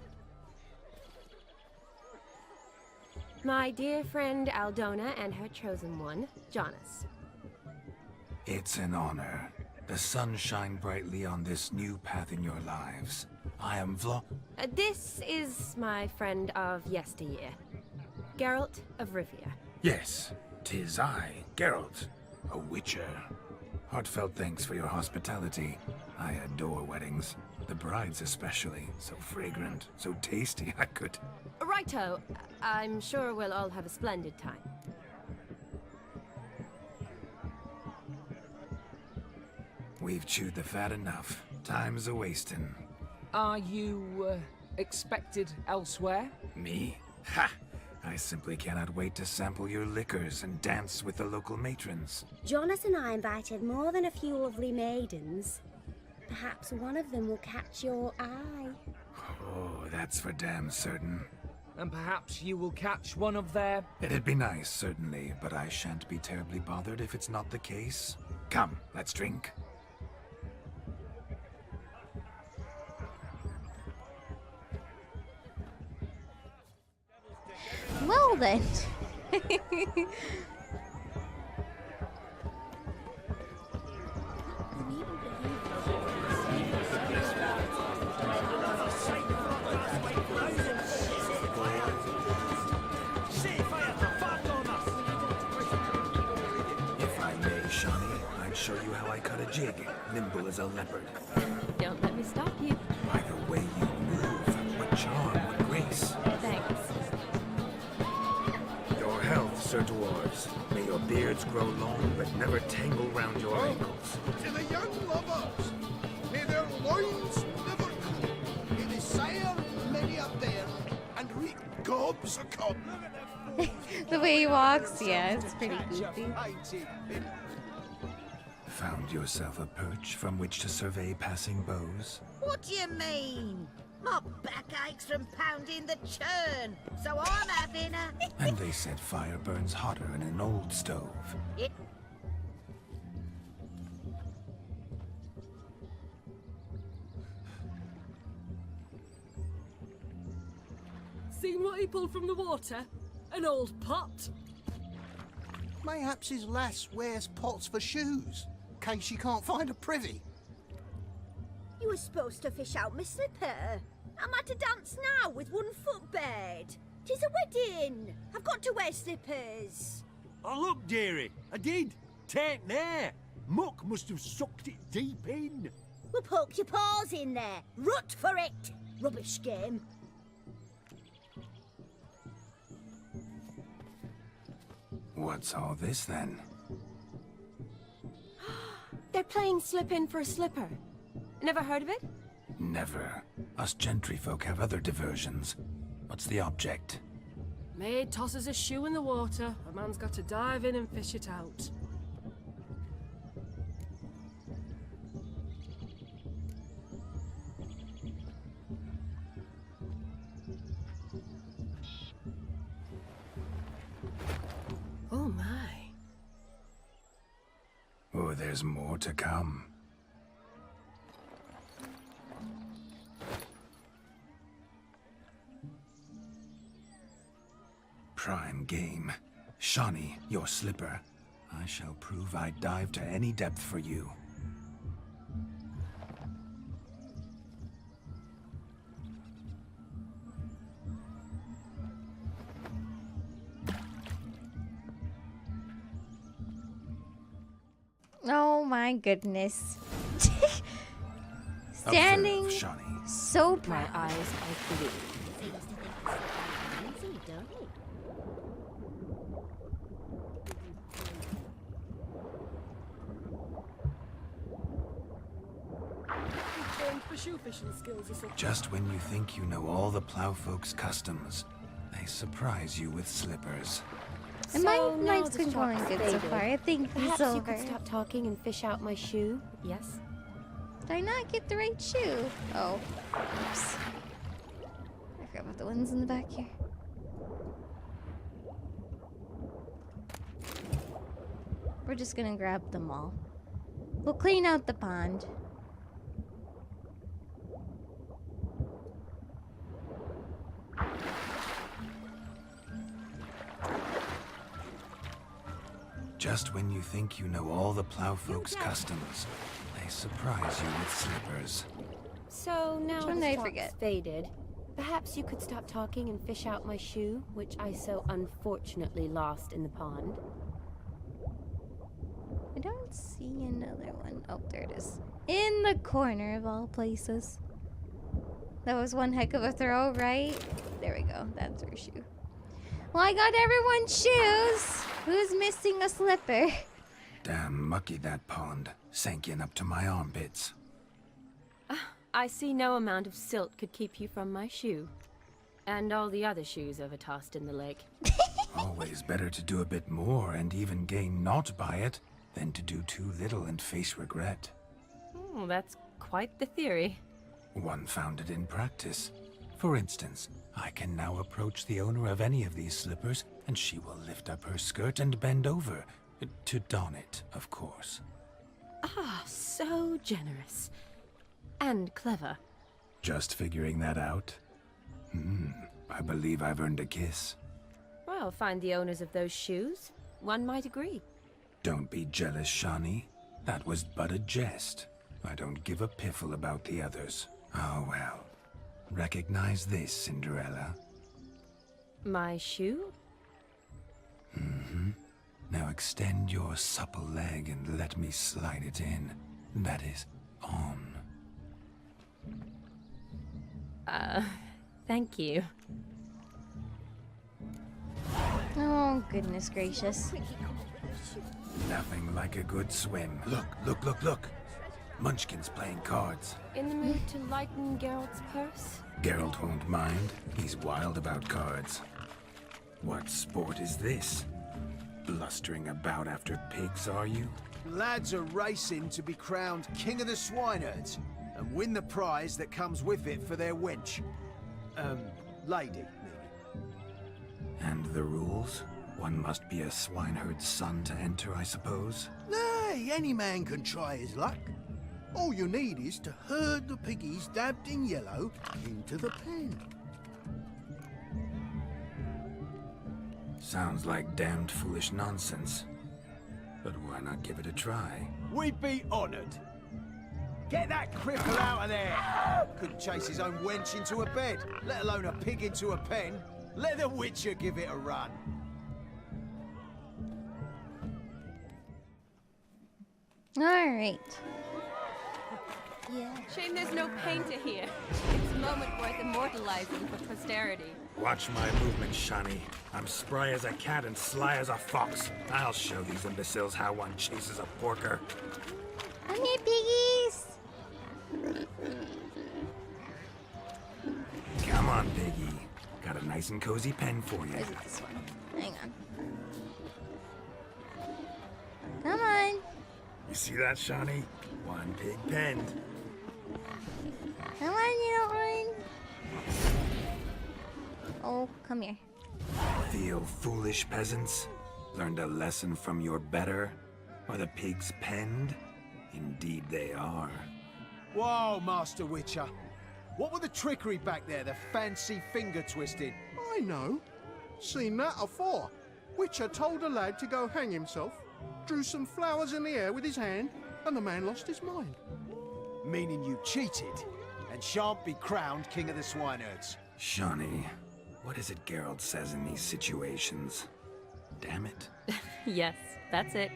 My dear friend Aldona and her chosen one, Jonas. It's an honor. The sun shine brightly on this new path in your lives. I am This is my friend of yesteryear, Geralt of Rivia. Yes, 'tis I, Geralt, a witcher. Heartfelt thanks for your hospitality. I adore weddings. The brides especially. So fragrant, so tasty, I could... Righto. I'm sure we'll all have a splendid time. We've chewed the fat enough. Time's a-wasting. Are you, expected elsewhere? Me? Ha! I simply cannot wait to sample your liquors and dance with the local matrons. Jonas and I invited more than a few lovely maidens. Perhaps one of them will catch your eye. Oh, that's for damn certain. And perhaps you will catch one of their... It'd be nice, certainly, but I shan't be terribly bothered if it's not the case. Come, let's drink. Well then. If I may, Shawnee, I'd show you how I cut a jig, nimble as a leopard. Don't let me stop you. By the way you move, what charm, what grace. Thanks. Your health, Sir Dwarves. May your beards grow long, but never tangle round your ankles. To the young lovers, may their loins never cool. May they sire many a bear and reap gobs of cotton. The way he walks, yeah, it's pretty goofy. Found yourself a perch from which to survey passing bows? What do you mean? My back aches from pounding the churn, so I'm having a... And they said fire burns hotter in an old stove. It... Seen what he pulled from the water? An old pot? Mayhaps his lass wears pots for shoes, in case she can't find a privy. You were supposed to fish out my slipper. I'm at a dance now with one foot bared. 'Tis a wedding. I've got to wear slippers. Oh, look, dearie, I did. Tain't there. Muck must have sucked it deep in. Well, poke your paws in there. Rut for it. Rubbish game. What's all this then? They're playing slip in for a slipper. Never heard of it? Never. Us gentry folk have other diversions. What's the object? Maid tosses a shoe in the water. A man's got to dive in and fish it out. Oh my. Oh, there's more to come. Prime game. Shawnee, your slipper. I shall prove I'd dive to any depth for you. Oh my goodness. Standing Observe, Shawnee. so proud. My eyes are blue. Trained for shoe fishing skills or something. Just when you think you know all the plowfolk's customs, they surprise you with slippers. And my So now knife's the controlling shop's good so faded. far. I think he's Perhaps you over. could stop talking and fish out my shoe, yes? Did I not get the right shoe? Oh. Oops. I forgot about the ones in the back here. We're just gonna grab them all. We'll clean out the pond. Just when you think you know all the plowfolk's customs, they surprise you with slippers. So now One the I stock's forget. faded. Perhaps you could stop talking and fish out my shoe, which I so unfortunately lost in the pond. I don't see another one. Oh, there it is. In the corner of all places. That was one heck of a throw, right? There we go. That's her shoe. Well, I got everyone's shoes. Who's missing a slipper? Damn mucky that pond. Sank in up to my armpits. I see no amount of silt could keep you from my shoe. And all the other shoes ever tossed in the lake. Always better to do a bit more and even gain naught by it than to do too little and face regret. Oh, that's quite the theory. One found it in practice. For instance, I can now approach the owner of any of these slippers, and she will lift up her skirt and bend over. To don it, of course. Ah, so generous. And clever. Just figuring that out? I believe I've earned a kiss. Well, find the owners of those shoes. One might agree. Don't be jealous, Shani. That was but a jest. I don't give a piffle about the others. Oh well. Recognize this, Cinderella. My shoe? Now extend your supple leg and let me slide it in. That is, on. Thank you. Oh, goodness gracious. Nothing like a good swim. Look. Munchkin's playing cards. In the mood to lighten Geralt's purse? Geralt won't mind. He's wild about cards. What sport is this? Blustering about after pigs, are you? Lads are racing to be crowned King of the Swineherds and win the prize that comes with it for their wench. Lady. And the rules? One must be a swineherd's son to enter, I suppose? Nay, any man can try his luck. All you need is to herd the piggies dabbed in yellow into the pen. Sounds like damned foolish nonsense. But why not give it a try? We'd be honoured. Get that cripple out of there! Couldn't chase his own wench into a bed, let alone a pig into a pen. Let the Witcher give it a run. Alright. Yeah. Shame there's no painter here. It's a moment worth immortalizing for posterity. Watch my movement, Shani. I'm spry as a cat and sly as a fox. I'll show these imbeciles how one chases a porker. Come here, piggies! Come on, Piggy. Got a nice and cozy pen for you. Is it this one? Hang on. Come on! You see that, Shani? One pig penned. Come on, you don't run! Oh, come here. Feel foolish, peasants? Learned a lesson from your better? Are the pigs penned? Indeed they are. Whoa, Master Witcher. What were the trickery back there, the fancy finger twisting? I know. Seen that afore. Witcher told a lad to go hang himself, drew some flowers in the air with his hand, and the man lost his mind. Meaning you cheated, and shan't be crowned King of the Swineherds. Shani, what is it Geralt says in these situations? Damn it. Yes, that's it.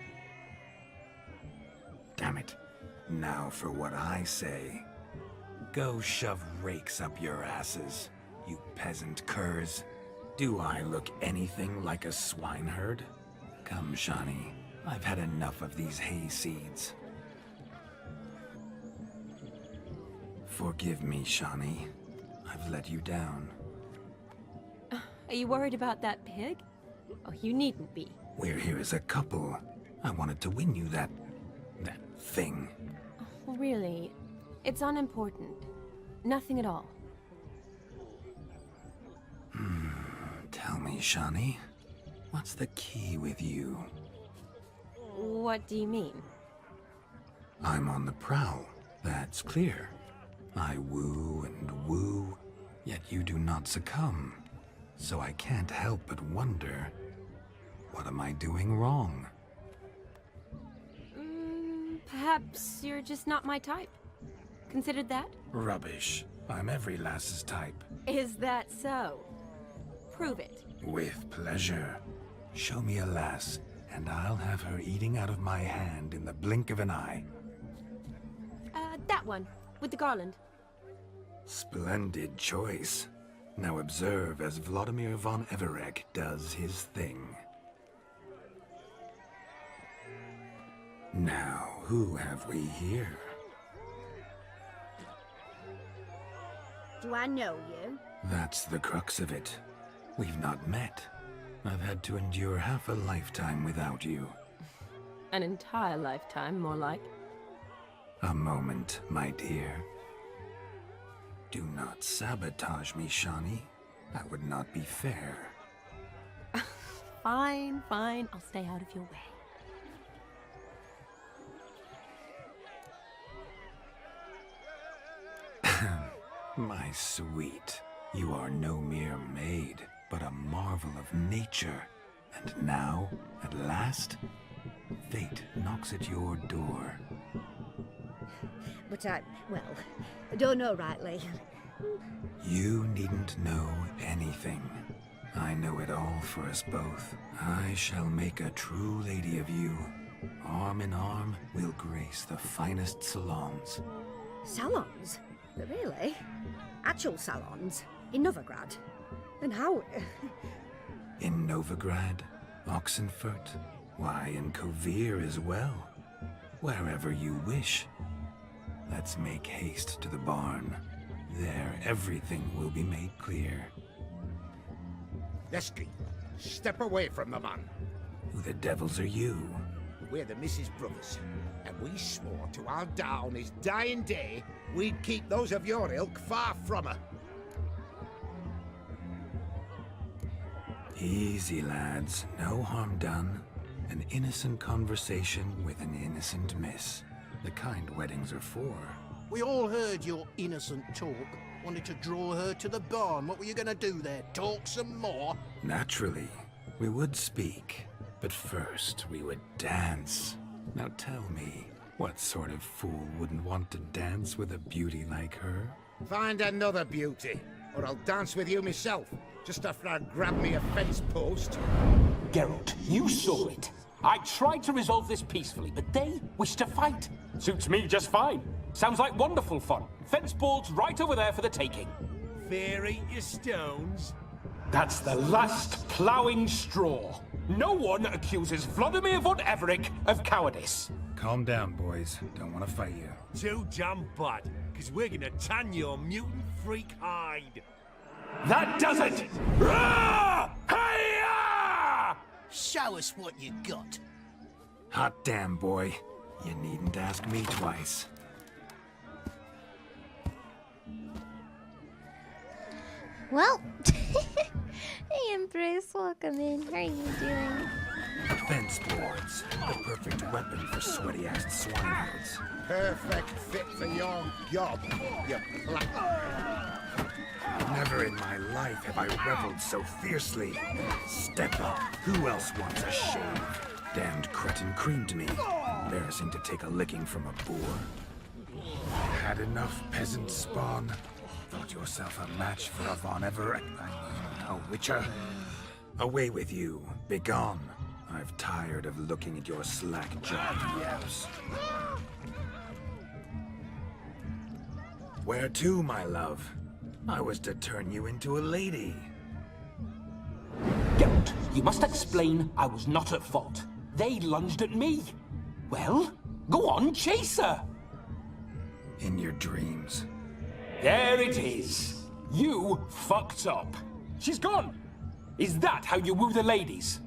Damn it. Now for what I say. Go shove rakes up your asses, you peasant curs. Do I look anything like a swineherd? Come, Shani. I've had enough of these hay seeds. Forgive me, Shani. I've let you down. Are you worried about that pig? Oh, you needn't be. We're here as a couple. I wanted to win you that thing. Really, it's unimportant. Nothing at all. Tell me, Shani, what's the key with you? What do you mean? I'm on the prowl, that's clear. I woo and woo, yet you do not succumb. So I can't help but wonder, what am I doing wrong? Perhaps you're just not my type. Considered that? Rubbish. I'm every lass's type. Is that so? Prove it. With pleasure. Show me a lass, and I'll have her eating out of my hand in the blink of an eye. That one, with the garland. Splendid choice. Now observe as Vladimir von Everec does his thing. Now, who have we here? Do I know you? That's the crux of it. We've not met. I've had to endure half a lifetime without you. An entire lifetime, more like. A moment, my dear. Do not sabotage me, Shani. That would not be fair. Fine, fine. I'll stay out of your way. My sweet, you are no mere maid, but a marvel of nature. And now, at last, fate knocks at your door. But I don't know rightly. You needn't know anything. I know it all for us both. I shall make a true lady of you. Arm in arm, we'll grace the finest salons. Salons? Really? Actual salons? In Novigrad? And how? In Novigrad, Oxenfurt, why, in Kovir as well. Wherever you wish. Let's make haste to the barn. There, everything will be made clear. Lesky, step away from the man. Who the devils are you? We're the Mrs. Brothers, and we swore to our down his dying day we'd keep those of your ilk far from her. Easy, lads. No harm done. An innocent conversation with an innocent miss. The kind weddings are for. We all heard your innocent talk. Wanted to draw her to the barn. What were you gonna do there? Talk some more? Naturally, we would speak. But first, we would dance. Now tell me, what sort of fool wouldn't want to dance with a beauty like her? Find another beauty, or I'll dance with you myself, just after I grab me a fence post. Geralt, you saw it. I tried to resolve this peacefully, but they wish to fight. Suits me just fine. Sounds like wonderful fun. Fence boards right over there for the taking. Fear eat your stones. That's the last ploughing straw. No one accuses Vladimir von Everec of cowardice. Calm down, boys. Don't want to fight you. Too damn bad, because we're gonna tan your mutant freak hide. That does it! Rah! Hi-ya! Show us what you got. Hot damn, boy. You needn't ask me twice. Well, hey Empress, welcome in. How are you doing? Fence boards. The perfect weapon for sweaty-assed swineherds. Perfect fit for your gob, you black. Never in my life have I reveled so fiercely. Step up. Who else wants a shave? Damned cretin creamed me. Embarrassing to take a licking from a boor. Had enough, peasant spawn. Thought yourself a match for a Von Everec, a witcher. Away with you. Begone. I've tired of looking at your slack-jawed yaps. Where to, my love? I was to turn you into a lady. Geralt, you must explain I was not at fault. They lunged at me. Well, go on, chase her. In your dreams. There it is. You fucked up. She's gone. Is that how you woo the ladies?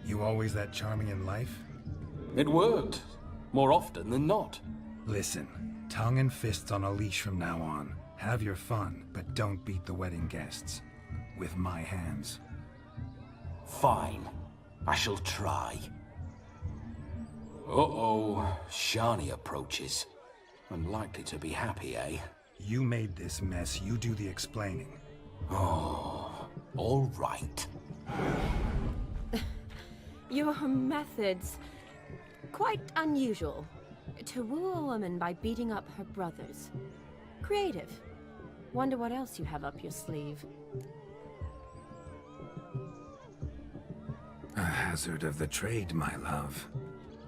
You always that charming in life? It worked. More often than not. Listen, tongue and fists on a leash from now on. Have your fun, but don't beat the wedding guests. With my hands. Fine. I shall try. Uh-oh. Shani approaches. Unlikely to be happy, eh? You made this mess. You do the explaining. Oh, all right. Your methods... quite unusual. To woo a woman by beating up her brothers. Creative. Wonder what else you have up your sleeve. A hazard of the trade, my love.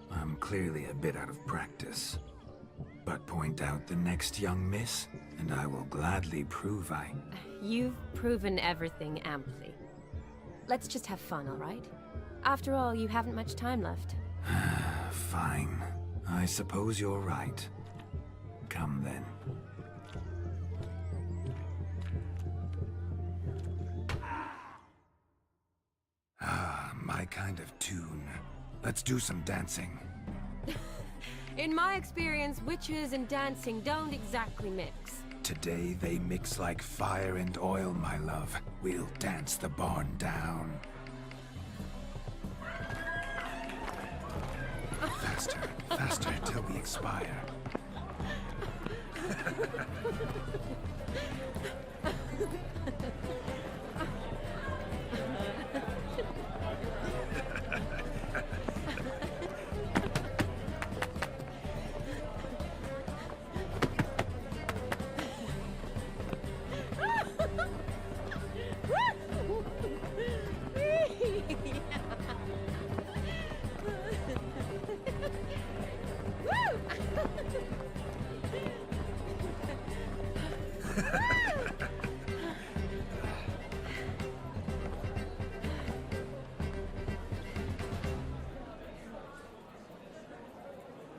I'm clearly a bit out of practice. But point out the next young miss, and I will gladly prove I... You've proven everything amply. Let's just have fun, all right? After all, you haven't much time left. Fine. I suppose you're right. Come then. My kind of tune. Let's do some dancing. In my experience, witches and dancing don't exactly mix. Today they mix like fire and oil, my love. We'll dance the barn down. Faster, faster till we expire.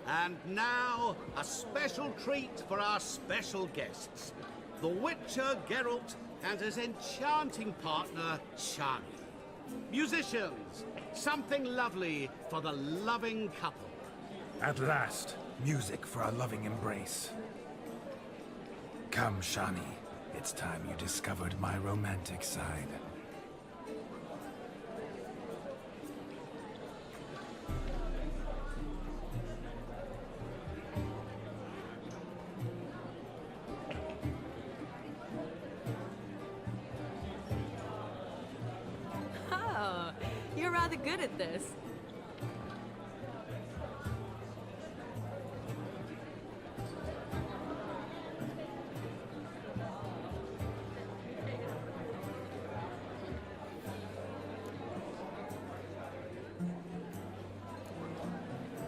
And now, a special treat for our special guests. The Witcher Geralt and his enchanting partner, Shani. Musicians, something lovely for the loving couple. At last, music for a loving embrace. Come, Shani. It's time you discovered my romantic side. Oh, you're rather good at this.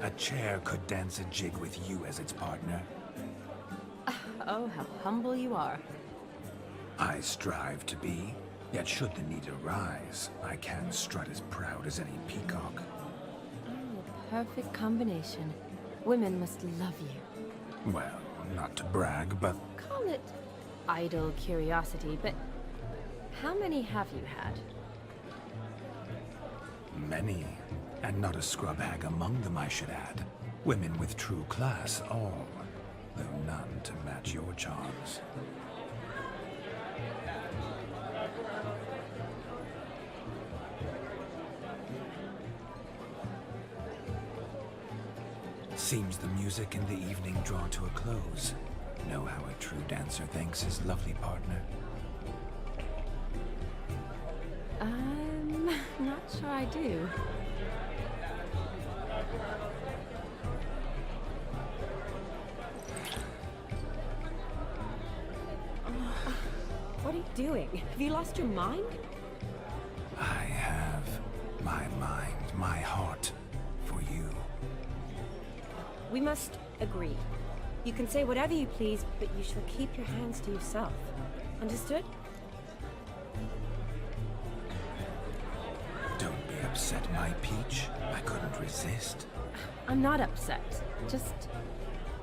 A chair could dance a jig with you as its partner. Oh, how humble you are. I strive to be, yet should the need arise, I can strut as proud as any peacock. Oh, perfect combination. Women must love you. Well, not to brag, but Call it idle curiosity, but how many have you had? many. And not a scrub hag among them, I should add. Women with true class, all. Though none to match your charms. Seems the music and the evening draw to a close. Know how a true dancer thanks his lovely partner? I'm not sure I do. What are you doing? Have you lost your mind? I have my mind, my heart for you. We must agree. You can say whatever you please, but you shall keep your hands to yourself. Understood? Don't be upset, my peach. I couldn't resist. I'm not upset. Just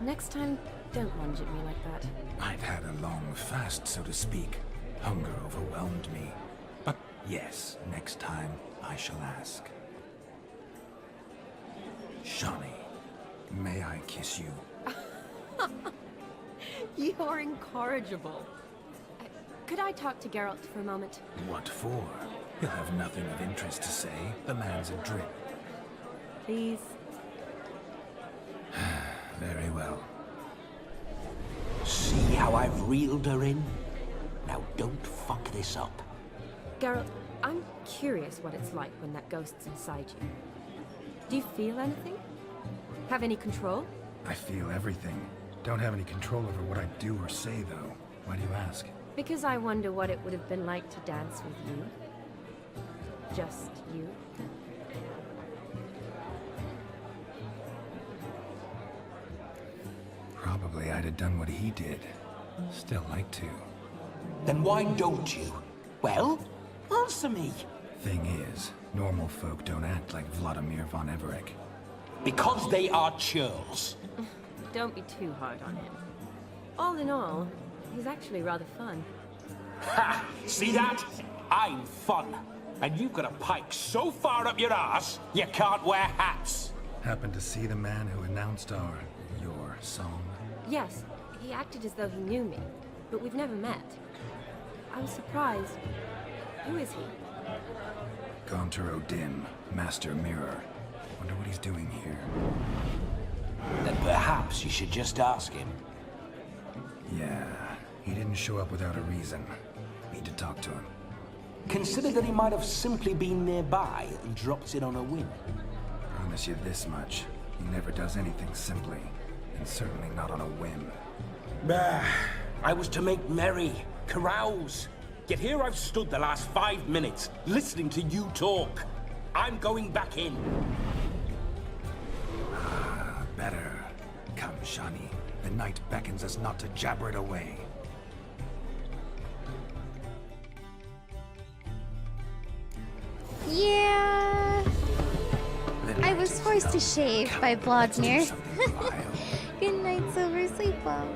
next time, don't lunge at me like that. I've had a long fast, so to speak. Hunger overwhelmed me. But yes, next time I shall ask. Shani, may I kiss you? You're incorrigible. Could I talk to Geralt for a moment? What for? He'll have nothing of interest to say. The man's a drip. Please. Very well. See how I've reeled her in? Now don't fuck this up. Geralt, I'm curious what it's like when that ghost's inside you. Do you feel anything? Have any control? I feel everything. Don't have any control over what I do or say, though. Why do you ask? Because I wonder what it would have been like to dance with you. Just you. Probably I'd have done what he did. Still like to. Then why don't you? Well, answer me. Thing is, normal folk don't act like Vladimir von Everec. Because they are churls. Don't be too hard on him. All in all, he's actually rather fun. Ha! See that? I'm fun. And you've got a pike so far up your ass, you can't wear hats. Happened to see the man who announced your song? Yes, he acted as though he knew me, but we've never met. I was surprised. Who is he? Gaunter O'Dim, Master Mirror. Wonder what he's doing here. Then perhaps you should just ask him. Yeah, he didn't show up without a reason. Need to talk to him. Consider that he might have simply been nearby and dropped in on a whim. Promise you this much. He never does anything simply. And certainly not on a whim. Bah! I was to make merry, carouse. Yet here I've stood the last 5 minutes, listening to you talk. I'm going back in. Better. Come, Shani. The night beckons us not to jabber it away. Yeah. I was forced to shave by Vladimir. Good night, Silver. Sleep well.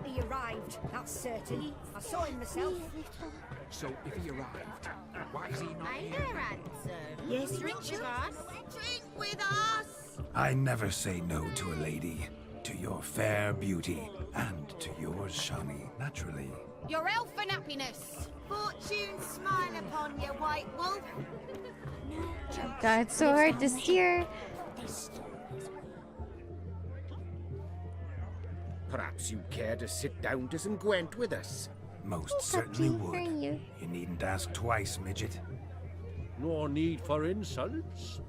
He arrived, that's certain. I saw him myself. So if he arrived, why is he not Hey here? there, handsome. Yes, Drink with us. Drink with us. I never say no to a lady. To your fair beauty. And to yours, Shani, naturally. Your elfin happiness. Fortune smile upon you, white wolf. God, it's so hard to steer. Perhaps you care to sit down to some Gwent with us? Most certainly would. You needn't ask twice, midget. No need for insults.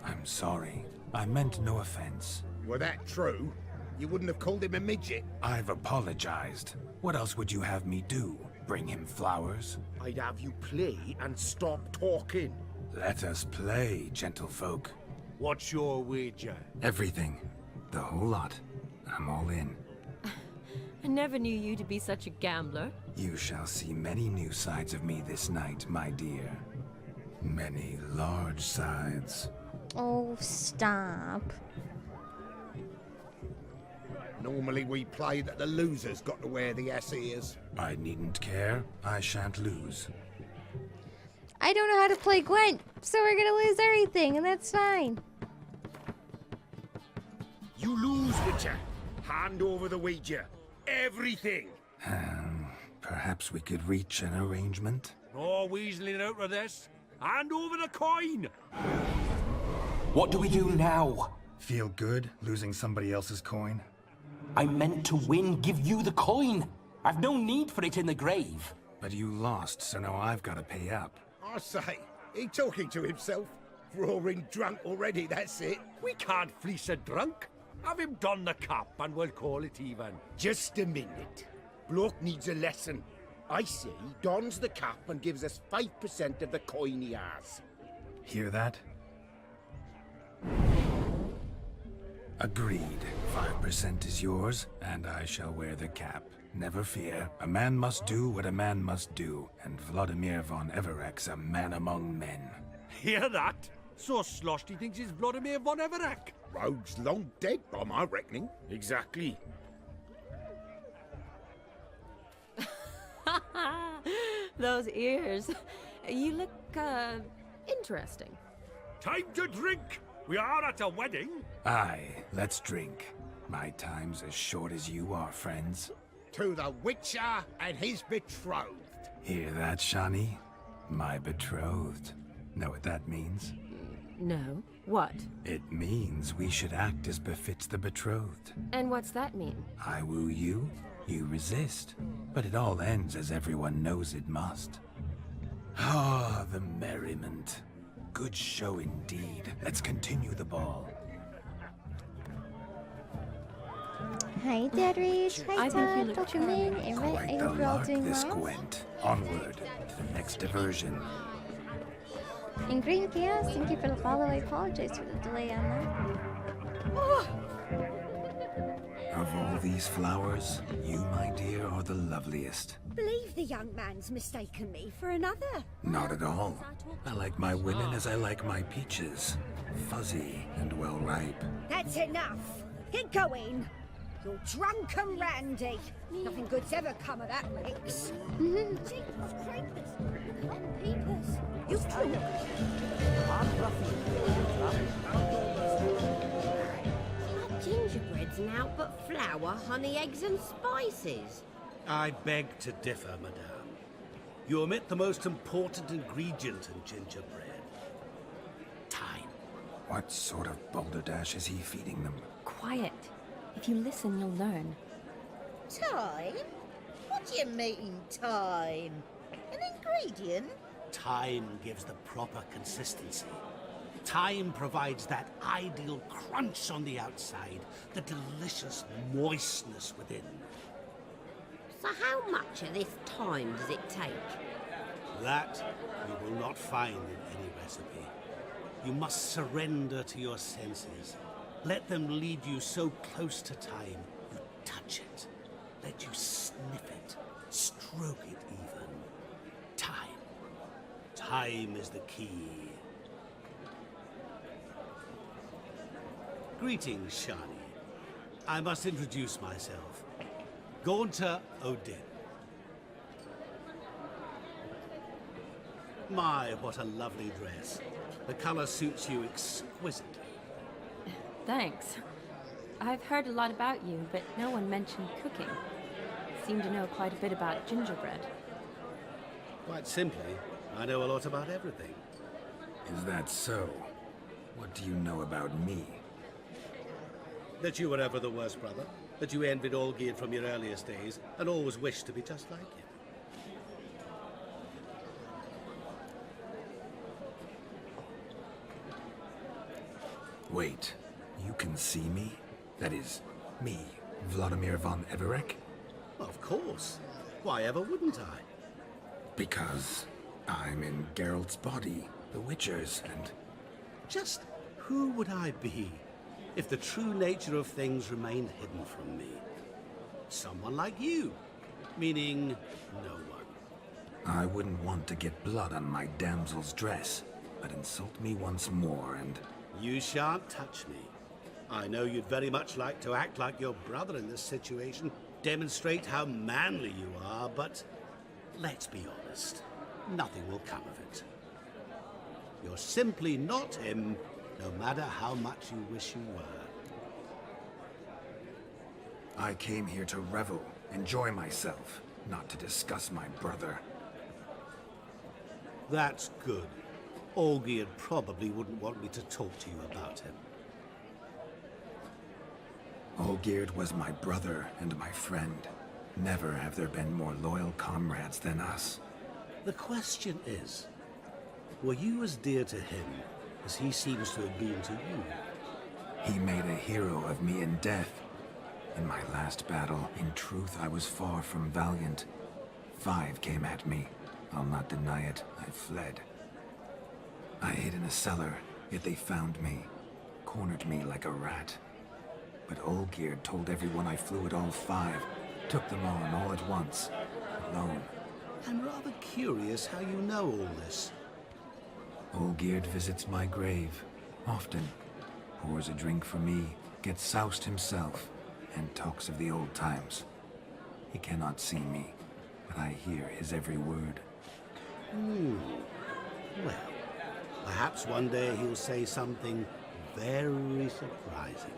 I'm sorry. I meant no offense. Were that true, you wouldn't have called him a midget. I've apologized. What else would you have me do? Bring him flowers? I'd have you play and stop talking. Let us play, gentlefolk. What's your wager? Everything. The whole lot. I'm all in. I never knew you to be such a gambler. You shall see many new sides of me this night, my dear. Many large sides. Oh, stop. Normally we play that the loser's got to wear the ass ears. I needn't care. I shan't lose. I don't know how to play Gwent, so we're gonna lose everything, and that's fine. You lose, Witcher. Hand over the wager. Everything. Perhaps we could reach an arrangement? No weaseling out of this. Hand over the coin. What do we do now? Feel good losing somebody else's coin? I meant to win, give you the coin. I've no need for it in the grave. But you lost, so now I've got to pay up. I say, he talking to himself. Roaring drunk already, that's it. We can't fleece a drunk. Have him don the cap and we'll call it even. Just a minute. Bloke needs a lesson. I say he dons the cap and gives us 5% of the coin he has. Hear that? Agreed. 5% is yours, and I shall wear the cap. Never fear. A man must do what a man must do, and Vladimir von Everec's a man among men. Hear that? So sloshed he thinks he's Vladimir von Everec. Rogue's long dead, by my reckoning. Exactly. Those ears. You look, interesting. Time to drink. We are at a wedding. Aye, let's drink. My time's as short as you are, friends. To the Witcher and his betrothed. Hear that, Shani? My betrothed. Know what that means? No. What? It means we should act as befits the betrothed. And what's that mean? I woo you, you resist. But it all ends as everyone knows it must. Ah, the merriment. good show indeed. Let's continue the ball. Hi, Dadrich. Hi, I think you Todd. look Welcome in. Everett, Quite are the you all lark, doing this well? Gwent. Onward to the next diversion. And Green Chaos, thank you for the follow. I apologize for the delay on that. Oh, Of all these flowers, you, my dear, are the loveliest. believe the young man's mistaken me for another. Not at all. I like my women as I like my peaches. Fuzzy and well ripe. That's enough. Get going. You're drunk and randy. Nothing good's ever come of that mix. Jeepers creepers and peepers. You Not gingerbreads now, but flour, honey, eggs, and spices. I beg to differ, madame. You omit the most important ingredient in gingerbread. Time. What sort of balderdash is he feeding them? Quiet. If you listen, you'll learn. Time? What do you mean, time? An ingredient? Time gives the proper consistency. Time provides that ideal crunch on the outside, the delicious moistness within. So how much of this time does it take? That you will not find in any recipe. You must surrender to your senses. Let them lead you so close to time, you touch it. Let you sniff it, stroke it even. Time. Time is the key. Greetings, Shani. I must introduce myself. Gaunter Odin. My, what a lovely dress. The color suits you exquisitely. Thanks. I've heard a lot about you, but no one mentioned cooking. Seem to know quite a bit about gingerbread. Quite simply, I know a lot about everything. Is that so? What do you know about me? That you were ever the worst brother. That you envied Olgierd from your earliest days, and always wished to be just like him. Wait, you can see me? That is, me, Vladimir von Everec? Of course. Why ever wouldn't I? Because I'm in Geralt's body, the Witcher's, and... Just who would I be if the true nature of things remained hidden from me? Someone like you, meaning no one. I wouldn't want to get blood on my damsel's dress, but insult me once more and... You shan't touch me. I know you'd very much like to act like your brother in this situation, demonstrate how manly you are, but let's be honest, nothing will come of it. You're simply not him, no matter how much you wish you were. I came here to revel, enjoy myself, not to discuss my brother. That's good. Olgierd probably wouldn't want me to talk to you about him. Olgierd was my brother and my friend. Never have there been more loyal comrades than us. The question is, were you as dear to him as he seems to have been to you? He made a hero of me in death. In my last battle, in truth, I was far from valiant. 5 came at me. I'll not deny it, I fled. I hid in a cellar, yet they found me, cornered me like a rat. But Olgierd told everyone I flew at all 5, took them on all at once, alone. I'm rather curious how you know all this. Olgierd visits my grave, often. Pours a drink for me, gets soused himself, and talks of the old times. He cannot see me, but I hear his every word. Well, perhaps one day he'll say something very surprising.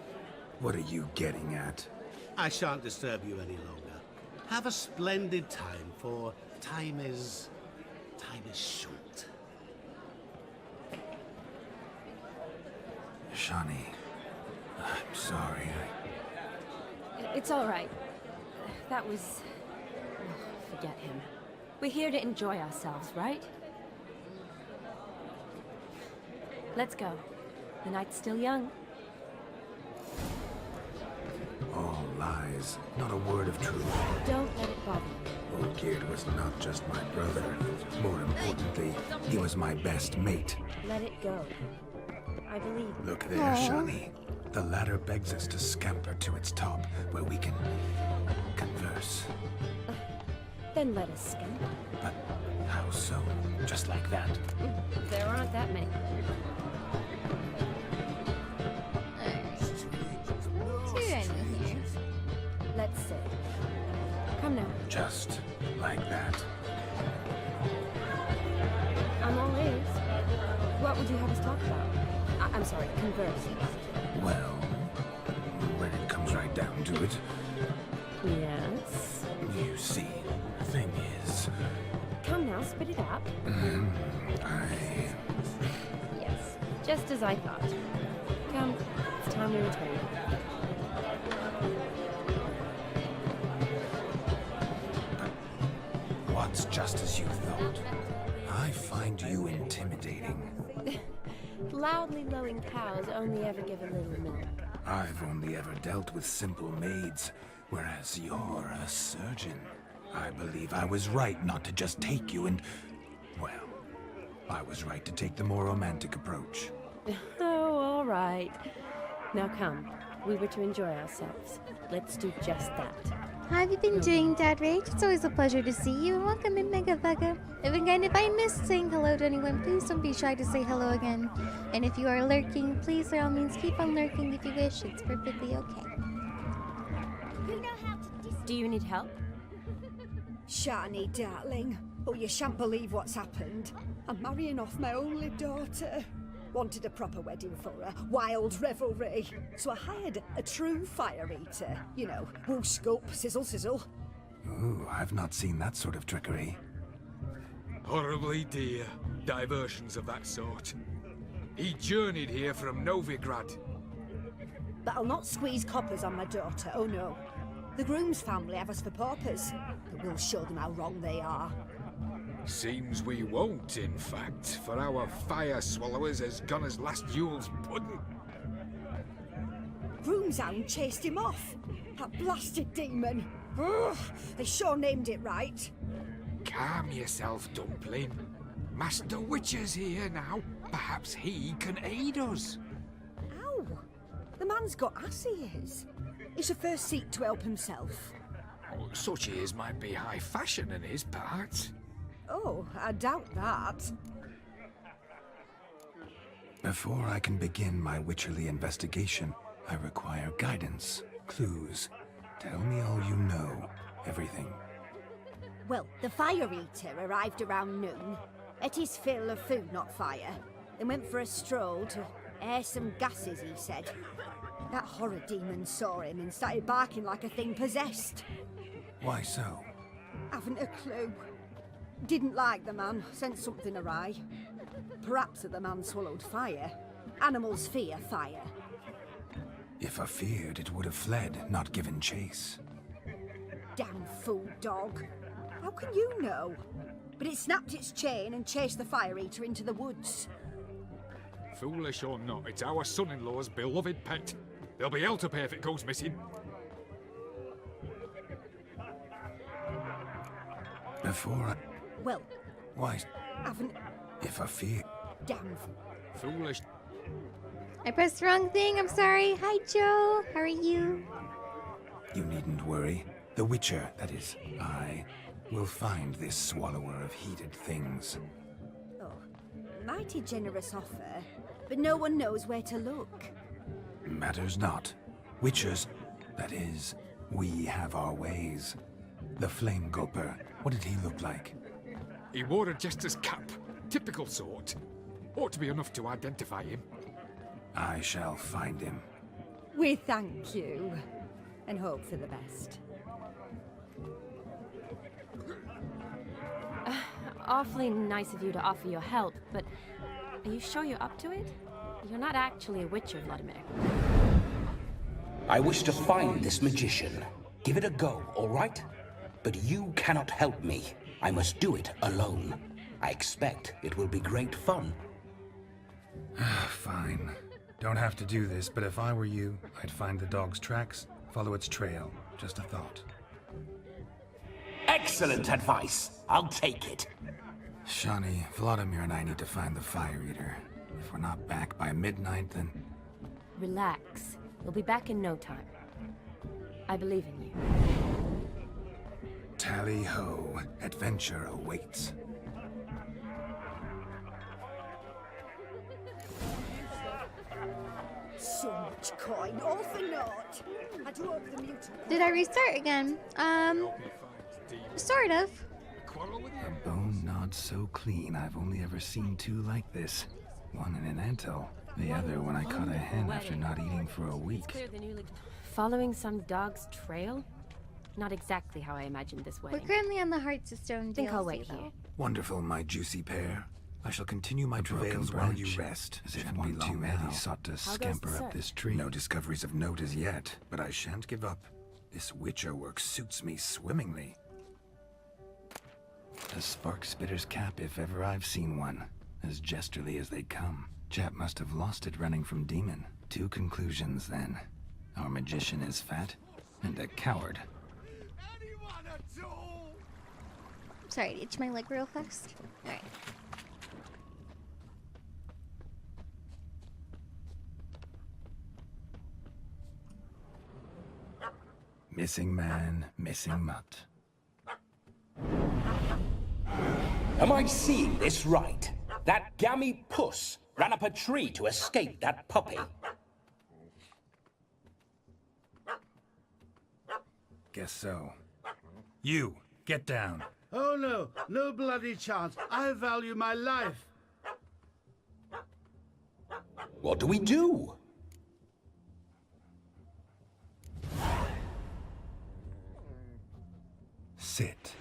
What are you getting at? I shan't disturb you any longer. Have a splendid time, for time is short. Shani, I'm sorry. It's all right. That was... oh, forget him. We're here to enjoy ourselves, right? Let's go. The night's still young. All lies, not a word of truth. Don't let it bother you. Olgierd was not just my brother. More importantly, he was my best mate. Let it go. I believe you. Look there, Shani. The ladder begs us to scamper to its top, where we can converse. Then let us scamper. But how so? Just like that? There aren't that many. Let's see. Come now. Just like that. I'm all ears. What would you have us talk about? I'm sorry, converse. Well, when it comes right down to it. Yes? You see, the thing is... Come now, spit it out. Yes, just as I thought. Come, it's time we return. What's just as you thought? I find you intimidating. Loudly lowing cows only ever give a little milk. I've only ever dealt with simple maids, whereas you're a surgeon. I believe I was right not to just take you and... well, I was right to take the more romantic approach. Oh, all right. Now come. We were to enjoy ourselves. Let's do just that. How have you been doing, Dad Rage? It's always a pleasure to see you, and welcome in Mega Thugger. And again, if I missed saying hello to anyone, please don't be shy to say hello again. And if you are lurking, please by all means keep on lurking if you wish. It's perfectly okay. Do you need help? Shani, darling. Oh, you shan't believe what's happened. I'm marrying off my only daughter. Wanted a proper wedding for her, wild revelry. So I hired a true fire eater. You know, woo scoop, sizzle sizzle. Ooh, I've not seen that sort of trickery. Horribly dear diversions of that sort. He journeyed here from Novigrad. But I'll not squeeze coppers on my daughter, oh no. The groom's family have us for paupers, but we'll show them how wrong they are. Seems we won't, in fact, for our fire swallowers has gone as last Yule's pudding. Groom's hound chased him off. That blasted demon. Ugh, they sure named it right. Calm yourself, Dumpling. Master Witcher's here now. Perhaps he can aid us. Ow! The man's got ass ears. It's a first seat to help himself. Oh, such ears might be high fashion in his part. Oh, I doubt that. Before I can begin my Witcherly investigation, I require guidance, clues. Tell me all you know, everything. Well, the fire eater arrived around noon. Ate his fill of food, not fire. Then went for a stroll to air some gases, he said. That horror demon saw him and started barking like a thing possessed. Why so? Haven't a clue. Didn't like the man, sensed something awry. Perhaps the man swallowed fire. Animals fear fire. If I feared, it would have fled, not given chase. Damn fool dog. How can you know? But it snapped its chain and chased the fire eater into the woods. Foolish or not, it's our son-in-law's beloved pet. There'll be hell to pay if it goes missing. Before I... Well... Why? Haven't... If I fear... Damn... Foolish... I pressed the wrong thing, I'm sorry. Hi, Joe. How are you? You needn't worry. The Witcher, that is, I, will find this swallower of heated things. Oh, mighty generous offer, but no one knows where to look. Matters not. Witchers, that is, we have our ways. The Flame Gulper, what did he look like? He wore a jester's cap. Typical sort. Ought to be enough to identify him. I shall find him. We thank you, and hope for the best. Awfully nice of you to offer your help, but are you sure you're up to it? You're not actually a Witcher, Vladimir. I wish to find this magician. Give it a go, all right? But you cannot help me. I must do it alone. I expect it will be great fun. Fine. Don't have to do this, but if I were you, I'd find the dog's tracks, follow its trail. Just a thought. Excellent advice. I'll take it. Shani, Vladimir and I need to find the Fire Eater. If we're not back by midnight, then... Relax. We'll be back in no time. I believe in you. Tally-ho. Adventure awaits. So much coin, all for naught. I drove the mutant. Did I restart again? Sort of. A bone knot so clean I've only ever seen two like this. One in an ant-hill, the other when I caught a hen after not eating for a week. Following some dog's trail? Not exactly how I imagined this We're wedding. currently on the Hearts of Stone Think I'll DLC, wait though. here. Wonderful, my juicy pair. I shall continue my travails while you rest, as if one too many sought to scamper up this tree. No discoveries of note as yet, but I shan't give up. This Witcher work suits me swimmingly. A spark spitter's cap if ever I've seen one. As jesterly as they come. Chap must have lost it running from Demon. Two conclusions then. Our magician is fat, and a coward. Sorry, itch my leg real fast. Alright. Missing man, missing mutt. Am I seeing this right? That gammy puss ran up a tree to escape that puppy. Guess so. You, get down. Oh no, no bloody chance. I value my life. What do we do? Sit.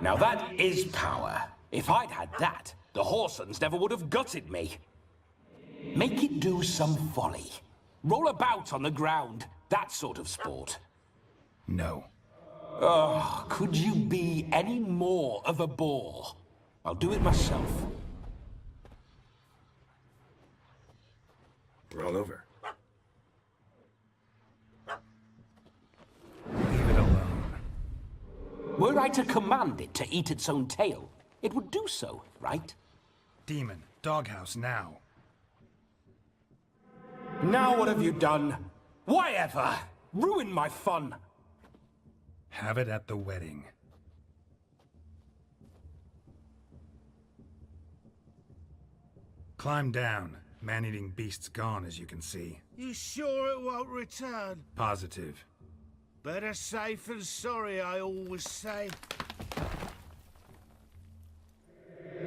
Now that is power. If I'd had that, the Horsons never would have gutted me. Make it do some folly. Roll about on the ground. That sort of sport. No. Oh, could you be any more of a bore? I'll do it myself. Roll over. Leave it alone. Were I to command it to eat its own tail, it would do so, right? Demon, doghouse now. Now what have you done? Why ever? Ruin my fun. Have it at the wedding. Climb down. Man-eating beast's gone, as you can see. You sure it won't return? Positive. Better safe than sorry, I always say.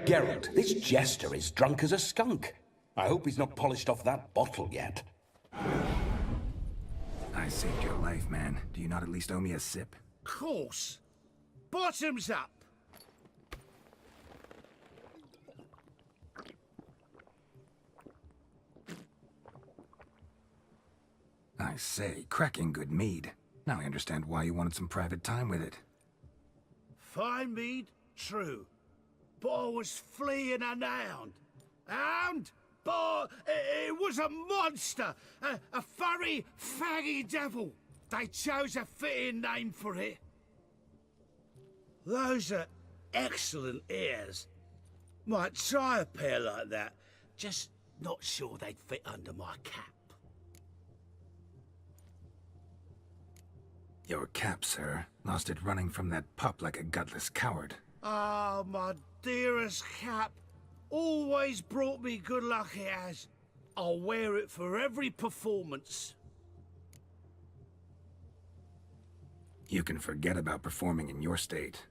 Geralt, this jester is drunk as a skunk. I hope he's not polished off that bottle yet. I saved your life, man. Do you not at least owe me a sip? Course. Bottoms up. I say, cracking good mead. Now I understand why you wanted some private time with it. Fine mead, true. But I was fleeing a hound. Hound? But it was a monster. A furry, faggy devil. They chose a fitting name for it. Those are excellent ears. Might try a pair like that. Just not sure they'd fit under my cap. Your cap, sir. Lost it running from that pup like a gutless coward. Ah, my dearest cap. Always brought me good luck it has. I'll wear it for every performance. You can forget about performing in your state.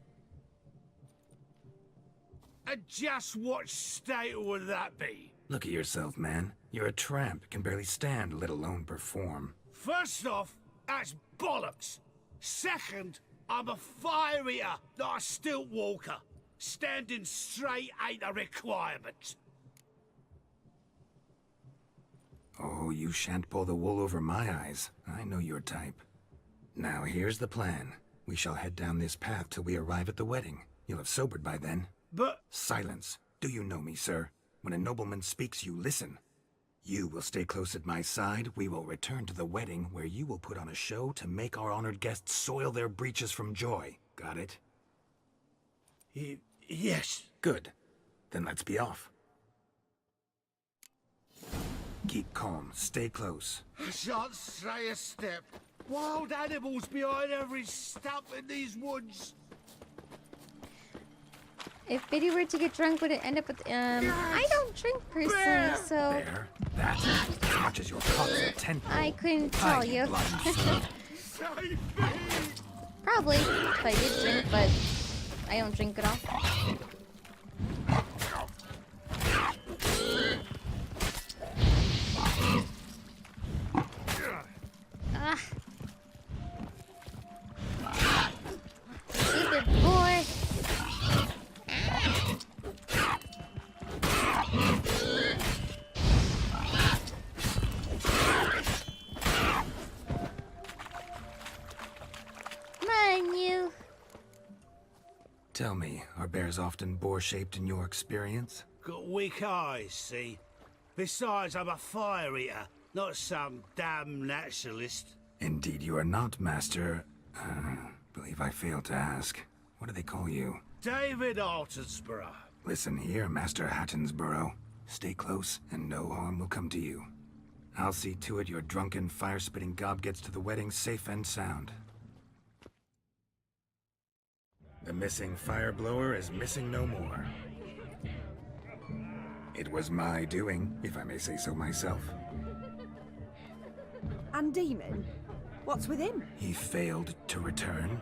And just what state would that be? Look at yourself, man. You're a tramp, can barely stand, let alone perform. First off, that's bollocks. Second, I'm a fire eater, not a stilt walker. Standing straight ain't a requirement. Oh, you shan't pull the wool over my eyes. I know your type. Now, here's the plan. We shall head down this path till we arrive at the wedding. You'll have sobered by then. But... Silence. Do you know me, sir? When a nobleman speaks, you listen. You will stay close at my side. We will return to the wedding, where you will put on a show to make our honored guests soil their breeches from joy. Got it? Yes. Good. Then let's be off. Keep calm. Stay close. I shan't stray a step. Wild animals behind every stump in these woods. If Biddy were to get drunk, would it end up with, I don't drink personally, so... There. That. As much as your cocks are 10. I couldn't tell you. Probably, if I did drink, but I don't drink at all. Ah. Stupid boy. Come on, you. Tell me, are bears often boar-shaped in your experience? Got weak eyes, see? Besides, I'm a fire eater, not some damn naturalist. Indeed you are not, Master... believe I failed to ask. What do they call you? David Altonsborough. Listen here, Master Hattonsborough. Stay close, and no harm will come to you. I'll see to it your drunken, fire-spitting gob gets to the wedding safe and sound. The missing fire blower is missing no more. It was my doing, if I may say so myself. And Demon? What's with him? He failed to return.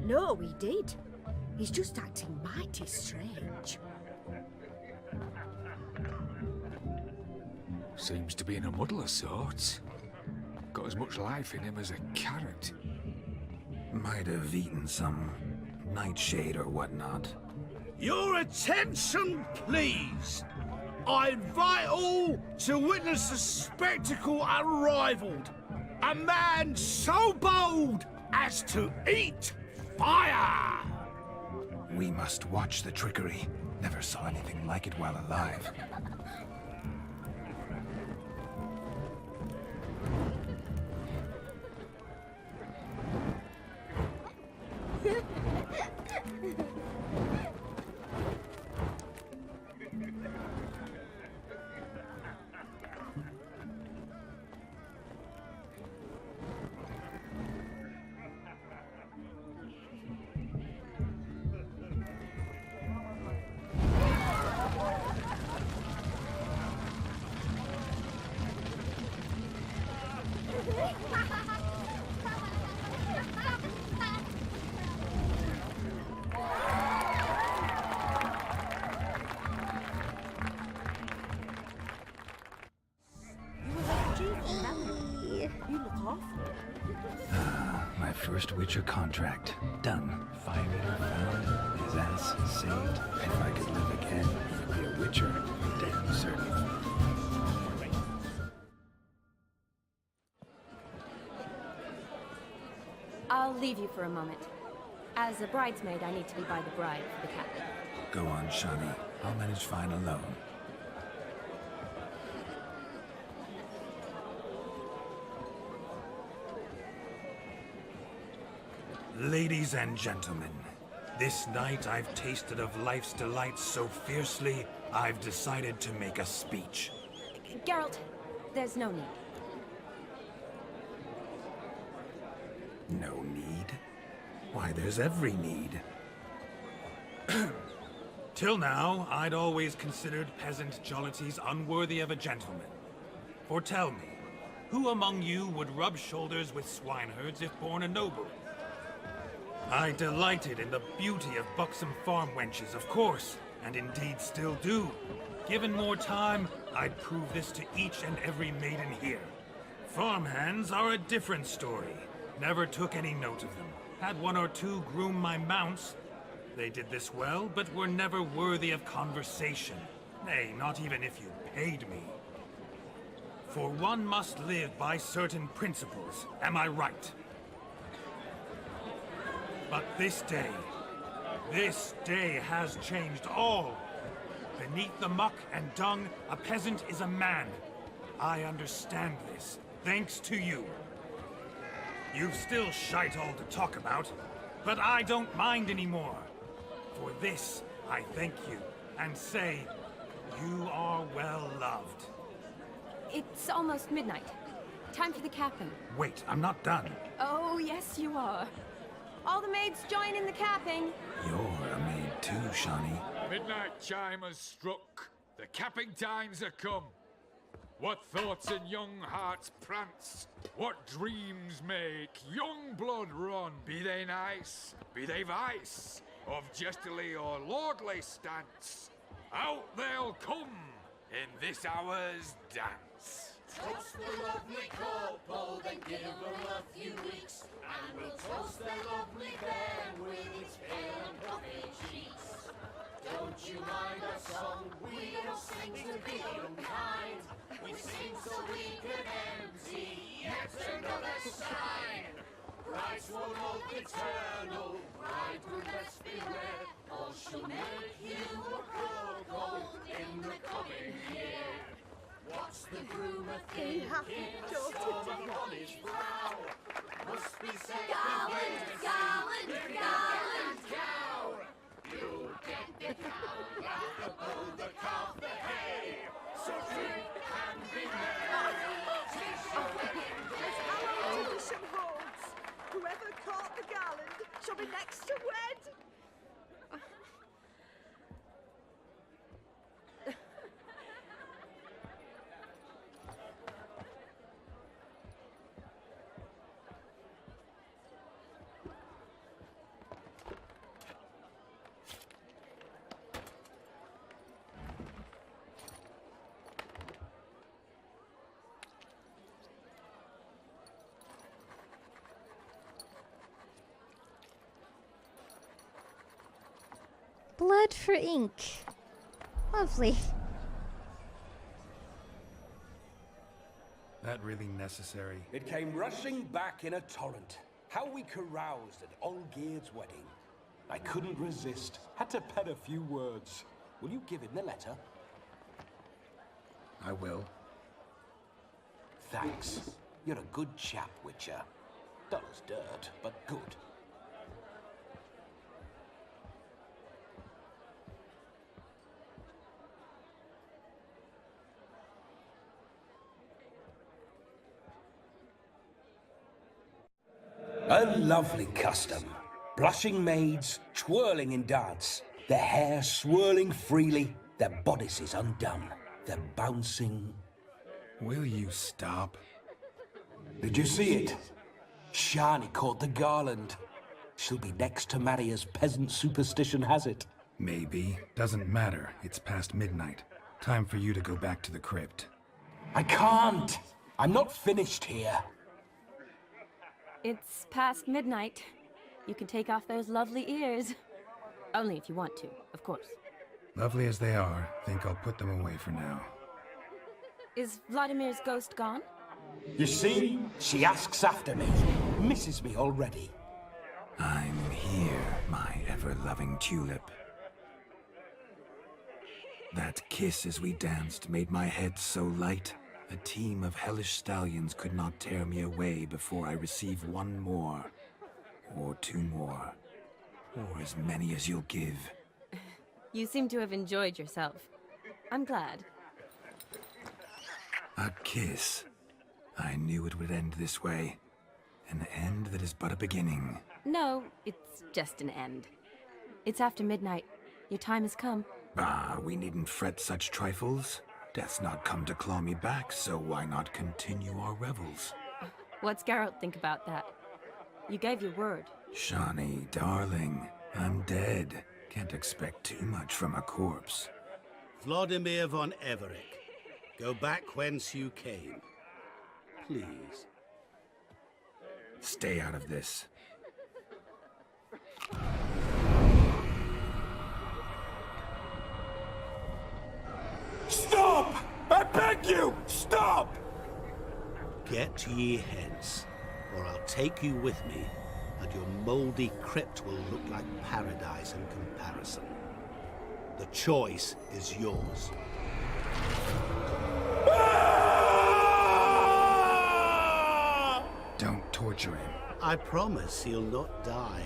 No, he did. He's just acting mighty strange. Seems to be in a muddle of sorts. Got as much life in him as a carrot. Might have eaten some nightshade or whatnot. Your attention, please! I invite all to witness a spectacle unrivaled. A man so bold as to eat fire! We must watch the trickery. Never saw anything like it while alive. My first Witcher contract. Done. Fire eater found. His ass saved. If I could live again, I'd be a Witcher. Damn certain. I'll leave you for a moment. As a bridesmaid, I need to be by the bride for the captain. Go on, Shani. I'll manage fine alone. Ladies and gentlemen, this night I've tasted of life's delights so fiercely, I've decided to make a speech. Geralt, there's no need. No need? Why, there's every need. Till now, I'd always considered peasant jollities unworthy of a gentleman. For tell me, who among you would rub shoulders with swineherds if born a noble? I delighted in the beauty of buxom farm wenches, of course, and indeed still do. Given more time, I'd prove this to each and every maiden here. Farmhands are a different story. Never took any note of them. Had one or two groom my mounts. They did this well, but were never worthy of conversation. Nay, not even if you paid me. For one must live by certain principles, am I right? But this day, This day has changed all. Beneath the muck and dung, a peasant is a man. I understand this, thanks to you. You've still shite all to talk about, but I don't mind anymore. For this, I thank you, and say, you are well loved. It's almost midnight. Time for the capping. Wait, I'm not done. Oh, yes, you are. All the maids join in the capping. You're a maid too, Shani. Midnight chime has struck. The capping times are come. What thoughts in young hearts prance? What dreams make young blood run? Be they nice, be they vice, of jestily or lordly stance, out they'll come in this hour's dance. Toast the lovely couple, then give them a few weeks, and we'll toast their lovely bed with its pale and puffy cheeks. Don't you mind our song? We don't sing to be unkind. We sing so we can empty yet another sign. Bride's one of eternal, bridegroom best beware, or she'll make you a cuckold in the coming year. What's the groom a thinking? Storm upon his brow. Must be said Garland, cow. You'll get the cow, laugh the bull, the calf, the hay. So drink and be merry. Tis your wedding day. Our tradition holds. Whoever caught the garland shall be next to wed. Blood for ink. Lovely. That really necessary? It came rushing back in a torrent. How we caroused at Olgierd's wedding. I couldn't resist. Had to pen a few words. Will you give him the letter? I will. Thanks. You're a good chap, Witcher. Dull as dirt, but good. A lovely custom. Blushing maids, twirling in dance, their hair swirling freely, their bodices undone, their bouncing... Will you stop? Did you see it? Shani caught the garland. She'll be next to marry as peasant superstition has it. Maybe. Doesn't matter. It's past midnight. Time for you to go back to the crypt. I can't! I'm not finished here. It's past midnight. You can take off those lovely ears. Only if you want to, of course. Lovely as they are, think I'll put them away for now. Is Vladimir's ghost gone? You see? She asks after me. Misses me already. I'm here, my ever-loving tulip. That kiss as we danced made my head so light. A team of hellish stallions could not tear me away before I receive one more. Or two more. Or as many as you'll give. You seem to have enjoyed yourself. I'm glad. A kiss. I knew it would end this way. An end that is but a beginning. No, it's just an end. It's after midnight. Your time has come. Ah, we needn't fret such trifles. Death's not come to claw me back, so why not continue our revels? What's Geralt think about that? You gave your word. Shani, darling, I'm dead. Can't expect too much from a corpse. Vladimir von Everick, go back whence you came. Please. Stay out of this. Stop! I beg you! Stop! Get ye hence, or I'll take you with me and your mouldy crypt will look like paradise in comparison. The choice is yours. Don't torture him. I promise he'll not die.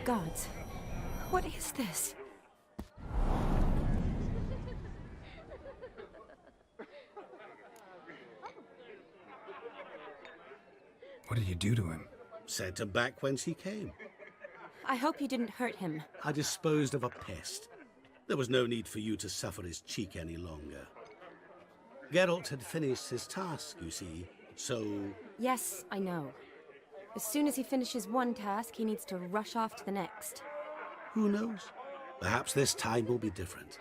Gods, what is this? What did you do to him? Sent him back whence he came. I hope you didn't hurt him. I disposed of a pest. There was no need for you to suffer his cheek any longer. Geralt had finished his task, you see, so... Yes, I know. As soon as he finishes one task, he needs to rush off to the next. Who knows? Perhaps this time will be different.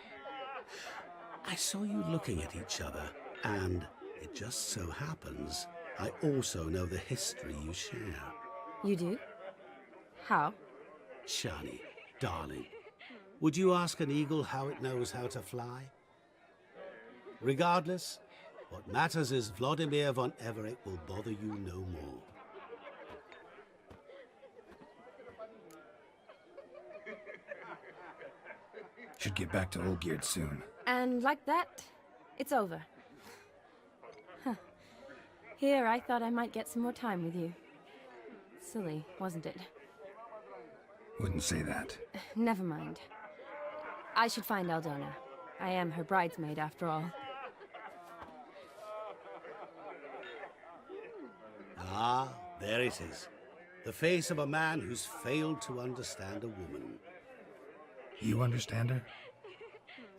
I saw you looking at each other, and it just so happens I also know the history you share. You do? How? Shani, darling, would you ask an eagle how it knows how to fly? Regardless, what matters is Vladimir von Everett will bother you no more. Should get back to Olgierd soon. And like that, it's over. Huh. Here, I thought I might get some more time with you. Silly, wasn't it? Wouldn't say that. Never mind. I should find Aldona. I am her bridesmaid, after all. Ah, there it is. The face of a man who's failed to understand a woman. You understand her?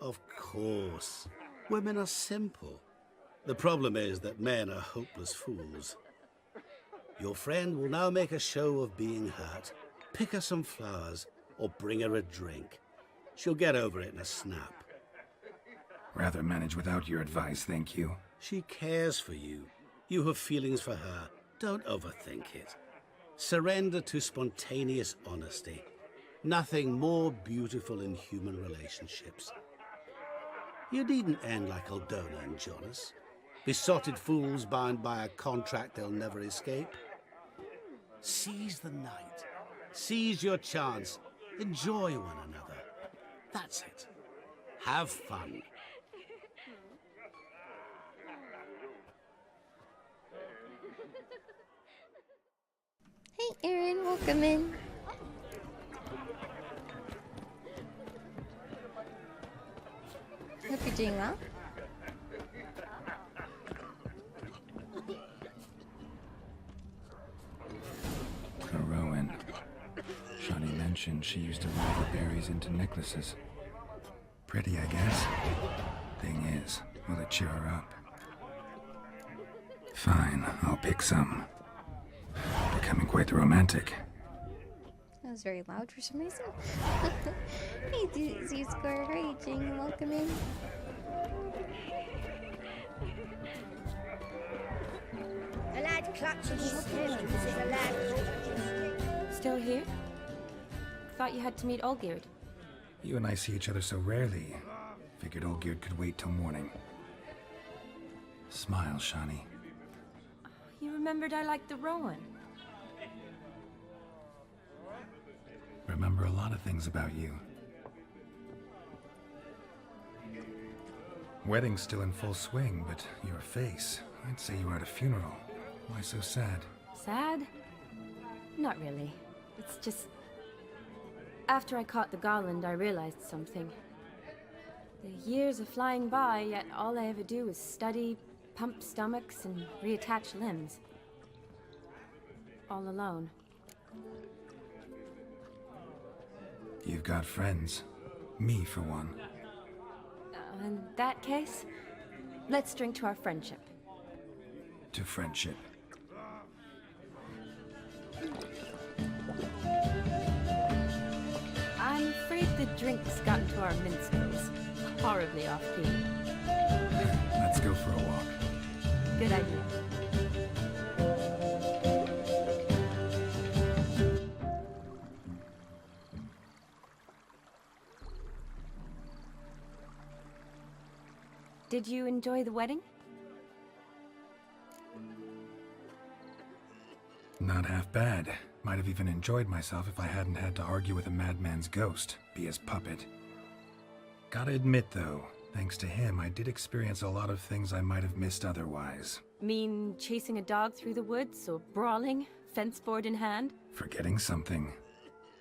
Of course. Women are simple. The problem is that men are hopeless fools. Your friend will now make a show of being hurt, pick her some flowers, or bring her a drink. She'll get over it in a snap. Rather manage without your advice, thank you. She cares for you. You have feelings for her. Don't overthink it. Surrender to spontaneous honesty. Nothing more beautiful in human relationships. You needn't end like Aldona and Jonas. Besotted fools bound by a contract they'll never escape. Seize the night. Seize your chance. Enjoy one another. That's it. Have fun. Hey, Aaron, welcome in. Hope you're doing well. Rowan. Shani mentioned she used to weave the berries into necklaces. Pretty, I guess. Thing is, will it cheer her up? Fine, I'll pick some. Becoming quite the romantic. That was very loud for some reason. Hey, Z-Score, how are you doing? Welcome in. A lad clutching his strings is a lad. Still here? Thought you had to meet Olgierd. You and I see each other so rarely. Figured Olgierd could wait till morning. Smile, Shani. You remembered I liked the Rowan. Remember a lot of things about you. Wedding's still in full swing, but your face, I'd say you were at a funeral. Why so sad? Sad? Not really. It's just... After I caught the garland, I realized something. The years are flying by, yet all I ever do is study, pump stomachs, and reattach limbs. All alone. You've got friends. Me, for one. In that case, let's drink to our friendship. To friendship. I'm afraid the drink's gotten to our minstrels. Horribly off-key. Let's go for a walk. Good idea. Did you enjoy the wedding? Not half bad. Might have even enjoyed myself if I hadn't had to argue with a madman's ghost, be his puppet. Gotta admit, though, thanks to him, I did experience a lot of things I might have missed otherwise. Mean chasing a dog through the woods, or brawling, fence board in hand? Forgetting something.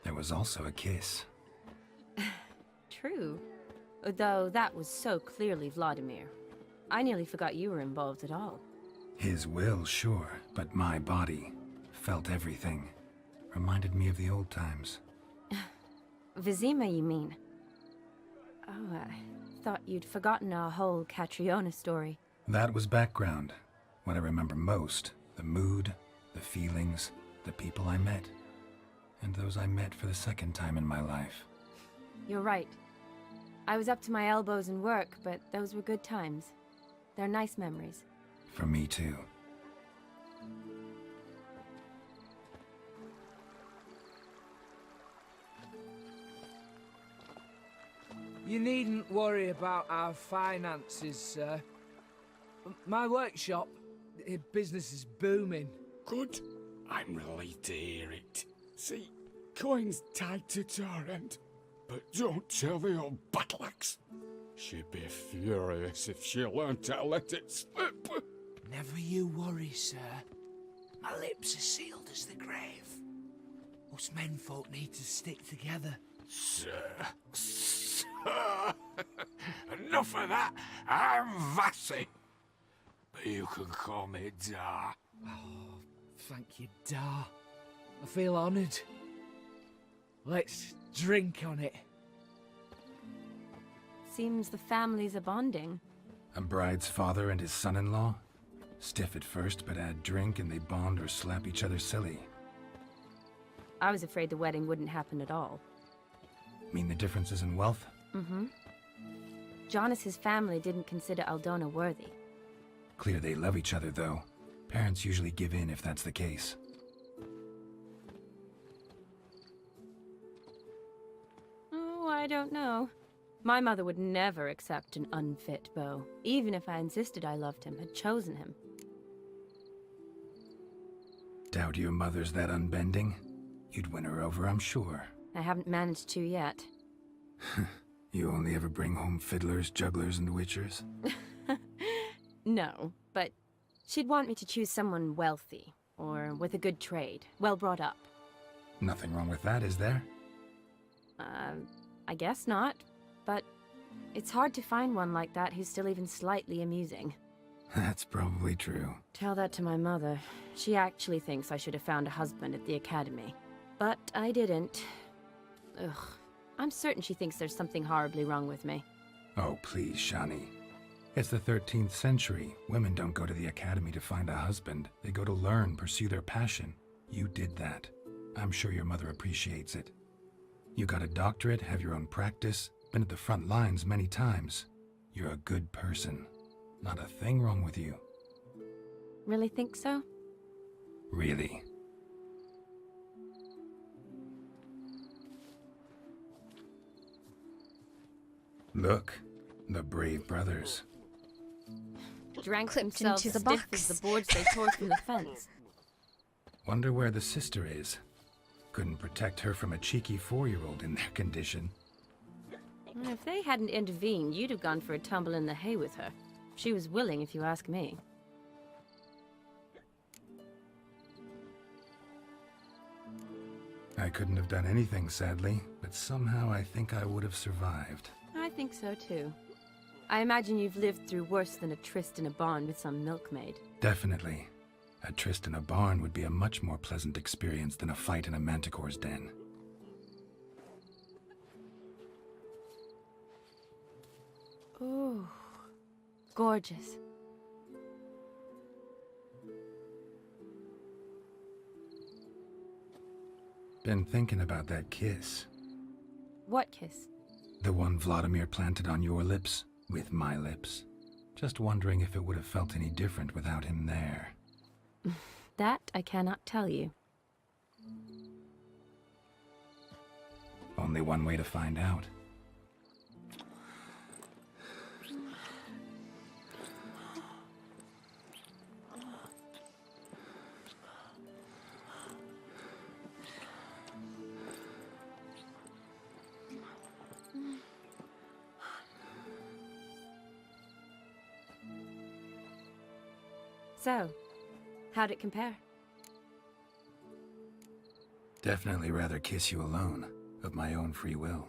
There was also a kiss. True. Though that was so clearly Vladimir. I nearly forgot you were involved at all. His will, sure, but my body felt everything. Reminded me of the old times. Vizima, you mean? Oh, I thought you'd forgotten our whole Catriona story. That was background. What I remember most, the mood, the feelings, the people I met. And those I met for the second time in my life. You're right. I was up to my elbows in work, but those were good times. They're nice memories. For me too. You needn't worry about our finances, sir. My workshop, business is booming. Good. I'm relieved to hear it. See, coin's tied to Torrent, but don't tell the old battle axe. She'd be furious if she learned to let it slip. Never you worry, sir. My lips are sealed as the grave. Us menfolk need to stick together. Sir. Enough of that. I'm Vassy. But you can call me Dar. Oh, thank you, Dar. I feel honoured. Let's drink on it. Seems the families are bonding. A bride's father and his son-in-law? Stiff at first, but add drink and they bond or slap each other silly. I was afraid the wedding wouldn't happen at all. Mean the differences in wealth? Mm-hmm. Jonas's family didn't consider Aldona worthy. Clear they love each other, though. Parents usually give in if that's the case. Oh, I don't know. My mother would never accept an unfit beau, even if I insisted I loved him, had chosen him. Doubt your mother's that unbending? You'd win her over, I'm sure. I haven't managed to yet. You only ever bring home fiddlers, jugglers, and witchers? No, but she'd want me to choose someone wealthy, or with a good trade, well brought up. Nothing wrong with that, is there? I guess not, but it's hard to find one like that who's still even slightly amusing. That's probably true. Tell that to my mother. She actually thinks I should have found a husband at the academy. But I didn't. Ugh. I'm certain she thinks there's something horribly wrong with me. Oh, please, Shani. It's the 13th century. Women don't go to the academy to find a husband. They go to learn, pursue their passion. You did that. I'm sure your mother appreciates it. You got a doctorate, have your own practice, been at the front lines many times. You're a good person. Not a thing wrong with you. Really think so? Really. Look, the brave brothers. Drank Clipped themselves into the stiff box. as the boards they tore from the fence. Wonder where the sister is. Couldn't protect her from a cheeky 4-year-old in their condition. If they hadn't intervened, you'd have gone for a tumble in the hay with her. She was willing, if you ask me. I couldn't have done anything, sadly, but somehow I think I would have survived. I think so, too. I imagine you've lived through worse than a tryst in a barn with some milkmaid. Definitely. A tryst in a barn would be a much more pleasant experience than a fight in a manticore's den. Ooh, gorgeous. Been thinking about that kiss. What kiss? The one Vladimir planted on your lips, with my lips. Just wondering if it would have felt any different without him there. That I cannot tell you. Only one way to find out. So, how'd it compare? Definitely rather kiss you alone, of my own free will.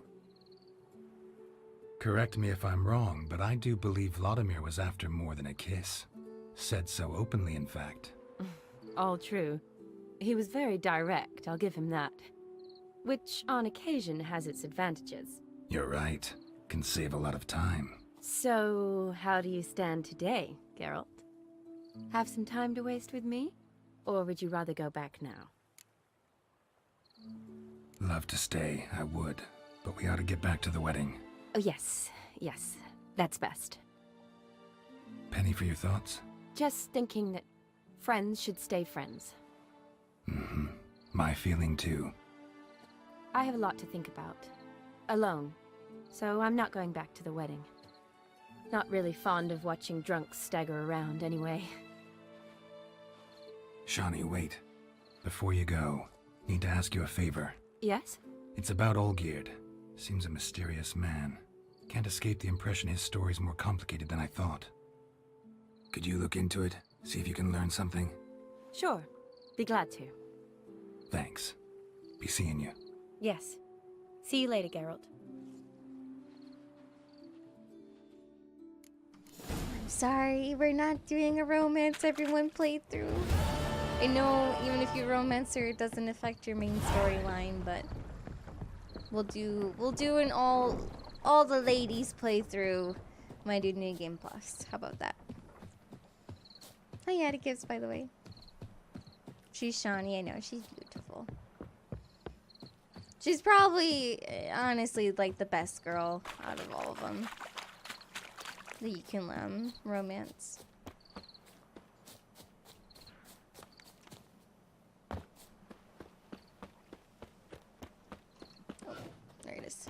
Correct me if I'm wrong, but I do believe Vladimir was after more than a kiss. Said so openly, in fact. All true. He was very direct, I'll give him that. Which, on occasion, has its advantages. You're right. Can save a lot of time. So, how do you stand today, Geralt? Have some time to waste with me? Or would you rather go back now? Love to stay, I would. But we ought to get back to the wedding. Oh, yes. Yes. That's best. Penny for your thoughts? Just thinking that friends should stay friends. Mm-hmm. My feeling too. I have a lot to think about. Alone. So I'm not going back to the wedding. Not really fond of watching drunks stagger around, anyway. Shani, wait. Before you go, need to ask you a favor. Yes? It's about Olgierd. Seems a mysterious man. Can't escape the impression his story's more complicated than I thought. Could you look into it? See if you can learn something? Sure. Be glad to. Thanks. Be seeing you. Yes. See you later, Geralt. I'm sorry, we're not doing a romance everyone playthrough. I know even if you romance her, it doesn't affect your main storyline, but we'll do an all the ladies playthrough. Might do New Game Plus. How about that? Oh yeah, it gives, by the way. She's Shani, I know, she's beautiful. She's probably, honestly, like the best girl out of all of them that you can romance. Oh, there it is.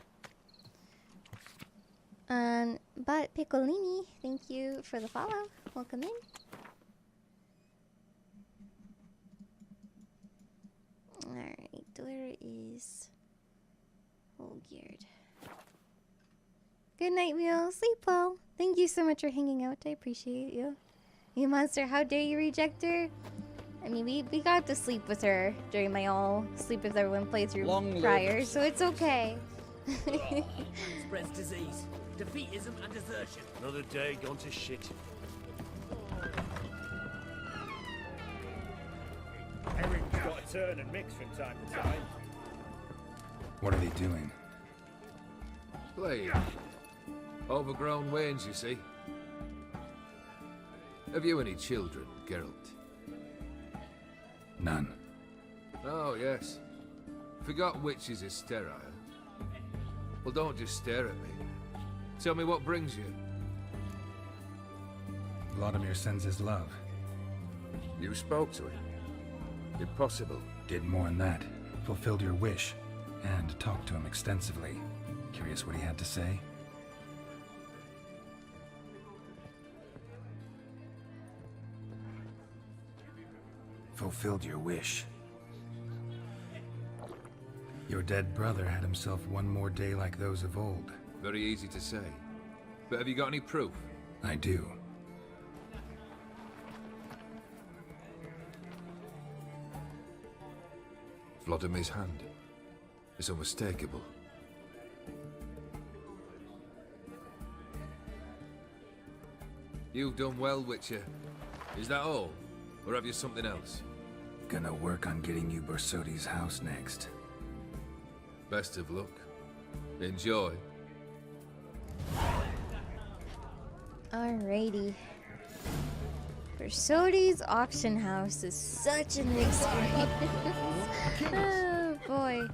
But Piccolini, thank you for the follow. Welcome in. Alright, where is Olgierd? Good night, Mule. Sleep well. Thank you so much for hanging out. I appreciate you. You monster, how dare you reject her? I mean, we got to sleep with her during my all sleep with everyone playthrough prior, so it's okay. Spreads disease, defeatism, and desertion. Another day gone to shit. Everything's got to turn and mix from time to time. What are they doing? Playing. Overgrown wains, you see. Have you any children, Geralt? None. Oh, yes. Forgot witches is sterile. Well, don't just stare at me. Tell me what brings you. Vladimir sends his love. You spoke to him? Impossible. Did more than that. Fulfilled your wish. And talked to him extensively. Curious what he had to say? Fulfilled your wish. Your dead brother had himself one more day like those of old. Very easy to say. But have you got any proof? I do. Vladimir's hand. It's unmistakable. You've done well, Witcher. Is that all? Or have you something else? Gonna work on getting you Bersodi's house next. Best of luck. Enjoy. Alrighty. Bersodi's auction house is such an experience. Oh boy.